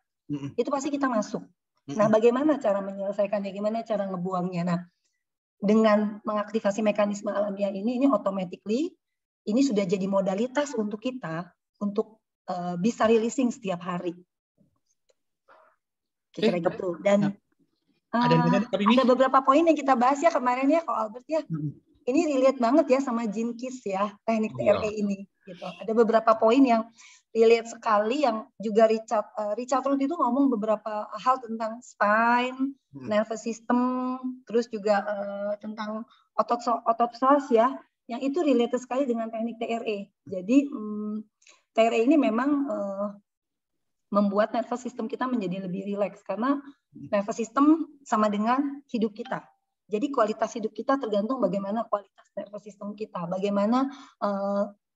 Itu pasti kita masuk. Nah, bagaimana cara menyelesaikannya? Gimana cara ngebuangnya? Nah, dengan mengaktifasi mekanisme alamiah ini automatically ini sudah jadi modalitas untuk kita untuk bisa releasing setiap hari. Kira-kira gitu. Dan ada beberapa poin yang kita bahas ya kemarin ya, Kak Albert ya. Ini relate banget ya sama Jinkies ya, teknik TRE ini. Gitu. Ada beberapa poin yang relate sekali, yang juga Richard Roth itu ngomong beberapa hal tentang spine, nervous system, terus juga tentang otot psoas ya, yang itu relate sekali dengan teknik TRE. Jadi TRE ini memang membuat nervous system kita menjadi lebih rileks, karena nervous system sama dengan hidup kita. Jadi kualitas hidup kita tergantung bagaimana kualitas nervous system kita, bagaimana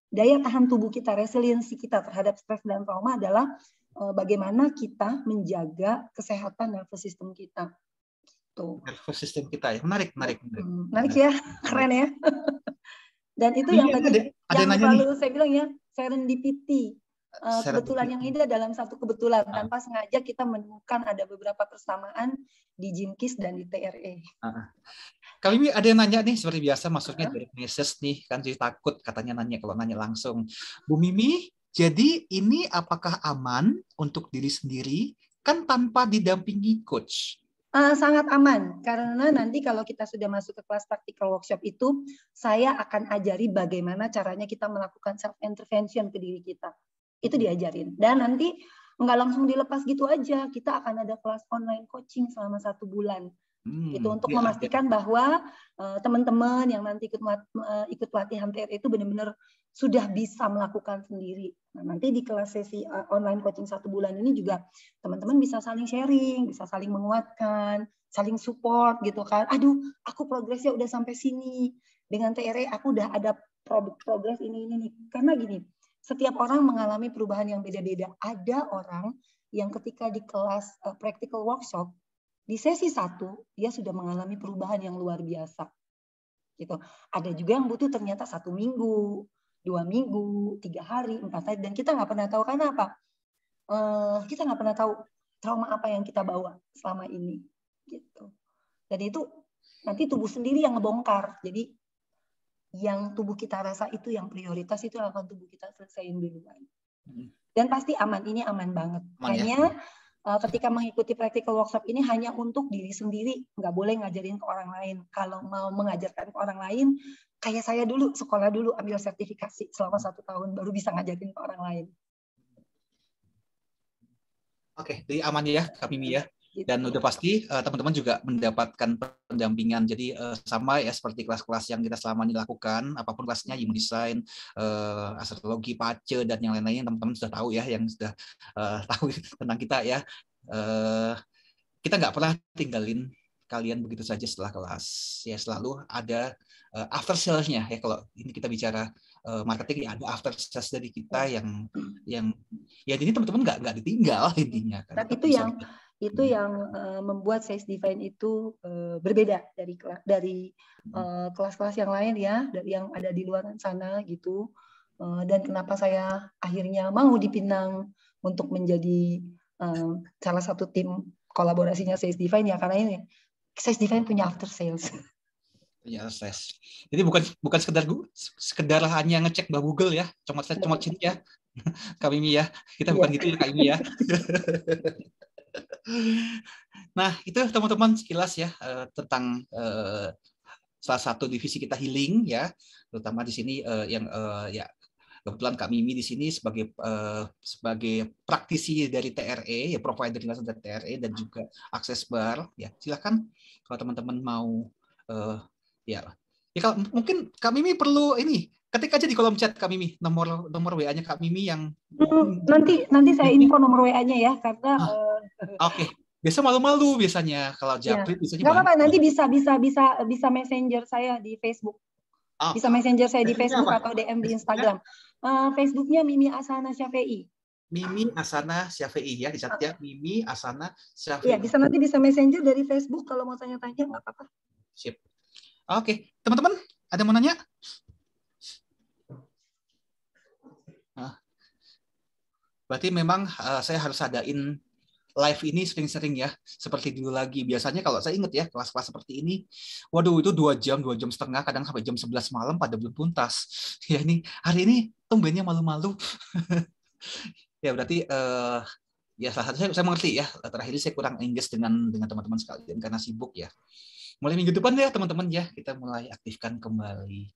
daya tahan tubuh kita, resiliensi kita terhadap stres dan trauma adalah bagaimana kita menjaga kesehatan nervous system kita. Tuh. Nervous system kita ya, menarik. Menarik ya, keren ya. Dan itu yang tadi yang selalu saya bilang ya, serendipity. Kebetulan yang indah dalam satu kebetulan, tanpa sengaja kita menemukan ada beberapa persamaan di Jinkies dan di TRE. Kami ada yang nanya nih, seperti biasa masuknya dari message nih, kan jadi takut katanya nanya kalau nanya langsung. Bu Mimi, jadi ini apakah aman untuk diri sendiri kan tanpa didampingi coach? Sangat aman, karena nanti kalau kita sudah masuk ke kelas practical workshop itu, saya akan ajari bagaimana caranya kita melakukan self intervention ke diri kita. Itu diajarin. Dan nanti nggak langsung dilepas gitu aja. Kita akan ada kelas online coaching selama 1 bulan. Gitu, untuk memastikan bahwa teman-teman yang nanti ikut pelatihan TRE itu benar-benar sudah bisa melakukan sendiri. Nah, nanti di kelas sesi online coaching 1 bulan ini juga teman-teman bisa saling sharing, bisa saling menguatkan, saling support gitu kan. Aduh, aku progresnya udah sampai sini. Dengan TRE aku udah ada progres ini nih. Karena gini, setiap orang mengalami perubahan yang beda-beda. Ada orang yang ketika di kelas practical workshop, di sesi 1, dia sudah mengalami perubahan yang luar biasa. Gitu. Ada juga yang butuh ternyata 1 minggu, 2 minggu, 3 hari, 4 hari. Dan kita nggak pernah tahu karena apa? Kita nggak pernah tahu trauma apa yang kita bawa selama ini. Gitu. Dan itu nanti tubuh sendiri yang ngebongkar. Jadi yang tubuh kita rasa itu yang prioritas, itu akan tubuh kita selesaiin duluan. Dan pasti aman, ini aman banget. Hanya ketika mengikuti practical workshop ini hanya untuk diri sendiri, nggak boleh ngajarin ke orang lain. Kalau mau mengajarkan ke orang lain, kayak saya dulu, sekolah dulu, ambil sertifikasi selama 1 tahun, baru bisa ngajarin ke orang lain. Oke, jadi aman ya, Kak Mimi ya. Gitu. Dan udah pasti teman-teman juga mendapatkan pendampingan. Jadi sama ya seperti kelas-kelas yang kita selama ini lakukan, apapun kelasnya, human design, astrologi, pace, dan yang lain-lainnya, teman-teman sudah tahu ya, yang sudah tahu tentang kita ya. Kita nggak pernah tinggalin kalian begitu saja setelah kelas. Ya selalu ada after sales-nya ya. Kalau ini kita bicara marketing, ya ada after sales dari kita yang ya ini teman-teman nggak ditinggal intinya. Dan itu yang membuat Sales Divine itu berbeda dari kelas-kelas yang lain ya, dari yang ada di luar sana gitu. Dan kenapa saya akhirnya mau dipinang untuk menjadi salah satu tim kolaborasinya Sales Divine ya, karena ini Sales Divine punya after sales. Ya, sales. Jadi bukan sekedar hanya ngecek Mbak Google ya, comot sini ya. Kak Mimi ya. Kita bukan gitu ya Kak Mimi ya. Nah, itu teman-teman sekilas ya tentang salah satu divisi kita healing ya, terutama di sini yang ya kebetulan Kak Mimi di sini sebagai praktisi dari TRE ya, provider dari TRE dan juga akses bar ya. Silakan kalau teman-teman mau ya kalau mungkin Kak Mimi perlu ini ketik aja di kolom chat Kak Mimi nomor WA-nya Kak Mimi yang nanti saya info nomor WA-nya ya, karena Oke. Biasa malu-malu biasanya kalau Japri biasanya. Nggak apa-apa, nanti bisa messenger saya di Facebook. Bisa messenger saya di Facebook atau DM di Instagram. Facebooknya Mimi Asana Syafei. Mimi Asana Syafei ya, dicatat ya. Mimi Asana Syafei. Iya, nanti bisa messenger dari Facebook kalau mau tanya-tanya, nggak apa-apa. Sip. Oke, teman-teman, ada mau nanya? Berarti memang saya harus adain live ini sering-sering ya, seperti dulu lagi. Biasanya kalau saya ingat ya, kelas-kelas seperti ini, waduh itu 2 jam setengah, kadang sampai jam 11 malam pada belum tuntas. Ya ini hari ini tumbennya malu-malu. Ya berarti ya salah satu saya mengerti ya, terakhir ini saya kurang engage dengan teman-teman sekalian karena sibuk ya. Mulai minggu depan ya teman-teman ya, kita mulai aktifkan kembali.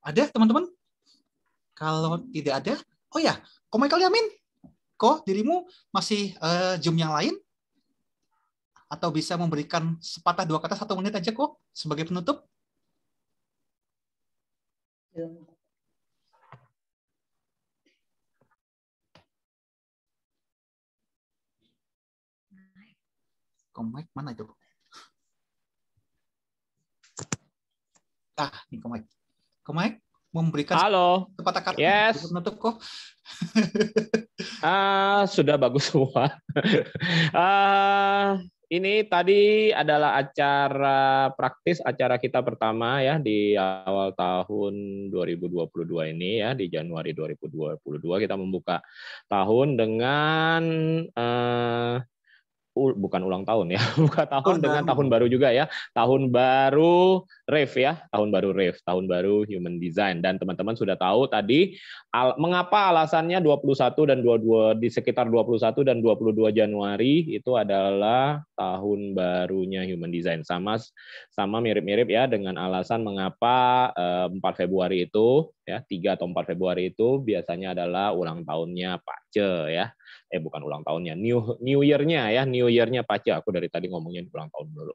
Ada teman-teman? Kalau tidak ada, oh ya, Ko Michael Yamin, kok dirimu masih Zoom yang lain? Atau bisa memberikan sepatah dua kata 1 menit aja kok sebagai penutup? Ko Mike mana itu? Ini Ko Mike. Ko Mike? Memberikan sepatah kata penutup kok. Sudah bagus semua. Ini tadi adalah acara praktis, acara kita pertama ya di awal tahun 2022 ini ya, di Januari 2022 kita membuka tahun dengan bukan ulang tahun ya, bukan tahun dengan tahun baru juga ya, tahun baru Rave ya, tahun baru Human Design. Dan teman-teman sudah tahu tadi mengapa alasannya 21 dan 22 di sekitar 21 dan 22 Januari itu adalah tahun barunya Human Design, sama mirip-mirip ya dengan alasan mengapa 4 Februari itu ya, 3 atau 4 Februari itu biasanya adalah ulang tahunnya Pace ya. Bukan ulang tahunnya, New Year-nya ya, New Year-nya Pace. Aku dari tadi ngomongnya ulang tahun dulu.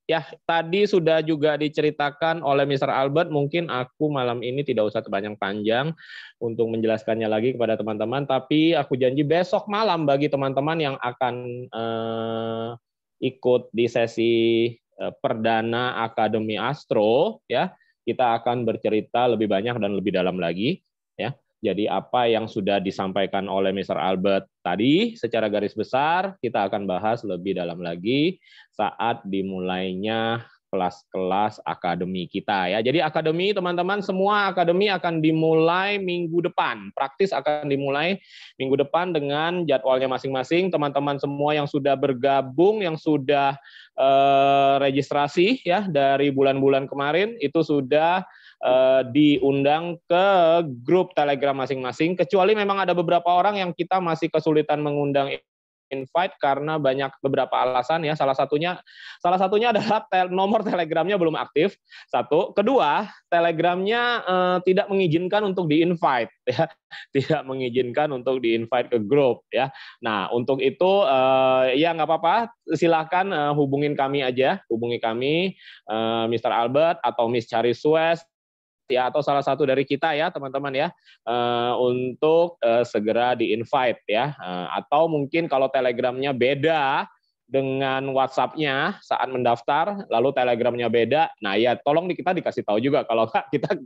Ya, tadi sudah juga diceritakan oleh Mr. Albert, mungkin aku malam ini tidak usah panjang untuk menjelaskannya lagi kepada teman-teman, tapi aku janji besok malam bagi teman-teman yang akan ikut di sesi perdana Akademi Astro, ya, kita akan bercerita lebih banyak dan lebih dalam lagi, ya. Jadi apa yang sudah disampaikan oleh Mr. Albert tadi secara garis besar kita akan bahas lebih dalam lagi saat dimulainya kelas-kelas akademi kita ya. Jadi akademi teman-teman, semua akademi akan dimulai minggu depan. Praktis akan dimulai minggu depan dengan jadwalnya masing-masing. Teman-teman semua yang sudah bergabung, yang sudah registrasi ya dari bulan-bulan kemarin itu sudah diundang ke grup Telegram masing-masing, kecuali memang ada beberapa orang yang kita masih kesulitan mengundang invite karena beberapa alasan ya. Salah satunya adalah nomor Telegramnya belum aktif. Satu, kedua, Telegramnya tidak mengizinkan untuk di-invite ya, tidak mengizinkan untuk di-invite ke grup ya. Nah, untuk itu ya nggak apa-apa, silakan hubungi kami Mr. Albert atau Miss Charis Suez ya, atau salah satu dari kita ya teman-teman ya, untuk segera di-invite ya, atau mungkin kalau Telegramnya beda dengan WhatsApp-nya saat mendaftar, lalu Telegramnya beda, nah ya tolong kita dikasih tahu juga, kalau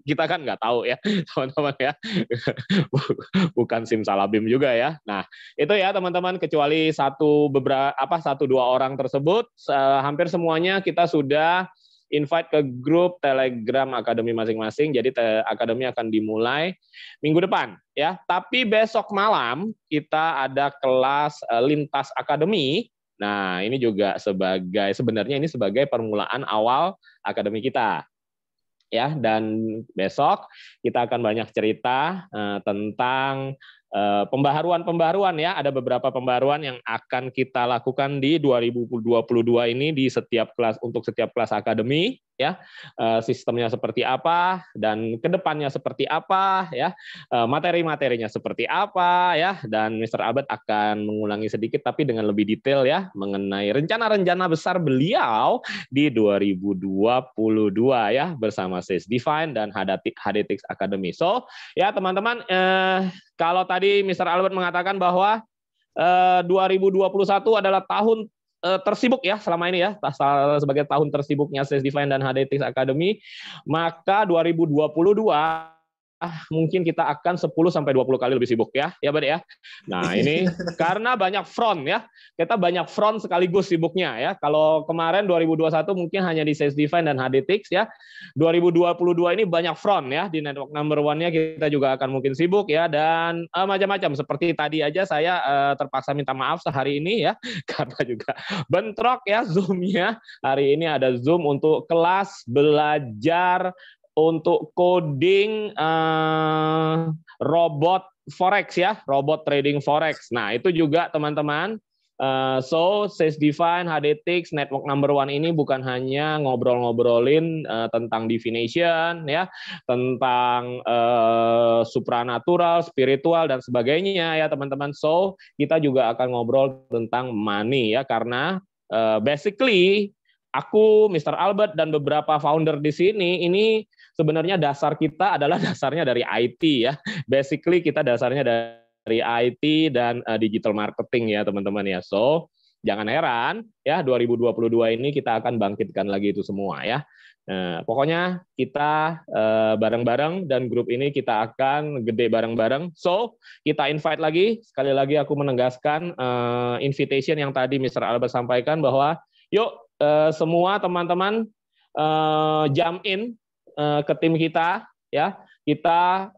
kita kan nggak tahu ya teman-teman ya, bukan simsalabim juga ya. Nah itu ya teman-teman, kecuali satu dua orang tersebut, hampir semuanya kita sudah invite ke grup Telegram Akademi masing-masing. Jadi Akademi akan dimulai minggu depan ya. Tapi besok malam kita ada kelas lintas Akademi. Nah, ini juga sebenarnya ini sebagai permulaan awal Akademi kita. Ya, dan besok kita akan banyak cerita tentang pembaharuan ya. Ada beberapa pembaharuan yang akan kita lakukan di 2022 ini untuk setiap kelas akademi ya. Sistemnya seperti apa dan kedepannya seperti apa ya. Materi-materinya seperti apa ya, dan Mr. Albert akan mengulangi sedikit tapi dengan lebih detail ya mengenai rencana-rencana besar beliau di 2022 ya bersama Sales Define dan HDTix Academy. So, ya teman-teman, kalau tadi Mr. Albert mengatakan bahwa 2021 adalah tahun tersibuk ya selama ini ya, sebagai tahun tersibuknya Sales Define dan HDTix Academy, maka 2022 mungkin kita akan 10-20 kali lebih sibuk ya Bud ya. Nah ini karena banyak front ya, kita banyak front sekaligus sibuknya ya. Kalau kemarin 2021 mungkin hanya di Sales Define dan HDTix ya, 2022 ini banyak front ya, di network number one-nya kita juga akan mungkin sibuk ya, dan macam-macam. Seperti tadi aja saya terpaksa minta maaf sehari ini ya, karena juga bentrok ya Zoom-nya. Hari ini ada Zoom untuk kelas belajar untuk coding robot forex ya, robot trading forex. Nah itu juga teman-teman. So Sales Define, HDTix, network number one ini bukan hanya ngobrol-ngobrolin tentang divination ya, tentang supranatural, spiritual dan sebagainya ya teman-teman. So kita juga akan ngobrol tentang money ya, karena basically aku, Mr. Albert dan beberapa founder di sini ini sebenarnya dasar kita adalah dasarnya dari IT ya. Basically kita dasarnya dari IT dan digital marketing ya teman-teman ya. So jangan heran ya 2022 ini kita akan bangkitkan lagi itu semua ya. Pokoknya kita bareng-bareng dan grup ini kita akan gede bareng-bareng. So kita invite lagi, sekali lagi aku menegaskan invitation yang tadi Mr. Albert sampaikan bahwa yuk semua teman-teman jump in ke tim kita ya, kita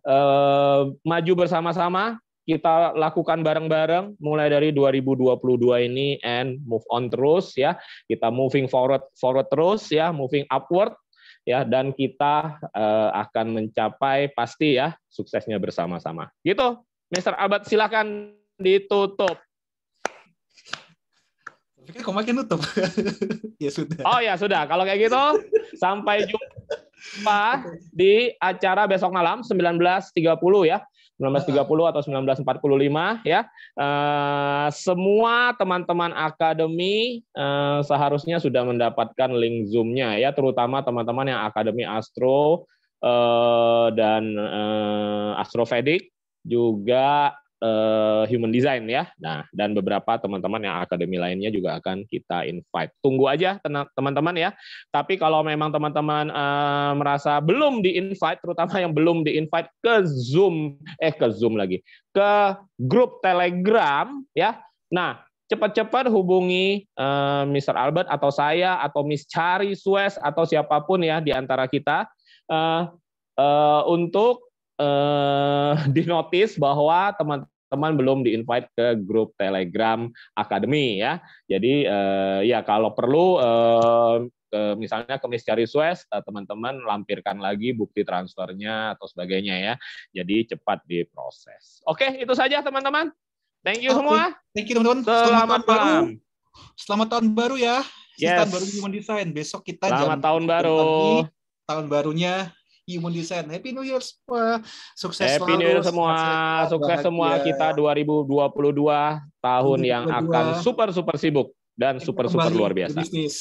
maju bersama-sama, kita lakukan bareng-bareng mulai dari 2022 ini and move on terus ya, kita moving forward terus ya, moving upward ya, dan kita akan mencapai pasti ya suksesnya bersama-sama gitu. Mr. Albert silakan ditutup. Pikir kok makin nutup. Ya sudah. Oh ya sudah, kalau kayak gitu sampai jumpa di acara besok malam 19.30 ya. 19.30 atau 19.45 ya. Semua teman-teman akademi seharusnya sudah mendapatkan link Zoom-nya ya, terutama teman-teman yang akademi Astro dan Astrovedic, juga Human Design ya. Nah, dan beberapa teman-teman yang akademi lainnya juga akan kita invite. Tunggu aja teman-teman ya. Tapi kalau memang teman-teman merasa belum di-invite, terutama yang belum di-invite ke grup Telegram ya. Nah, cepat-cepat hubungi Mr. Albert atau saya atau Miss Charis Suez atau siapapun ya di antara kita untuk dinotis bahwa teman-teman belum di-invite ke grup Telegram Akademi ya. Jadi ya kalau perlu misalnya ke Miss Charis Suez, teman-teman lampirkan lagi bukti transfernya atau sebagainya ya. Jadi cepat diproses. Oke, itu saja teman-teman. Thank you Oke. semua. Thank you teman-teman. Selamat malam. Selamat tahun baru ya. Yes. Tahun baru Human Design. Besok kita Selamat jam tahun 7 baru. pagi, tahun barunya Human Design. Happy New Year semua. Sukses Happy selalu. New Year semua. sehat-sehat, Sukses semua bahagia. kita 2022 tahun yang 2022. akan super sibuk dan Kita super kembali luar biasa. berbisnis.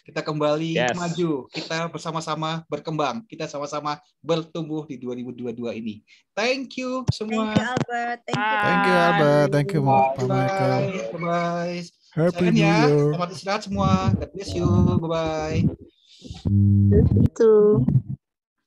Kita kembali Yes. maju. Kita bersama-sama berkembang. Kita sama-sama bertumbuh di 2022 ini. Thank you semua. Thank you Albert. Thank you. Thank you Albert, thank you Pak Michael. Bye. Happy Sayang New ya. Year. Selamat istirahat semua. God bless you. Bye-bye. Itu.